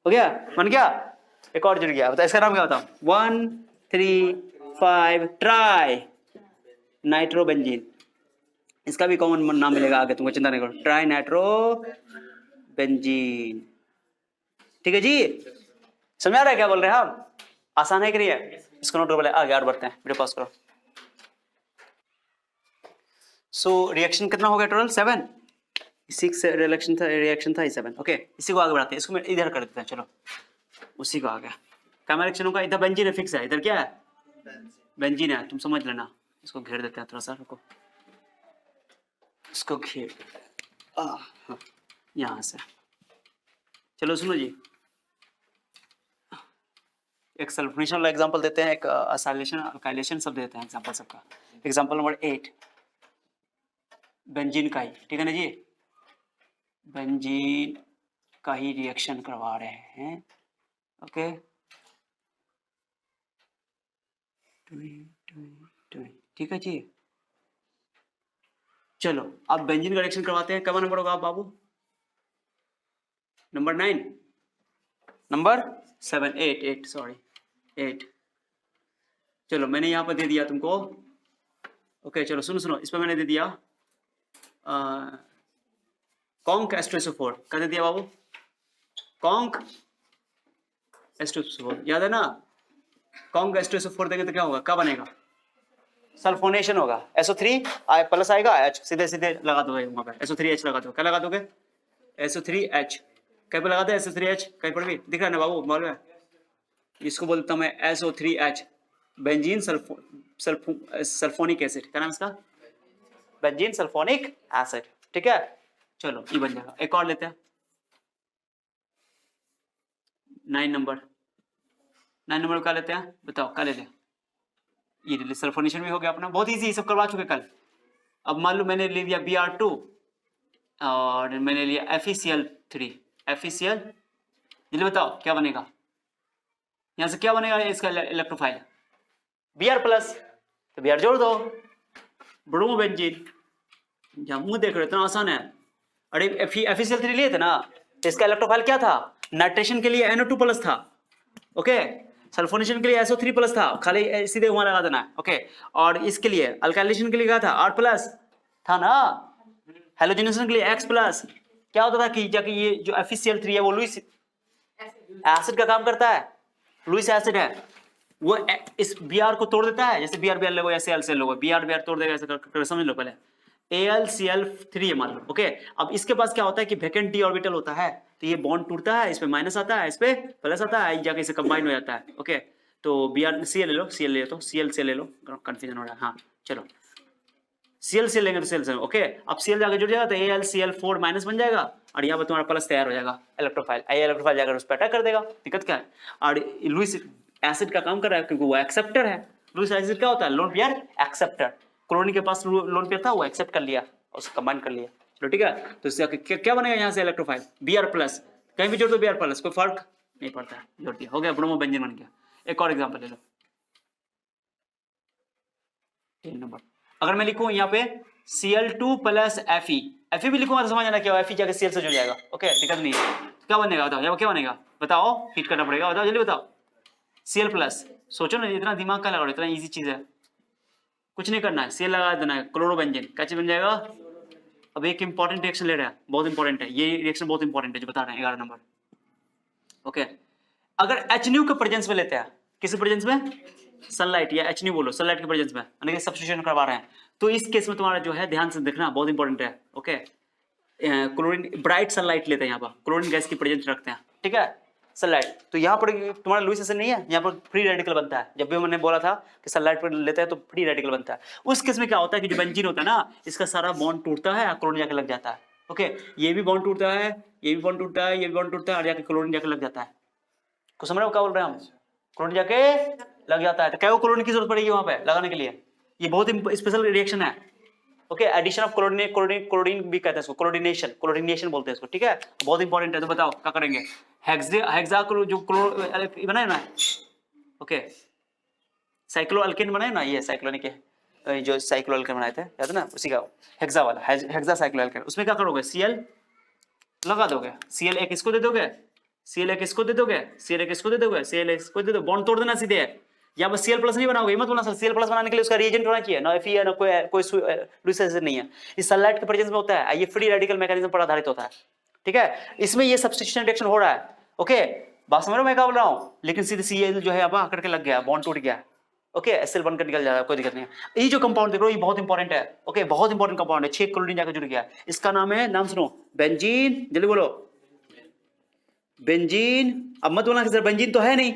हो गया, बन गया, एक और जुड़ गया। बताओ इसका नाम क्या बताओ? 1,3,5 ट्राई नाइट्रोबेंजीन। इसका भी कॉमन नाम मिलेगा आगे, तुमको चिंता नहीं करो, ट्राई नाइट्रोबेंजीन। ठीक है जी, समझ आ रहा है क्या बोल रहे हैं हम? आसान है कि नहीं है? इसको नोट बोले, आगे और बढ़ते हैं, वीडियो पॉज करो। सो रिएक्शन कितना हो गया टोटल? 7, 6 रिएक्शन था 7। ओके, इसी को आगे बढ़ाते हैं, इसको मैं इधर कर देते हैं। चलो उसी को आ गया, क्या रिएक्शन होगा? इधर बेंजीन है, फिक्स है। इधर क्या है? बेंजीन है, तुम समझ लेना। इसको घेर देते हैं थोड़ा सा, रुको, इसको घेर, हाँ, यहाँ से। चलो सुनो जी, एक सल्फोनेशन वाला एग्जांपल देते हैं, एक असाइलेशन अल्काइलेशन सब देते हैं एग्जांपल सबका। एग्जांपल नंबर 8 बेंजीन का ही, ठीक है ना जी? बेंजीन का ही रिएक्शन करवा रहे हैं। ओके, ठीक है जी। चलो अब बेंजीन का रिएक्शन करवाते हैं। कब नंबर होगा बाबू? Number 9, number 7, 8 sorry 8। चलो मैंने यहाँ पर दे दिया तुमको। ओके चलो सुनो, इस पर मैंने दे दिया कॉन्क H2SO4। क्या दे दिया बाबू? कॉन्क H2SO4, याद है ना? कॉन्क H2SO4 देंगे तो क्या होगा? क्या बनेगा? सल्फोनेशन होगा। SO3 प्लस आएगा, H सीधे लगा दोगे वहां पे, SO3H लगा दो। क्या लगा दोगे? SO3H। कहीं पर लगाते हैं SO3H? कहीं पर भी दिख रहा है ना बाबू? मालूम है? इसको बोलता हूँ मैं SO3H, बेंजीन सल्फोनिक एसिड। क्या नाम इसका? Benzene sulphonic acid. ठीक है, चलो ये बन जाएगा। एक और लेते हैं 9 नंबर क्या लेते हैं? बताओ क्या लेते हैं? ये सल्फोनेशन भी हो गया अपना, बहुत इजी, सब करवा चुके कल। अब मान लो मैंने ले लिया Br2 और मैंने लिया FeCl3, FeCl, जल्दी बताओ क्या बनेगा, यहाँ से क्या बनेगा इसका इलेक्ट्रोफाइल Br प्लस, तो Br जोड़ दो, ब्रोमोबेंजीन। यहाँ मुंह देख रहे हो इतना आसान है। अरे FeCl3 लिए थे ना, तो इसका इलेक्ट्रोफाइल क्या था, नाइट्रेशन के लिए NO2 प्लस था, ओके, सल्फोनेशन के लिए SO3 प्लस था, खाली सीधे वहां लगा देना है, ओके, और इसके लिए अल्काइलेशन के लिए क्या था, R प्लस था ना, हेलोजनेशन के लिए X प्लस। क्या होता था कि जाके ये जो FeCl3 है वो लुईस एसिड का काम करता है, लुईस एसिड है, वो इस Br को तोड़ देता है, जैसे Br लोगो या Cl लोगो, Br तोड़ देगा, ऐसा कर समझ लो पहले। AlCl3 है मान लो, ओके। अब इसके पास क्या होता है कि वैकेंट d ऑर्बिटल होता है, तो ये बॉन्ड टूटता है, इसमें माइनस आता है, इस पे प्लस आता है, जाके इसे कंबाइन हो जाता है, ओके। तो Br Cl ले लो, Cl ले तो Cl से ले लो, कंफ्यूजन हो रहा है, हाँ चलो Cl से लेंगे तो Cl से, ओके। अब Cl जाके जुड़ जाएगा तो AlCl4 माइनस बन जाएगा, और यहाँ पर तुम्हारा प्लस तैयार हो जाएगा, इलेक्ट्रोफाइल, इलेक्ट्रोफाइल जाकर उस पर अटैक कर देगा, दिक्कत क्या है। और लुईस एसिड का काम कर रहा है क्योंकि वो एक्सेप्टर है, लुईस एसिड क्या होता है, लोन पेयर एक्सेप्टर, क्लोरीन के पास लोन पेयर था, वो एक्सेप्ट कर लिया, उसको कंबाइन कर लिया, चलो ठीक है। तो इससे क्या बनेगा यहाँ से इलेक्ट्रोफाइल Br प्लस, कहीं भी जोड़ दो Br प्लस, कोई फर्क नहीं पड़ता है, जोड़ दिया, हो गया, ब्रोमोबेंजीन बन गया। एक और एग्जांपल ले लो, 3 नंबर, अगर मैं लिखूं यहाँ पे Cl2 प्लस Fe भी लिखूंगा तो समझ आना क्या, Fe जाके Cl से जुड़ जाएगा, ओके, दिक्कत नहीं है। क्या बनेगा बताओ, यहाँ क्या बनेगा बताओ, हिट करना पड़ेगा, बताओ जल्दी बताओ, Cl प्लस, सोचो ना, इतना दिमाग का लगा, इतना इजी चीज है, कुछ नहीं करना है, Cl लगा देना है, क्लोरोबेंजीन क्या चीज बन जाएगा। अब एक इंपॉर्टेंट रिएक्शन ले रहा है, बहुत इंपॉर्टेंट है, ये रिएक्शन बहुत इंपॉर्टेंट है जो बता रहे हैं 11 नंबर, ओके। अगर HNu के प्रेजेंस में लेते हैं, किस प्रेजेंस में, सनलाइट या HNu बोलो, सनलाइट के प्रेजेंस में, यानी कि सब्स्टिट्यूशन करवा रहे हैं, तो इस केस में तुम्हारा जो है ध्यान से देखना, बहुत इंपॉर्टेंट है, ओके। क्लोरीन, ब्राइट सनलाइट लेते हैं यहाँ पर, क्लोरीन गैस की प्रेजेंस रखते हैं, ठीक है, सनलाइट, तो यहाँ पर तुम्हारा लुईस एसिड नहीं है, यहाँ पर फ्री रेडिकल बनता है, जब भी मैंने बोला था कि सनलाइट पर लेते हैं तो फ्री रेडिकल बनता है। उस केस में क्या होता है कि जो बेंजीन होता है ना, इसका सारा बॉन्ड टूटता है, क्लोरीन जाके लग जाता है, ओके, ये भी बॉन्ड टूटता है, ये भी बॉन्ड टूटता है, ये भी बॉन्ड टूटता है, और जाके क्लोरीन जाके लग जाता है, कुछ समझ रहे हो क्या बोल रहे हैं हम, क्लोरीन जाके लग जाता है, तो क्या क्लोरीन की जरूरत पड़ेगी वहां पे लगाने के लिए, ये बहुत स्पेशल रिएक्शन है, okay, addition of chlorine, chlorine भी कहते हैं इसको, क्लोरीनेशन बोलते हैं इसको, ठीक है, बहुत इंपॉर्टेंट है। तो बताओ क्या करेंगे, हेक्सा जो बनाए ना, ओके, साइक्लोअल्केन बनाए ना, ये साइक्लोनिक है, जो साइक्लोअल्केन बनाए थे याद है ना, उसी का हेक्सा वाला, हेक्सा साइक्लोअल्केन, उसमें क्या करोगे, Cl लगा दोगे, Cl एक इसको दे दोगे, Cl एक इसको दे दोगे, Cl एक इसको दे दोगे, Cl एक इसको दे दो, बॉन्ड तोड़ देना सीधे, यहाँ पर Cl प्लस नहीं बनाओगे, मत बोलना सर, Cl प्लस बनाने के लिए उसका रिएजेंट होना चाहिए ना, Fe है ना कोई लुईस एसिड नहीं है, इस सनलाइट के प्रेजेंस में होता है, ये फ्री रेडिकल मैकेनिज्म पर आधारित होता है, ठीक है, इसमें ये सब्स्टिट्यूशन रिएक्शन हो रहा है, ओके, बात समझ रहे हो मैं क्या बोल रहा हूँ, लेकिन सीधे Cl जो है अब आकर के लग गया, बॉन्ड टूट गया, ओके, Cl बनकर निकल जा रहा है, कोई दिक्कत नहीं है। ये जो कंपाउंड देख रहे हो ये बहुत इंपॉर्टेंट है, ओके, बहुत इंपॉर्टेंट कंपाउंड है, 6 क्लोरीन जाकर जुड़ गया, इसका नाम है, नाम सुनो, बेंजीन, जल्दी बोलो, बेंजीन। अब मत बोलना कि सर बेंजीन तो है नहीं,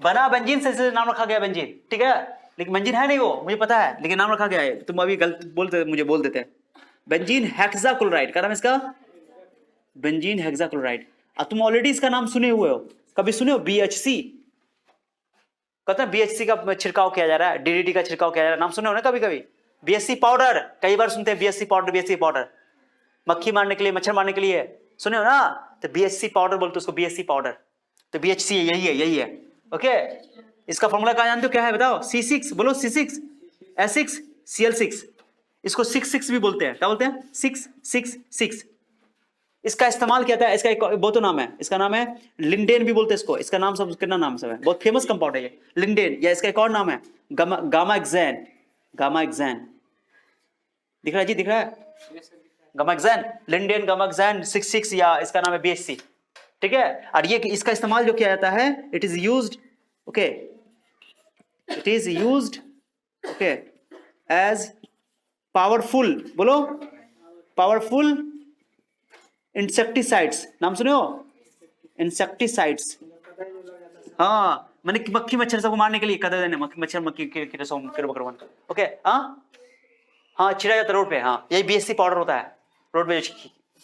बना बेंजीन से नाम रखा गया बेंजीन, ठीक है, लेकिन बेंजीन है नहीं वो, मुझे पता है, लेकिन नाम रखा गया है, तुम अभी गलत बोलते, मुझे बोल देते हैं, बेंजीन हेक्साक्लोराइड, क्या नाम है इसका, बेंजीन हेक्साक्लोराइड। अब तुम ऑलरेडी इसका नाम सुने हुए हो, कभी सुने हो BHC, कहते हैं BHC का छिड़काव किया जा रहा है, DDT का छिड़काव किया जा रहा है, नाम सुने हो ना कभी कभी, BHC पाउडर, कई बार सुनते हैं BHC पाउडर, मक्खी मारने के लिए, मच्छर मारने के लिए, सुने हो ना, तो BHC पाउडर बोलते उसको, BHC पाउडर, तो BHC यही है, ओके। इसका फॉर्मूला क्या जानते हो, क्या है बताओ, C6 बोलो, C6 S6 Cl6, इसको 6 भी बोलते हैं, क्या बोलते हैं, 6 इसका इस्तेमाल किया था, इसका एक बहुत नाम है, इसका नाम है लिंडेन भी बोलते हैं इसको, इसका नाम सब कितना नाम सब है, बहुत फेमस कंपाउंड है ये लिंडेन, या इसका एक और नाम है गामा एक्सैन, दिख रहा है जी, दिख रहा है, गामा एक्सैन, लिंडेन गामा एक्सैन 6, या इसका नाम है BHC, ठीक है। और ये इसका इस्तेमाल जो किया जाता है, it is used okay as powerful, बोलो पावरफुल इंसेक्टिसाइड्स, नाम सुने हो, इंसेक्टिसाइड्स, हाँ, मैंने मक्खी मच्छर सबको मारने के लिए, कदर देने मक्खी ओके, हाँ छिड़ा जाता रोड पे, हाँ यही BHC पाउडर होता है, रोड पे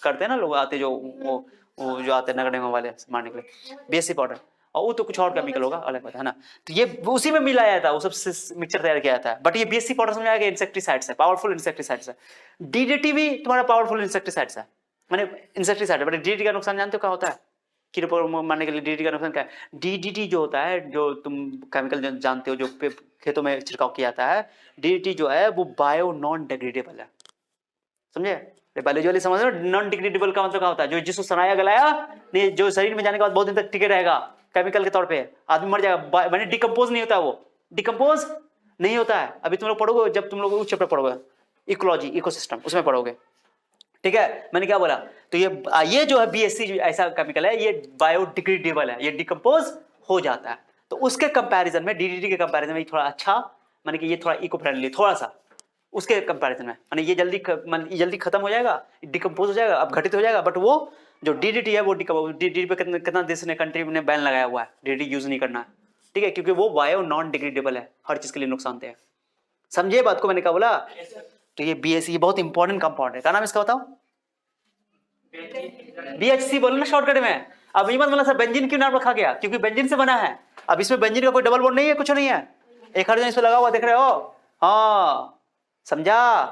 करते हैं ना लोग, आते जो वो जो आते हैं नगड़े वाले मारने के लिए, BHC पाउडर, और वो तो कुछ और केमिकल होगा, अलग बात है ना, तो ये उसी में मिलाया था, वो सब मिक्सचर तैयार किया था, बट ये BHC पाउडर समझ आएगा, इंसेक्टिसाइड्स है, पावरफुल इंसेक्टिसाइड्स है, DDT भी तुम्हारा पावरफुल इंसेक्टिसाइड्स है, मैंने इंसेक्टिसाइड है, बट डीडीटी का नुकसान जानते हो क्या होता है? कीड़े मारने के लिए डीडीटी का नुकसान क्या है? डीडीटी जो होता है, जो तुम केमिकल जानते हो जो खेतों में छिड़काव किया जाता है, डीडीटी जो है वो बायो नॉन डिग्रेडेबल है, समझे? बायोलॉजी वाली समझ रहे हो? नॉन डिग्रेडेबल का मतलब क्या होता है? जो जिसको सनाया गलाया नहीं, जो शरीर में जाने के बाद बहुत दिन तक टिके रहेगा केमिकल के तौर पे, आदमी मर जाएगा, मैंने डिकम्पोज नहीं होता, वो डिकम्पोज नहीं होता है। अभी तुम लोग पढ़ोगे, जब तुम लोग उस चैप्टर पढ़ोगे इकोलॉजी इकोसिस्टम, उसमें पढ़ोगे, ठीक है? मैंने क्या बोला? तो ये जो है बीएससी ऐसा केमिकल है, ये बायोडिग्रेडेबल है, ये डिकम्पोज हो जाता है। तो उसके कंपैरिजन में डीडीटी के कंपैरिजन में थोड़ा अच्छा, माने कि ये थोड़ा इको फ्रेंडली, थोड़ा सा उसके कंपैरिजन में, माने ये जल्दी खत्म हो जाएगा, डिकम्पोज हो जाएगा, अब घटित हो जाएगा। बट वो जो डीडीटी है वो डीडीटी पे कितना देश ने, कंट्री ने बैन लगाया हुआ है डीडीटी यूज नहीं करना है, ठीक है? क्योंकि वो बायो नॉन डिग्रेडेबल है, हर चीज के लिए नुकसानदेह है। समझे बात को? मैंने क्या बोला? तो ये बीएससी बहुत इंपॉर्टेंट कंपाउंड है। क्या नाम इसका बताओ? बीएचसी बोलो ना शॉर्टकट में। अब ये मत बोलना सर बेंजीन क्यों नाम रखा गया? क्योंकि बेंजीन से बना है। अब इसमें बेंजीन का कोई डबल बॉन्ड नहीं है, कुछ नहीं है, एक हाइड्रोजन इस पे लगा हुआ देख रहे हो? हाँ, समझा?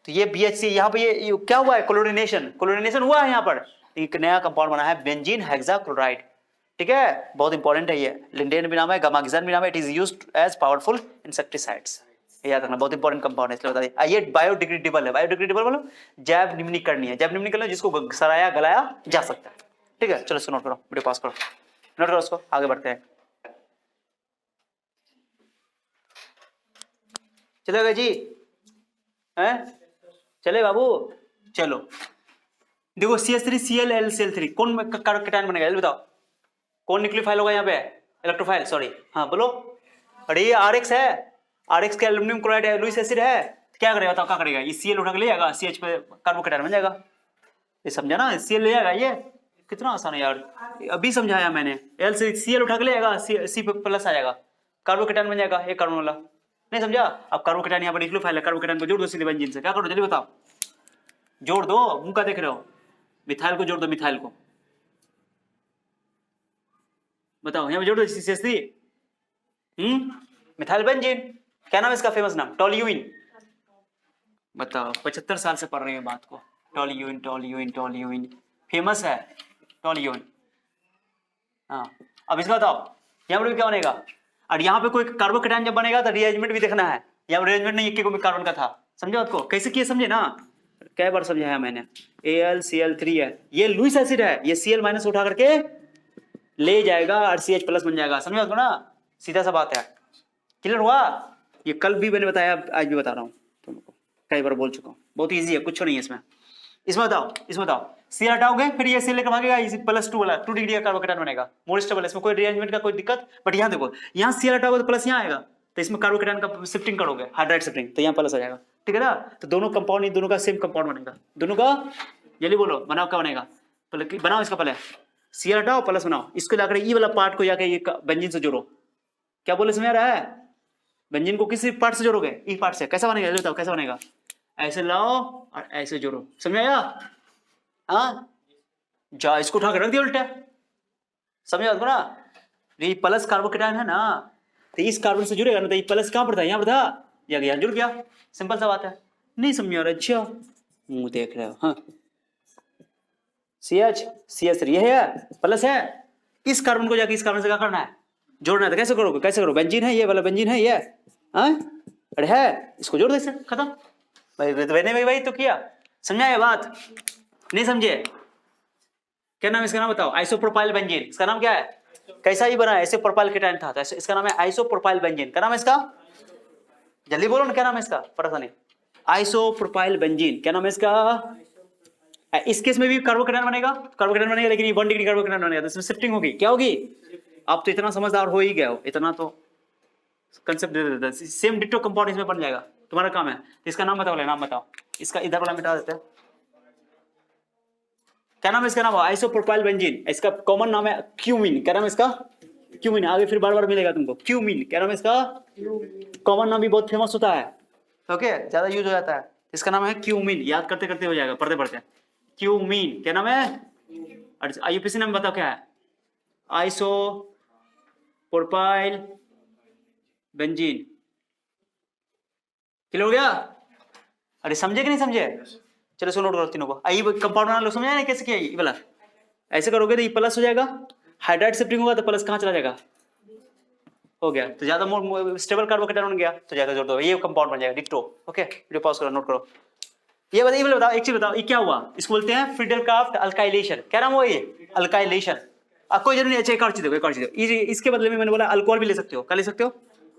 तो ये बीएचसी, यहाँ पे ये क्या हुआ है? क्लोरीनेशन हुआ है यहाँ पर, एक नया कंपाउंड बना है बेंजीन हेक्साक्लोराइड, ठीक है? बहुत इंपॉर्टेंट है ये, लिंडेन भी नाम है, गामाग्जिन भी नाम है, it is used as powerful insecticides, याद रखना, बहुत इंपॉर्टेंट कंपाउंड है, इसलिए बता दिया। ये बायोडिग्रेडेबल है, बायोडिग्रेडेबल बोलो जैव निम्नीकरणीय, जैव निम्नीकरण जिसको सराया गलाया जा सकता है, ठीक है? चलो इसको नोट करो, वीडियो पास करो, नोट करो उसको, आगे बढ़ते हैं। चलेगा जी? हैं? चले बाबू? चलो देखो CH3Cl कौन कैटायन बनेगा जल्दी बताओ? कौन न्यूक्लियोफाइल होगा यहाँ पे? इलेक्ट्रोफाइल, सॉरी, हाँ बोलो। अरे ये RX है, RX के एल्युमिनियम क्लोराइड है, लुईस एसिड है, क्या करेगा बताओ? क्या करेगा? ये Cl उठा के ले जाएगा, CH पे कार्बोकेटायन बन जाएगा, ये समझा ना? Cl ले जाएगा, ये कितना आसान है यार, अभी समझाया मैंने। L से Cl उठा के ले जाएगा, C पे प्लस आ जाएगा, कार्बोकेटायन बन जाएगा, एक कार्बन वाला, नहीं समझा? अब कार्बोकेटायन यहाँ पर न्यूक्लियोफाइल है, कार्बोकेटायन को जोड़ दो सीधे बेंजीन से, क्या करो जल्दी बताओ? जोड़ दो, मुंह का देख रहे हो? मिथाइल को जोड़ दो, मिथाइल को बताओ, यहाँ पे जोड़ दो CH3, मिथाइल बेंजीन, क्या नाम है इसका फेमस नाम? टोल्यूइन। बताओ, 75 साल से पढ़ रहे हैं बात को, टोल्यूइन टोल्यूइन टोल्यूइन फेमस है, टोल्यूइन। हाँ, अब इसका बताओ यहाँ पर क्या बनेगा? और यहाँ पे कोई कार्बोकेटायन जब बनेगा तो रिअरेंजमेंट भी देखना है, यहाँ रिअरेंजमेंट नहीं एक कार्बन का था, समझे बात को? कैसे किए समझे ना? कई बार समझाया मैंने। AlCl3 है, ये लुईस एसिड है, ये Cl माइनस उठा करके ले जाएगा और CH प्लस बन जाएगा, समझे बात को ना? सीधा सा बात है, क्लियर हुआ? ये कल भी मैंने बताया, आज भी बता रहा हूँ तुमको, कई बार बोल चुका हूँ, बहुत इजी है, कुछ नहीं है इसमें। इसमें बताओ Cl हटाओगे फिर ये Cl लेकर भागेगा, इसी +2 वाला 2 डिग्री का कार्बोकेटायन बनेगा, मोर स्टेबल, इसमें कोई रिअरेंजमेंट का कोई दिक्कत। बट यहाँ देखो, यहाँ Cl हटाओगे तो प्लस यहाँ आएगा, तो इसमें कार्बोकेटायन का शिफ्टिंग करोगे, हाइड्राइड शिफ्टिंग, तो यहाँ प्लस आ जाएगा, ठीक है ना? तो दोनों कंपाउंड, इन दोनों का सेम कंपाउंड बनेगा, दोनों का। जल्दी बोलो, बनाओ क्या बनेगा? बनाओ इसका, पहले Cl हटाओ, प्लस बनाओ, इसको लाकर ई वाला पार्ट को जाके ये बेंजीन से जोड़ो। क्या बोले, समझ आ रहा है? बेंजीन को किसी पार्ट से जोड़ोगे, ई पार्ट से, कैसा बनेगा बताओ? कैसा बनेगा? ऐसे लाओ और ऐसे जोड़ो, समझ आया? हाँ, जा इसको उठा के रख दिया उल्टा, समझ ना? ये प्लस कार्बोकेटायन है ना, तो इस कार्बन से जुड़ेगा ना, तो ये प्लस कहाँ पर था? यहाँ पर था, यहाँ जुड़ गया, सिंपल सा बात है। नहीं समझ आ रहा? अच्छा, मुंह देख रहे हो? हाँ, CH3 ये है, प्लस है, इस कार्बन को जाके इस कार्बन से क्या करना है? जोड़ना है। तो कैसे करोगे? कैसे करो? बेंजीन है, ये वाला बेंजीन है, ये अरे है, इसको जोड़ दे, खत्म भाई, भाई तो किया, समझा ये बात? नहीं समझे? क्या नाम इसका? नाम बताओ। आइसोप्रोपाइल बेंजीन, इसका नाम क्या है? कैसा ही बना है? ऐसे प्रोपाइल केटायन था, तो इसका नाम है आइसोप्रोपाइल बेंजीन। क्या नाम है इसका? जल्दी बोलो ना, क्या नाम है इसका? पता नहीं, आइसोप्रोपाइल बेंजीन, क्या नाम है इसका? इस केस में भी कार्बोकेटायन बनेगा, कार्बोकेटायन बनेगा, लेकिन ये 1 डिग्री कार्बोकेटायन बनेगा, तो इसमें शिफ्टिंग होगी, क्या होगी? आप तो इतना समझदार हो ही गए हो, इतना तो कंसेप्ट दे देता है, सेम डिट्टो कंपाउंड इसमें बन जाएगा, तुम्हारा काम है। तो इसका नाम बताओ, नाम बताओ, इसका इधर वाला मिटा देते हैं, क्या नाम है इसका? नाम आइसोप्रोपाइल बेंजीन, इसका कॉमन नाम है क्यूमीन। क्या नाम है इसका? क्यूमीन, आगे फिर बार बार मिलेगा तुमको, क्यूमीन। क्या नाम है इसका? कॉमन नाम भी बहुत फेमस होता है, ओके, ज्यादा यूज हो जाता है, इसका नाम है क्यूमीन, याद करते करते हो जाएगा, पढ़ते पढ़ते। क्यूमीन, क्या नाम है? IUPAC नाम बताओ क्या है? आइसोप्रोपाइल बेंजीन, क्लियर हो गया? अरे समझे कि नहीं समझे? चलो इसको नोट करो तीनों को। आई कंपाउंड बना लो, समझा ना कैसे किया ये वाला। ऐसे करोगे तो ये प्लस हो जाएगा, हाइड्राइड शिफ्टिंग होगा तो प्लस कहाँ चला जाएगा, हो गया। तो ज्यादा स्टेबल कार्बोकेटायन बन गया तो ज्यादा जोड़ दो, ये कंपाउंड बन जाएगा डिक्टो। ओके वीडियो पॉज करो, नोट करो। ये बताओ एक चीज बताओ, ये क्या हुआ, इसको बोलते हैं फ्रीडल-क्राफ्ट अल्काइलेशन। क्या नाम हुआ ये, अल्काइलेशन। अब कोई जरूरी नहीं, अच्छा एक और चीज देखो, एक और चीज इसके बदले में मैंने बोला अल्कोहल भी ले सकते हो। क्या ले सकते हो,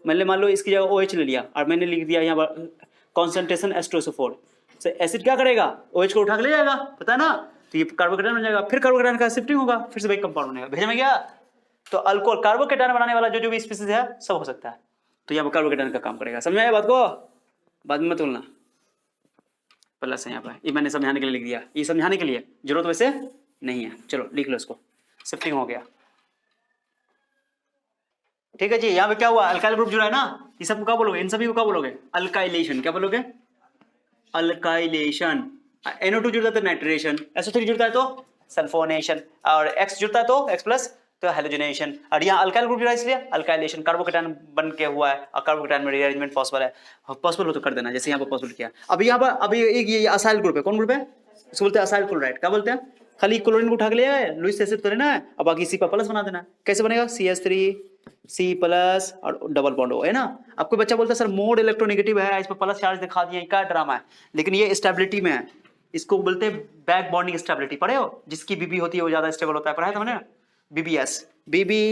मैंने मान लो इसकी जगह OH ले लिया और मैंने लिख दिया यहाँ पर कॉन्सेंट्रेशन H2SO4। एसिड क्या करेगा, OH को उठा के ले जाएगा, पता है ना, तो ये कार्बोकेटायन बन जाएगा, फिर कार्बोकेटायन का शिफ्टिंग होगा, फिर से वही कंपाउंड बनेगा। भेजा में गया। तो अल्कोहल कार्बोकेटायन बनाने वाला जो भी स्पीसीज है सब हो सकता है, तो यहाँ पर कार्बोकेटायन का काम करेगा। समझ आया बात को, बाद में मत बोलना। प्लस है यहाँ पर, ये मैंने समझाने के लिए लिख दिया, ये समझाने के लिए, जरूरत वैसे नहीं है। चलो लिख लो इसको, शिफ्टिंग हो गया। ठीक है जी। यहाँ पे क्या हुआ, अल्काइल ग्रुप जुड़ा है ना, ये सब क्या बोलोगे, इन सभी को क्या बोलोगे, अल्काइलेशन। क्या बोलोगे, अल्काइलेशन। NO2 जुड़ता है तो नाइट्रेशन, SO3 जुड़ता है तो सल्फोनेशन, और X जुड़ता है तो X प्लस तो हेलोजनेशन। और यहाँ अल्काइल ग्रुप जुड़ा है इसलिए अल्काइलेशन, कार्बोकेटायन बन के हुआ है, और कार्बोकेटायन में रीअरेंजमेंट पॉसिबल है। पॉसिबल हो तो कर देना, जैसे यहाँ पर पॉसिबल किया। अब यहाँ पर अभी एक ये असाइल ग्रुप है, कौन ग्रुप है, इसको बोलते हैं असाइल क्लोराइड। क्या बोलते हैं, खाली क्लोरीन को उठा के ले आए, लुईस एसिड तो लेना है, और बाकी C पर प्लस बना देना। कैसे बनेगा, CH3 C प्लस और डबल बॉन्ड हो, है ना। अब कोई बच्चा बोलता है सर मोड इलेक्ट्रोनेगेटिव है, इस पर प्लस चार्ज दिखा दिया, क्या ड्रामा है, लेकिन ये स्टेबिलिटी में है। इसको बोलते हैं बैक बॉन्डिंग स्टेबिलिटी, पढ़े हो, जिसकी बीबी होती है वो ज्यादा स्टेबल होता है, पढ़ा है तुमने, BBS, बीबी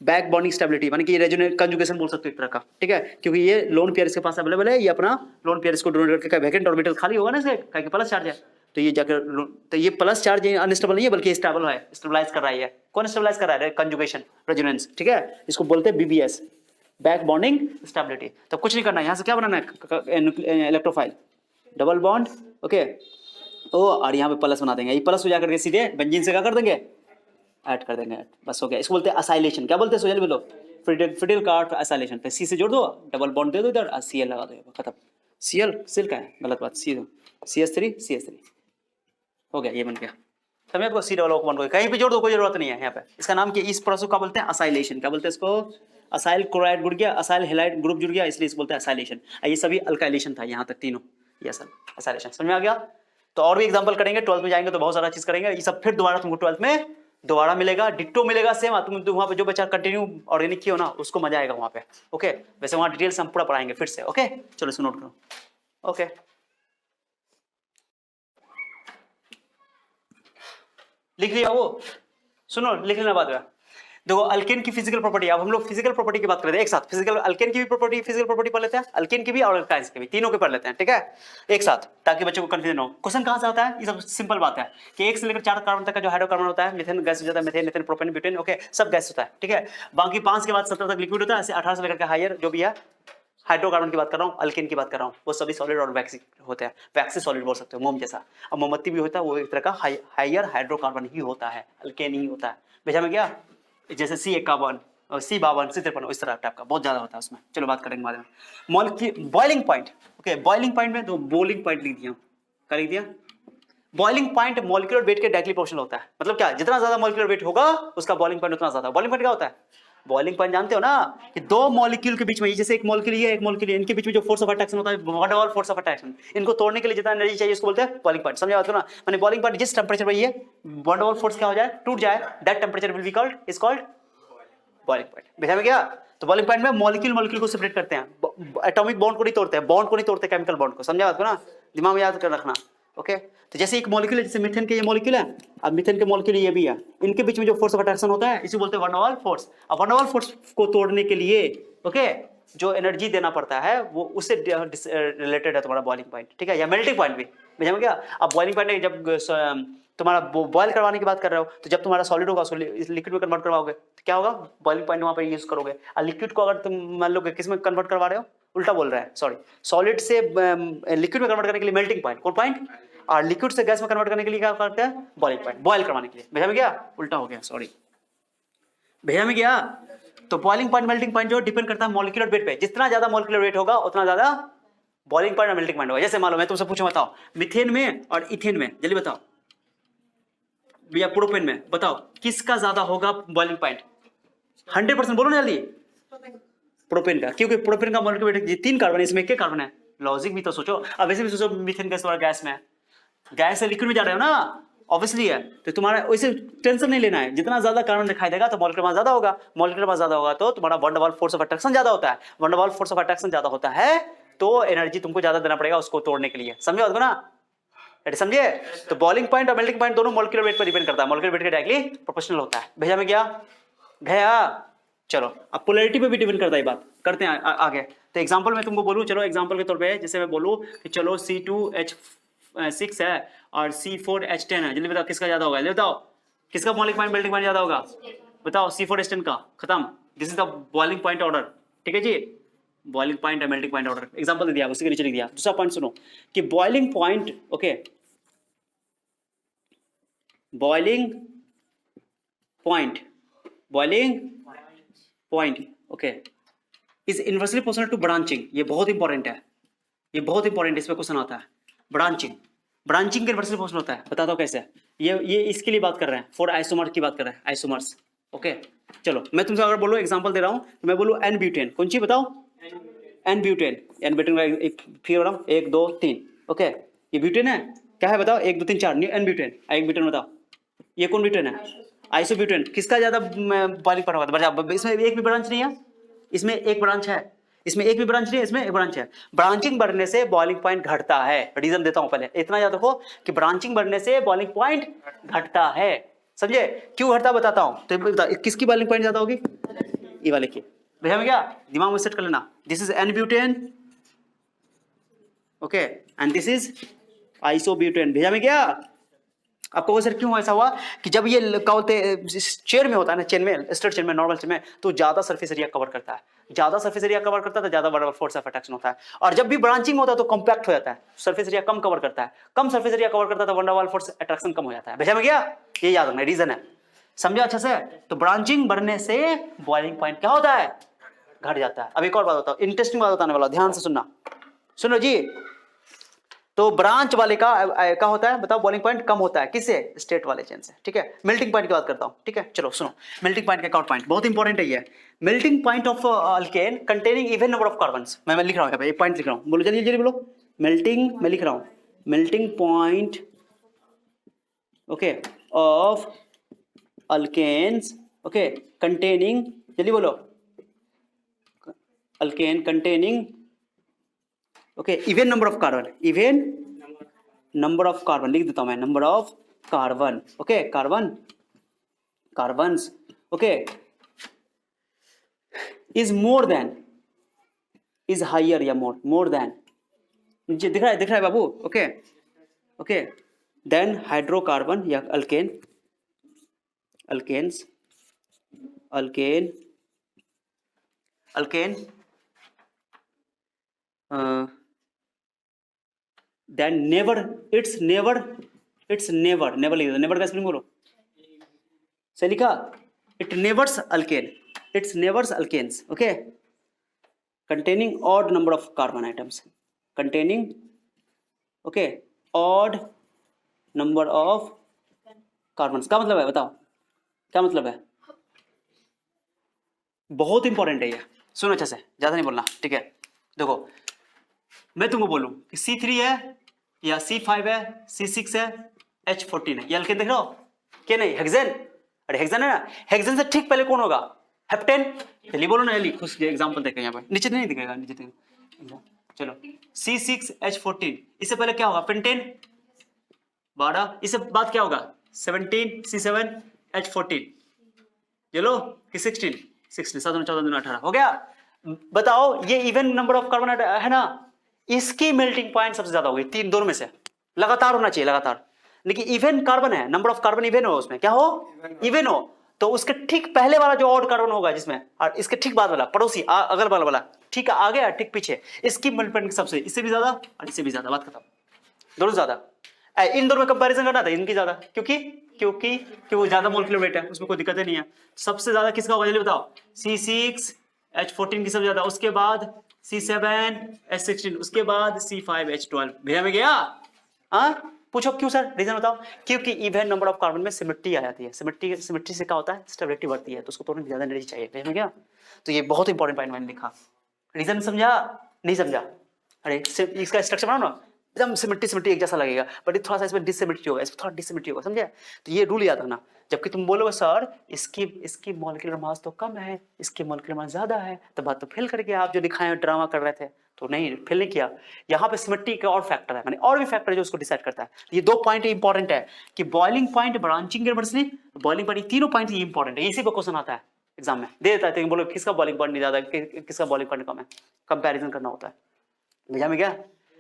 बैक बॉन्डिंग स्टेबिलिटी, माने कि रेजोनेंस कंजुगेशन बोल सकते हो एक तरह का, ठीक है, क्योंकि ये लोन पेयर इसके पास अवेलेबल है, ये अपना लोन पेयर इसको डोनेट करके, वैकेंट ऑर्बिटल खाली होगा ना इसके, क्या प्लस चार्ज है, तो ये जाकर, तो ये प्लस चार्ज अनस्टेबल नहीं है बल्कि स्टेबल है, स्टेबलाइज कर रहा है। कौन स्टेबलाइज कर रहा है, कंजुगेशन रेजोनेंस, ठीक है, इसको बोलते हैं BBS, बैक बॉन्डिंग स्टेबिलिटी। तो कुछ नहीं करना है, यहाँ से क्या बनाना है, इलेक्ट्रोफाइल डबल बॉन्ड, ओके ओ, और यहाँ पे प्लस बना देंगे, ये प्लस हो जाकर के सीधे बेंजीन से क्या कर देंगे, ऐड कर देंगे, बस हो गया। इसको बोलते हैं असाइलेशन। क्या बोलते हैं सोजल बोलो, फ्रीडल-क्राफ्ट असाइलेशन। तो C से जोड़ दो, डबल बॉन्ड दे दो इधर, और Cl लगा दो, खत्म। Cl सिल का है, गलत बात, CH3 CH3 हो गया, ये बन गया। समझे आपको, C डबल बॉन्ड कहीं पे जोड़ दो, कोई जरूरत नहीं है यहाँ पे। इसका नाम क्या, इस प्रोसेस को बोलते हैं असाइलेशन। क्या बोलते हैं इसको, असाइल क्लोराइड जुड़ गया, असाइल हैलाइड ग्रुप जुड़ गया, इसलिए इसको बोलते हैं असाइलेशन। ये सभी अल्काइलेशन था यहाँ तक तीनों, ये सब असाइलेशन। समझ में आ गया। तो और भी एग्जांपल करेंगे, 12th में जाएंगे तो बहुत सारा चीज करेंगे, ये सब फिर दोबारा तुमको 12th में दोबारा मिलेगा, डिट्टो मिलेगा सेम। तुम वहाँ पे जो बच्चा कंटिन्यू ऑर्गेनिक किया हो ना, उसको मजा आएगा वहाँ पे, ओके। वैसे वहाँ डिटेल्स हम पूरा पढ़ाएंगे फिर से, ओके। चलो इसको नोट करो, ओके। लिख लिया वो, सुनो लिख लेना बाद में। देखो अल्केन की फिजिकल प्रॉपर्टी, अब हम लोग फिजिकल प्रॉपर्टी की बात कर रहे हैं एक साथ। फिजिकल अल्केन की भी प्रॉपर्टी, फिजिकल प्रॉपर्टी पढ़ लेते हैं, अल्केन की भी और अल्काइंस की भी, तीनों के पढ़ लेते हैं, ठीक है, एक साथ, ताकि बच्चों को कंफ्यूजन हो। क्वेश्चन कहां से आता है, ये सब सिंपल बात है कि 1 से लेकर 4 कार्बन तक का जो हाइड्रोकार्बन होता है, मीथेन गैस हो जाता है, methane methane propane butane, okay, सब गैस होता है, ठीक है। बाकी 5 के बाद 17 तक लिक्विड होता है, ऐसे 18 से लेकर के हायर जो भी है हाइड्रोकार्बन की बात कर रहा हूँ, अल्केन की बात कर रहा हूँ, वो सभी सॉलिड और वैक्सी होते हैं। वैक्सी सॉलिड बोल सकते हो, मोम जैसा। अब मोमबत्ती भी होता है, वो एक तरह का हायर हाइड्रोकार्बन ही होता है, अल्केन ही होता है। भेजा में क्या, जैसे C51 और C52 C53 इस तरह टाइप का बहुत ज्यादा होता है उसमें। चलो बात करेंगे बाद में। Molecule boiling point, okay, boiling point में दो बॉइलिंग पॉइंट लिख दिया, क्या लिख दिया, बॉइलिंग पॉइंट मॉलिक्यूलर वेट के डायरेक्टली प्रोपोर्शनल होता है। मतलब क्या, जितना ज्यादा मॉलिक्यूलर वेट होगा उसका बॉइलिंग पॉइंट उतना ज्यादा। बॉइलिंग पॉइंट क्या होता है, बॉइलिंग पॉइंट जानते हो ना, कि दो मॉलिक्यूल के बीच में, जैसे एक मॉलिक्यूल ये एक मॉलिक्यूल, इनके बीच में जो फोर्स ऑफ अट्रैक्शन होता है, one over force of attraction, इनको तोड़ने के लिए जितना एनर्जी चाहिए उसको बोलते हैं बॉइलिंग पॉइंट। समझा बात को ना, माने बॉइलिंग पॉइंट जिस टेंपरेचर पर ये वन ओवर फोर्स क्या हो जाए, टूट जाए, that temperature will be called, is called boiling point. भेजा में क्या, तो बॉइलिंग पॉइंट में मॉलिक्यूल मॉलिक्यूल को सेपरेट करते हैं, एटॉमिक बॉन्ड को नहीं तोड़ते हैं, बॉन्ड को नहीं तोड़ते, केमिकल बॉन्ड को। समझा बात को ना, दिमाग में याद कर रखना, ओके। तो जैसे एक मॉलिक्यूल है, जैसे मीथेन के ये मॉलिक्यूल है, अब मीथेन के मॉलिक्यूल ये भी है, इनके बीच में जो फोर्स ऑफ अट्रैक्शन होता है इसे बोलते हैं वन ओवर फोर्स। अब वन ओवर फोर्स को तोड़ने के लिए, ओके, जो एनर्जी देना पड़ता है वो उससे रिलेटेड है तुम्हारा बॉइलिंग पॉइंट, ठीक है, या मेल्टिंग पॉइंट भी। समझ में क्या, अब बॉइलिंग पॉइंट जब तुम्हारा बॉयल करवाने की बात कर रहे हो, तो जब तुम्हारा सॉलिड होगा लिक्विड में कन्वर्ट करवाओगे तो क्या होगा, बॉइलिंग पॉइंट वहां पर यूज करोगे। और लिक्विड को अगर तुम मान लो किस में कन्वर्ट करवा रहे हो, उल्टा बोल रहा है, सॉरी, सॉलिड से लिक्विड में कन्वर्ट करने के लिए मेल्टिंग पॉइंट, कौन पॉइंट, और लिक्विड से गैस में कन्वर्ट करने के लिए क्या करते हैं, बॉइलिंग पॉइंट, बॉयल करवाने के लिए। भेजा में क्या, उल्टा हो गया, सॉरी, भेजा में क्या। तो बॉइलिंग पॉइंट मेल्टिंग पॉइंट जो डिपेंड करता है मॉलिक्यूलर वेट पे, जितना ज्यादा मॉलिक्यूलर वेट होगा उतना ज्यादा बॉइलिंग पॉइंट और मेल्टिंग पॉइंट होगा। जैसे मान लो मैं तुमसे पूछूं, बताओ मीथेन में और इथेन में, जल्दी बताओ, या प्रोपेन में बताओ किसका ज्यादा होगा बॉइलिंग पॉइंट, 100% बोलो ना जल्दी, प्रोपेन का, क्योंकि प्रोपेन का मॉलिक्यूलर वेट 3 कार्बन है, इसमें 1 कार्बन है। लॉजिक भी तो सोचो। अब वैसे भी सोचो मीथेन गैस और गैस में गैस से लिक्विड में जा रहे हो ना, ऑब्वियसली है। तो तुम्हारा वैसे टेंशन नहीं लेना है, जितना ज्यादा कार्बन दिखाई देगा तो मॉलिक्यूलर मास ज्यादा होगा, मॉलिक्यूलर मास ज्यादा होगा तो तुम्हारा वन वाल फोर्स ऑफ अट्रैक्शन ज्यादा होता है, वन वाल फोर्स ऑफ अट्रैक्शन ज्यादा होता है तो एनर्जी तुमको ज्यादा देना पड़ेगा उसको तोड़ने के लिए, समझे बात को ना, समझिए। तो बॉइलिंग पॉइंट और मेल्टिंग पॉइंट दोनों मॉलिक्यूलर वेट पर डिपेंड करता है, मॉलिक्यूलर वेट के डायरेक्टली प्रोपोर्शनल होता है। भेजा में गया गया, चलो अब पोलैरिटी पे भी डिपेंड करता है, बात करते हैं आगे। तो एग्जांपल मैं तुमको बोलूं, चलो एग्जांपल के तौर पे जैसे मैं बोलूं कि चलो C2H6 है और C4H10 है, जल्दी बताओ किसका ज्यादा होगा, जल्दी बताओ किसका बॉइलिंग पॉइंट मेल्टिंग पॉइंट ज्यादा होगा, बताओ C4H10 का, खत्म, this is the boiling point order, ठीक है जी, बॉइलिंग पॉइंट और मेल्टिंग पॉइंट ऑर्डर। एग्जांपल दे दिया, उसी के नीचे लिख दिया। दूसरा पॉइंट सुनो कि boiling point, okay, boiling point okay is inversely proportional to branching, ये बहुत इंपॉर्टेंट है, ये बहुत इंपॉर्टेंट, इसमें क्वेश्चन आता है। ब्रांचिंग के इनवर्सली प्रोपोर्शनल होता है, बता दो कैसे, ये इसके लिए बात कर रहे हैं, फॉर आइसोमर की बात कर रहे हैं, आइसोमर्स, ओके। चलो मैं तुमसे अगर बोलो एग्जांपल दे रहा हूं तो मैं बोलूं एन ब्यूटेन, कौन सी बताओ, एन ब्यूटेन का एक फिर 1 2 3, ओके, ये ब्यूटेन है, क्या है बताओ, 1 2 3 4 एन ब्यूटेन, एक ब्यूटेन बताओ, ये कौन ब्यूटेन है, आइसोब्यूटेन, किसका ज्यादा बॉइलिंग पॉइंट होगा, इसमें एक भी ब्रांच नहीं है, इसमें एक ब्रांच है, इसमें एक भी ब्रांच नहीं है, इसमें एक ब्रांच है। ब्रांचिंग बढ़ने से बॉइलिंग पॉइंट घटता है, रीजन देता हूं, पहले इतना याद रखो कि ब्रांचिंग बढ़ने से बॉइलिंग पॉइंट घटता है, समझे, क्यों घटता बताता हूं। तो किसकी बॉइलिंग पॉइंट ज्यादा होगी, ये वाले की, भैया में क्या दिमाग में सेट कर लेना, this is an butane, okay, and this is isobutane, भैया में क्या। आपको सर क्यों ऐसा हुआ कि जब ये क्या बोलते चेन में होता है ना, चेन में, स्ट्रेट चेन में, नॉर्मल चेन में, तो ज्यादा सरफेस एरिया कवर करता है, ज्यादा सरफेस एरिया कवर करता है तो ज्यादा बड़ा फोर्स ऑफ अट्रैक्शन होता है, और जब भी ब्रांचिंग होता है तो कॉम्पैक्ट हो जाता है, सरफेस एरिया कम कवर करता है, कम सरफेस एरिया कवर करता है तो वन वाल फोर्स अट्रैक्शन कम हो जाता है, भेजा में गया, ये याद रखना रीजन है, समझा अच्छे से। तो ब्रांचिंग बढ़ने से बॉइलिंग पॉइंट क्या होता है, घट जाता है। अब एक और बात बताओ, इंटरेस्टिंग बात बताने वाला, ध्यान से सुनना, सुनो जी। तो ब्रांच वाले का क्या होता है बताओ, बॉइलिंग पॉइंट कम होता है, किससे, स्टेट वाले चेन से, ठीक है। मेल्टिंग पॉइंट की बात करता हूं, ठीक है, चलो सुनो, मेल्टिंग पॉइंट का काउंट पॉइंट बहुत इंपॉर्टेंट है ये, melting point of alkane containing even number of carbons, मैं लिख रहा हूं, एक पॉइंट लिख रहा हूं, बोलो जल्दी जल्दी बोलो, मेल्टिंग, मैं लिख रहा हूं, melting point, okay, of alkanes, okay, containing, जल्दी बोलो, alkane containing, okay, even number of carbon, even number of carbon लिख देता हूं मैं, number of carbon, okay, carbons, okay, is more than, is higher या मोर देन, नीचे दिख रहा है बाबू, ओके, ओके, देन हाइड्रोकार्बन या अल्केन, then never लिख दो, नेवर का स्पेलिंग बोलो, सही लिखा, इट्स नेवर्स alkanes, okay, containing odd number of carbon atoms, containing, okay, odd number of carbon, क्या मतलब है बताओ, क्या मतलब है, बहुत इंपॉर्टेंट है ये, सुनो अच्छा से, ज्यादा नहीं बोलना, ठीक है। देखो मैं तुमको बोलूं कि C3 है या C5 है, C6 है, H14 है, ये अल्केन देख रहे हो क्या, नहीं हेक्सेन, अरे हेक्सेन है ना, हेक्सेन से ठीक पहले कौन होगा, हेप्टेन, जल्दी बोलो ना, जल्दी खुद एग्जांपल देखें, यहाँ पे नीचे नहीं दिखेगा, नीचे दिखेगा, चलो C6H14, इससे पहले क्या होगा, पेंटेन 12, इससे बाद क्या होगा 17 C7H14, चलो कि 16 7 14 18 हो गया। बताओ ये इवन नंबर ऑफ कार्बन है ना, इसकी मेल्टिंग पॉइंट सबसे ज्यादा होगी, तीन दोनों में से लगातार होना चाहिए, लगातार, लेकिन इवन कार्बन है, नंबर ऑफ कार्बन इवन हो, उसमें क्या हो, इवन हो, तो उसके ठीक पहले वाला जो ऑड कार्बन होगा जिसमें, और इसके ठीक बाद वाला पड़ोसी अगल बगल वाला, ठीक आगे और ठीक पीछे, इसकी मेल्टिंग पॉइंट सबसे, इससे भी ज्यादा और इससे भी ज्यादा, बात खत्म, दोनों ज्यादा, इन दोनों में कंपैरिजन करना था, इनकी ज्यादा, क्योंकि वो ज्यादा मोलिक्यूलर वेट है, उसमें कोई दिक्कत नहीं है। सबसे ज्यादा किसका होगा जल्दी बताओ, C6H14 की सबसे ज्यादा, उसके बाद C7H16, उसके बाद C5H12, भेजा में गया, हाँ पूछो क्यों सर, रीजन बताओ, क्योंकि इवन नंबर ऑफ कार्बन में सिमेट्री आ जाती है, सिमेट्री से क्या होता है, स्टेबिलिटी बढ़ती है, तो उसको तोड़ने की ज्यादा एनर्जी चाहिए, भेजा में गया। तो ये बहुत इंपॉर्टेंट पॉइंट मैंने लिखा, रीजन समझा नहीं समझा, अरे इसका स्ट्रक्चर बनाओ ना, एकदम सिमेट्री एक जैसा लगेगा, बट थोड़ा सा इसमें डिसिमेट्री होगा, इसमें थोड़ा डिसिमेट्री होगा, समझे? तो ये रूल याद रखना। जबकि तुम बोलोगे सर इसकी मॉलिक्यूलर मास तो कम है, इसकी मॉलिक्यूलर मास ज्यादा है, तो बात तो फेल कर गया आप जो दिखाए ड्रामा कर रहे थे, तो नहीं फेल नहीं किया। यहाँ पे सिमेट्री का और फैक्टर है, माने और भी फैक्टर है जो उसको डिसाइड करता है। ये 2 पॉइंट इंपॉर्टेंट है कि boiling point, branching inversely, boiling point, तीनों पॉइंट ये इंपॉर्टेंट है। इसी पे क्वेश्चन आता है एग्जाम में, दे देता है, बोलो किसका बॉइलिंग पॉइंट नहीं ज्यादा, किसका बॉइलिंग पॉइंट कम है, कंपैरिजन करना होता है। भैया में क्या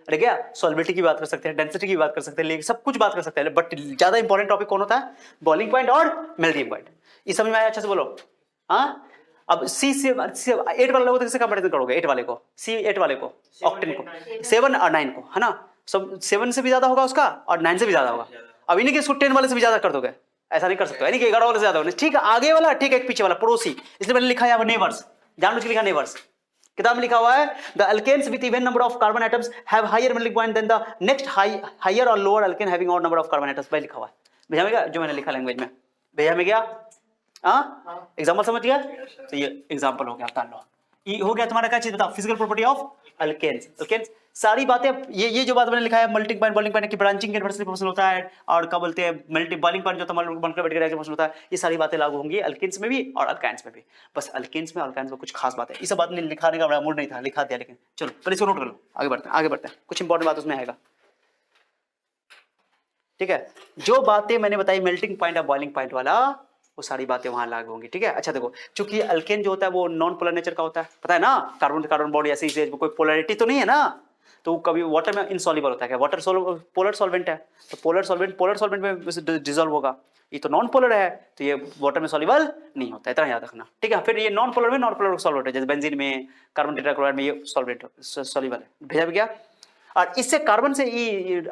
अरे क्या सॉल्बिलिटी की बात कर सकते हैं, डेंसिटी की बात कर सकते हैं, लेकिन सब कुछ बात कर सकते हैं, बट ज्यादा इंपॉर्टेंट टॉपिक कौन होता है? बॉइलिंग पॉइंट और मेल्टिंग पॉइंट। ये समझ में आया अच्छे से बोलो? हाँ, अब सी से 8 वाले को तो किससे कंपैरिजन करोगे? 8 वाले को, C8 वाले को, ऑक्टेन को, 7 और 9 को, है ना? सब 7 से भी ज्यादा होगा उसका और 9 से भी ज्यादा होगा। अब इन्हीं के इसको 10 वाले से भी ज्यादा कर दोगे, ऐसा नहीं कर सकते, यानी कि 11 वाले से ज्यादा होने। ठीक है, आगे वाला ठीक है, एक पीछे वाला पड़ोसी, इसलिए मैंने लिखा है नेबर्स, जानबूझ के लिखा नेबर्स। किताब में लिखा हुआ है the alkanes with even number of carbon atoms have higher melting point than the next higher और lower alkane having odd number of carbon atoms, भाई लिखा हुआ है। भेजा में क्या जो मैंने लिखा लैंग्वेज में, भेजा में क्या? हाँ, एग्जांपल समझ गया? तो ये एग्जांपल हो गया, बता लो। ये हो गया तुम्हारा क्या चीज बताओ? Physical property of alkanes. Alkanes सारी बातें, ये जो बात मैंने लिखा है मेल्टिंग पॉइंट, बॉइलिंग पॉइंट की ब्रांचिंग इनवर्सली प्रोपोर्शनल होता है, और क्या बोलते हैं मेल्टिंग बॉइलिंग पॉइंट जो तुम्हारा बनकर बैठ के रिएक्शन होता है, ये सारी बातें लागू होंगी अल्केन्स में भी और अल्काइंस में भी। बस अल्केन्स में अल्काइंस में कुछ खास बात है, ये सब बात नहीं लिखाने का बड़ा मूड नहीं था, लिखा दिया, लेकिन चलो पहले इसको नोट कर लो, आगे बढ़ते हैं, कुछ इंपॉर्टेंट बात उसमें आएगा। ठीक है, जो बातें मैंने बताई मेल्टिंग पॉइंट और बॉइलिंग पॉइंट वाला, वो सारी बातें वहां लागू होंगी। ठीक है, अच्छा देखो, चूंकि अल्केन जो होता है वो नॉन पोलर नेचर का होता है, पता है ना, कार्बन कार्बन बॉन्ड ऐसी कोई पोलरिटी तो नहीं है ना, तो कभी वाटर में इनसॉल्युबल होता है। क्या वाटर पोलर सॉल्वेंट है, तो पोलर सॉल्वेंट में डिसॉल्व होगा, ये तो नॉन पोलर है, तो ये वाटर में सॉल्युबल नहीं होता है, इतना याद रखना। ठीक है, फिर ये नॉन पोलर में नॉन पोलर सॉल्वेंट है, जैसे बेंजीन में, कार्बन टेट्राक्लोराइड में ये सॉल्वेंट सॉल्युबल है। भेजा भी क्या? और इससे कार्बन से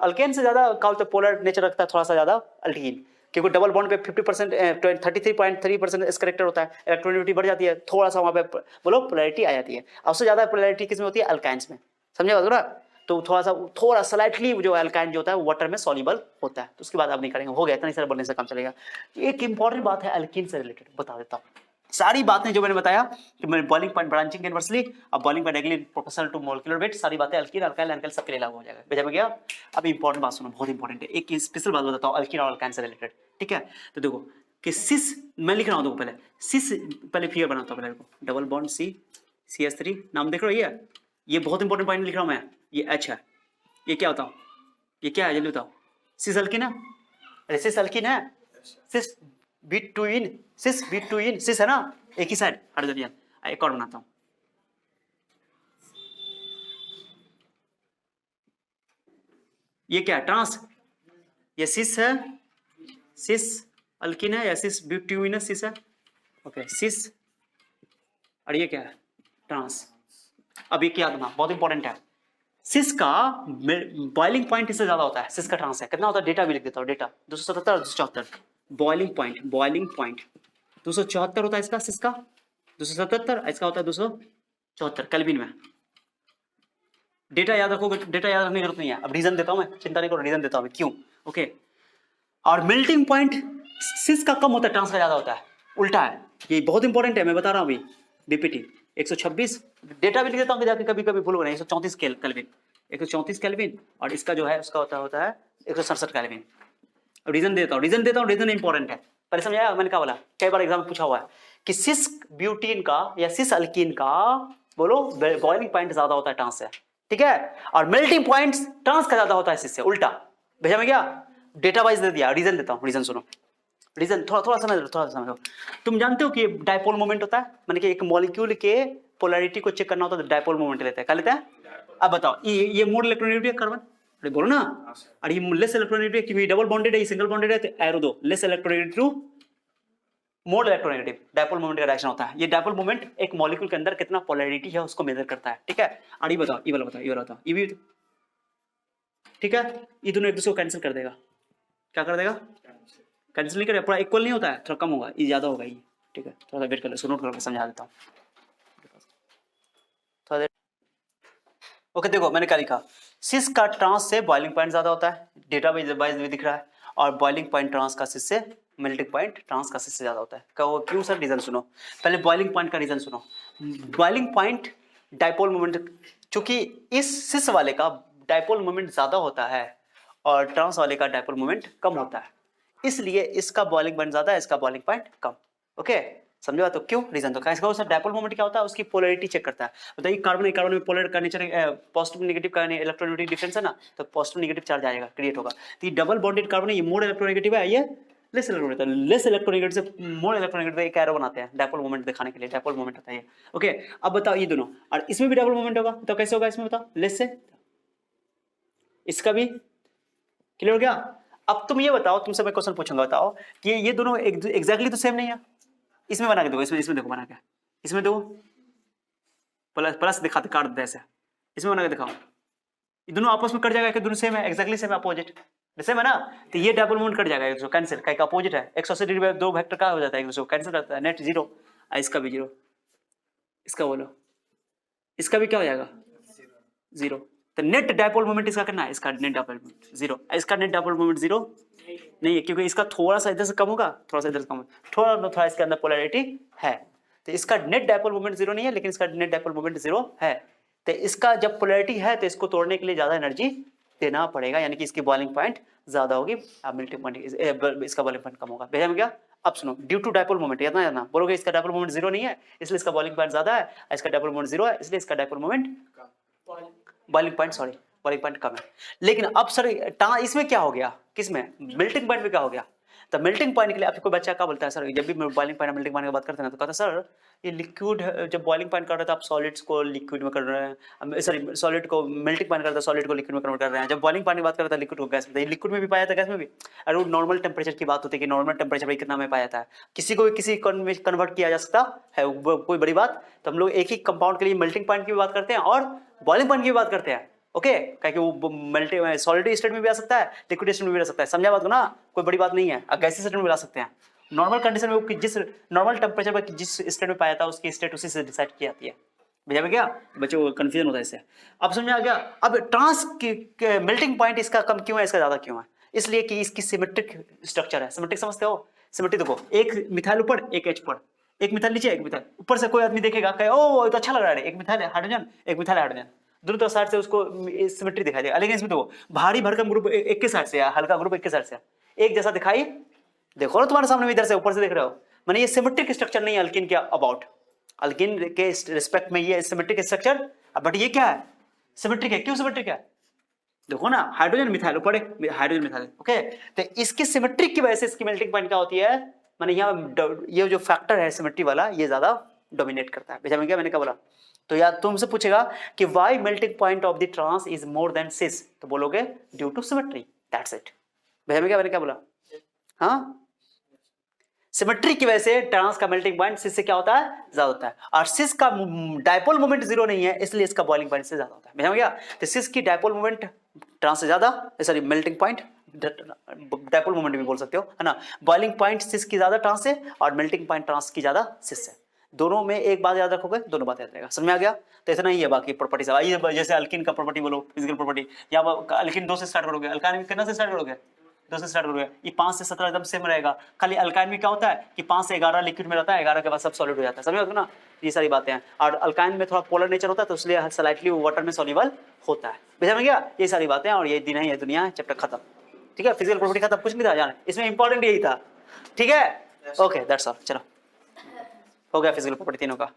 अल्केन से ज्यादा क्या बोलते हैं पोलर नेचर रखता है, थोड़ा सा ज्यादा अल्कीन, क्योंकि डबल बॉन्ड पे 50% 33.3% इस करेक्टर होता है, इलेक्ट्रोनेगेटिविटी बढ़ जाती है, थोड़ा सा वहां पे बोलो पोलैरिटी आ जाती है। उससे ज्यादा पोलैरिटी किसमें होती है? अल्काइंस में, समझे बात ना? तो थोड़ा स्लाइटली जो अल्काइन जो होता है वाटर में सॉल्युबल होता है, तो उसकी बात आप नहीं करेंगे, हो गया, इतना ही सारा बोलने से काम चलेगा। एक इंपॉर्टेंट बात है अल्कीन से रिलेटेड, बता देता हूँ सारी बातें जो मैंने बताया कि मैं बॉइलिंग पॉइंट ब्रांचिंग इनवर्सली, अब boiling point directly proportional to molecular weight, सारी बातें अल्कीन अल्काइल एल्काइल सबके लिए लागू हो जाएगा। भेजा में गया? अब इंपॉर्टेंट बात सुनो, बहुत इंपॉर्टेंट है, एक स्पेशल बात बताता हूँ अल्कीन और अल्काइन से रिलेटेड। ठीक है, तो देखो कि सिस, मैं लिख रहा हूँ, देखो पहले सिस, पहले फिगर बनाता हूँ, पहले डबल बॉन्ड CH3, नाम देख रहे हो? ये बहुत इंपॉर्टेंट पॉइंट लिख रहा हूँ मैं, ये H है, ये क्या होता हूँ, ये क्या है जल्दी बताओ? सिस अल्कीन है, अरे सिस अल्कीन है, सिस B2 सिस है ना, एक ही साइड, हट जाइए, एक और बनाता हूं, ये क्या है? ट्रांस, ये सिस है, सिस अल्कीन है, या सिस ब्यूट्यूइन है, सिस है, ओके सिस, और ये क्या है? ट्रांस। अब ये क्या करना बहुत इंपॉर्टेंट है, सिस का बॉइलिंग पॉइंट इससे ज्यादा होता है, सिस का ट्रांस है कितना होता है? डेटा भी लिख देता हूं, डेटा 277 और 274, बॉइलिंग पॉइंट 274 होता है इसका, सिस का 277, इसका होता है 274 केल्विन में। डेटा याद रखोगे, डेटा याद रखने की जरूरत नहीं है, अब रीजन देता हूं मैं, चिंता नहीं करो, रीजन देता हूं क्यों। ओके, और मेल्टिंग पॉइंट सिस का कम होता है, ट्रांस का ज्यादा होता है, उल्टा है, ये बहुत इंपॉर्टेंट है, मैं बता रहा हूं अभी, बीपीटी 126, डेटा भी लिख देता हूं जाके, कभी कभी भूल गए, 134 केल्विन, 134 केल्विन, और इसका जो है उसका होता है 167 केल्विन। अब रीजन देता हूं, रीजन इंपॉर्टेंट है, पहले समझाया मैंने क्या बोला, कई बार एग्जाम में पूछा हुआ है कि सिस ब्यूटीन का या सिस अल्कीन का बोलो बॉइलिंग पॉइंट ज्यादा होता है ट्रांस से, ठीक है, और मेल्टिंग पॉइंट ट्रांस का ज्यादा होता है सिस से, उल्टा। भेजा मैं क्या? डेटा वाइज दे दिया, रीजन देता हूं, रीजन सुनो, रीजन थोड़ा समझ लो। तुम जानते हो कि डायपोल मोमेंट होता है, माने कि एक मॉलिक्यूल के पोलैरिटी को चेक करना होता है तो डायपोल मोमेंट लेते हैं, क्या लेते हैं? अब बताओ, ये मोर इलेक्ट्रोनेगेटिव है कार्बन, अरे बोलो ना, और ये लेस इलेक्ट्रोनेगेटिव क्योंकि डबल बॉन्डेड है, ये सिंगल बॉन्डेड है, तो एरो दो, less electronegative to more electronegative, dipole moment का रिएक्शन होता है। ये डायपोल मोमेंट एक मॉलिक्यूल के अंदर कितना पोलैरिटी है उसको मेजर करता है, ठीक है। और ये बताओ, ये वाला बताओ, ये भी ठीक है, ये दोनों एक दूसरे को कैंसिल कर देगा, क्या कर देगा? कैंसिल नहीं करेगा, पूरा इक्वल नहीं होता है, थोड़ा कम होगा, ये ज्यादा होगा ये, ठीक है, थोड़ा सा वेट कर लो, इसको नोट करके समझा देता हूँ थोड़ा देर। ओके देखो मैंने क्या लिखा, सिस का ट्रांस से बॉइलिंग पॉइंट ज्यादा होता है, डेटा वाइज भी दिख रहा है, और बॉइलिंग पॉइंट ट्रांस का सिस से मेल्टिंग पॉइंट ट्रांस का सिस से ज्यादा होता है। क्यों सर? रीजन सुनो, पहले बॉइलिंग पॉइंट का रीजन सुनो। बॉइलिंग पॉइंट डायपोल मोमेंट, चूंकि इस सिस वाले का डायपोल मोमेंट ज्यादा होता है और ट्रांस वाले का डायपोल मोमेंट कम होता है, इसलिए इसका बॉइलिंग पॉइंट ज्यादा है, इसका बॉइलिंग पॉइंट कम। ओके, समझे बात? तो क्यों रीजन, तो कैसे सर डायपोल मोमेंट क्या होता है, उसकी पोलैरिटी चेक करता है। बताइए कार्बन कार्बन में पोलर का नेचर पॉजिटिव नेगेटिव का इलेक्ट्रोनेगेटिव डिफरेंस है ना, तो पॉजिटिव नेगेटिव चार्ज आएगा, क्रिएट होगा। तो ये डबल बॉन्डेड कार्बन है, ये मोर इलेक्ट्रोनेगेटिव है, ये लेस इलेक्ट्रोनेगेटिव, लेस इलेक्ट्रोनेगेटिव से मोर इलेक्ट्रोनेगेटिव एक एरो बनाते हैं डायपोल मोमेंट दिखाने के लिए, डायपोल मोमेंट होता है ये। ओके, अब बताओ ये दोनों, और इसमें भी डायपोल मोमेंट होगा, तो कैसे होगा इसमें बताओ, लेस से, इसका भी क्लियर हो गया। अब तुम ये बताओ, तुमसे मैं क्वेश्चन पूछूंगा, बताओ कि ये दोनों एग्जैक्टली तो सेम नहीं है, इसमें बना के देखो, इसमें देखो बना के, इसमें देखो प्लस प्लस दिखाते काट देते ऐसे, इसमें बना के दिखाओ, ये दोनों आपस में कट जाएगा कि दोनों सेम है, एग्जैक्टली सेम है, अपोजिट सेम है ना, तो ये डायपोल मोमेंट कट जाएगा, एक दूसरे कैंसिल, का अपोजिट है, 180 डिग्री में दो वेक्टर का हो जाता है, एक दूसरे को कैंसिल करता है, नेट जीरो, इसका भी जीरो, इसका बोलो, इसका भी क्या हो जाएगा जीरो, तो नेट डायपोल मोमेंट इसका कितना है, इसका नेट डायपोल मोमेंट जीरो, इसका नेट डायपोल मोमेंट जीरो नहीं है, क्योंकि इसका थोड़ा सा इधर से कम होगा, थोड़ा सा इधर से कम होगा, थोड़ा इसके अंदर पोलैरिटी है, तो इसका नेट डायपोल मोमेंट जीरो नहीं है, लेकिन इसका नेट डायपोल मोमेंट जीरो है। तो इसका जब पोलैरिटी है तो इसको तोड़ने के लिए ज्यादा एनर्जी देना पड़ेगा, यानी कि इसकी बॉइलिंग पॉइंट ज्यादा होगी, मेल्टिंग पॉइंट इसका बॉइलिंग पॉइंट कम होगा। भेजा में क्या, अब सुनो, ड्यू टू डायपोल मोमेंट, इतना जाना बोलोगे, इसका डायपोल मोमेंट जीरो नहीं है इसलिए इसका बॉइलिंग पॉइंट ज्यादा है, इसका डायपोल मोमेंट जीरो है इसलिए इसका dipole moment boiling point sorry boiling point कम है। लेकिन अब सर इसमें क्या हो गया, किसमें, मेल्टिंग पॉइंट में क्या हो गया, तो मेल्टिंग पॉइंट के लिए आपको बच्चा क्या बोलता है, सर जब भी बॉइलिंग पॉइंट मेल्टिंग पॉइंट की बात करते हैं तो कहता है सर ये लिक्विड, जब बॉइलिंग पॉइंट कर रहे थे आप सॉलिड्स को लिक्विड में कर रहे हैं, सॉरी सॉलिड को मेल्टिंग पॉइंट करते हैं, सॉलिड को लिक्विड में कन्वर्ट कर रहे हैं, जब बॉइलिंग पॉइंट की बात करते हैं लिक्विड को गैस में, लिक्विड में भी पाया जाता है गैस में भी, और वो नॉर्मल टेम्परेचर की बात होती है कि नॉर्मल टेम्परेचर भाई कितना में पाया जाता है, किसी को भी किसी कन्वर्ट किया जा सकता है, कोई बड़ी बात, तो हम लोग एक ही कंपाउंड के लिए मेल्टिंग पॉइंट की भी बात करते हैं और बॉइलिंग पॉइंट की भी बात करते हैं। ओके, क्योंकि वो मेल्टिंग सॉलिड स्टेट में भी आ सकता है, लिक्विड स्टेट में भी आ सकता है, समझा बात को ना, कोई बड़ी बात नहीं है, गैसीय स्टेट में भी ला सकते हैं, नॉर्मल कंडीशन में जिस नॉर्मल टेम्परेचर पर जिस स्टेट में पाया था उसकी स्टेट उसी से डिसाइड की जाती है। भैया में क्या बच्चों को कंफ्यूजन होता है इससे, अब समझ में आ गया। अब ट्रांस मेल्टिंग पॉइंट इसका कम क्यों है, इसका ज्यादा क्यों है, इसलिए कि इसकी सिमेट्रिक स्ट्रक्चर है। सिमेट्रिक समझते हो, सिमेट्रिक देखो, एक मिथाइल ऊपर एक एच पर, एक मिथाइल नीचे एक मिथाइल ऊपर, से कोई आदमी देखेगा कहे ओ तो अच्छा लग रहा है, एक मिथाइल हाइड्रोजन एक मिथाइल हाइड्रोजन, दोनों तरफ साइड से उसको सिमेट्री दिखाई देगा। लेकिन इसमें देखो भारी भरकम ग्रुप एक के साइड से या हल्का ग्रुप एक के साइड से एक जैसा दिखाई, देखो ना तुम्हारे सामने इधर से ऊपर से देख रहे हो, माने ये सिमेट्रिक स्ट्रक्चर नहीं है अल्किन के अबाउट, अल्किन के रिस्पेक्ट में ये सिमेट्रिक स्ट्रक्चर, बट ये क्या है, सिमेट्रिक है। क्यों सिमेट्रिक है, देखो ना हाइड्रोजन मिथाइल ऊपर एक हाइड्रोजन मिथाइल, ओके, तो इसकी सिमेट्रिक की वजह से इसकी मेल्टिंग पॉइंट क्या होती है, माने यहाँ ये जो फैक्टर है सिमेट्री वाला ये ज्यादा डोमिनेट करता है। बेचा में क्या मैंने क्या बोला, तो यार तुमसे पूछेगा कि why melting point of the trans is more than cis, तो बोलोगे due to symmetry, that's it. बेचा में क्या मैंने क्या बोला, हाँ सिमेट्री की वजह से ट्रांस का मेल्टिंग पॉइंट सिस से क्या होता है, ज्यादा होता है, और सिस का डायपोल मोमेंट जीरो नहीं है इसलिए इसका बॉइलिंग पॉइंट से ज्यादा होता है। समझ गया, तो सिस की डायपोल मोमेंट ट्रांस से ज्यादा, sorry melting point dipole moment भी बोल सकते हो है ना, बॉइलिंग पॉइंट सिस की ज्यादा ट्रांस से और मेल्टिंग पॉइंट ट्रांस की ज्यादा सिस से, दोनों में एक बात याद रखोगे दोनों बात याद रहेगा। समझ में आ गया, तो इतना ही है, बाकी प्रॉपर्टी सब आइए, जैसे अल्किन का प्रॉपर्टी बोलो, फिजिकल प्रॉपर्टी, या अल्किन 2 से स्टार्ट करोगे, अल्काइन कितना से स्टार्ट करोगे, 2 से स्टार्ट करोगे, ये 5 से 17 एकदम सेम रहेगा, खाली अल्काइन में क्या होता है कि 5 से 11 लिक्विड में रहता है, 11 के बाद सब सॉलिड हो जाता है। समझ ना, ये सारी बातें हैं, और अल्काइन में थोड़ा पोलर नेचर होता है तो इसलिए स्लाइटली वाटर में सॉल्युबल होता है। समझ में गया, ये सारी बातें, और ये दिन है ये दुनिया, चैप्टर खत्म, ठीक है, फिजिकल प्रॉपर्टी खत्म, कुछ नहीं था जाना, इसमें इंपॉर्टेंट यही था, ठीक है, ओके दैट्स ऑल, चलो हो गया फिजिकल प्रॉपर्टी तीनों का।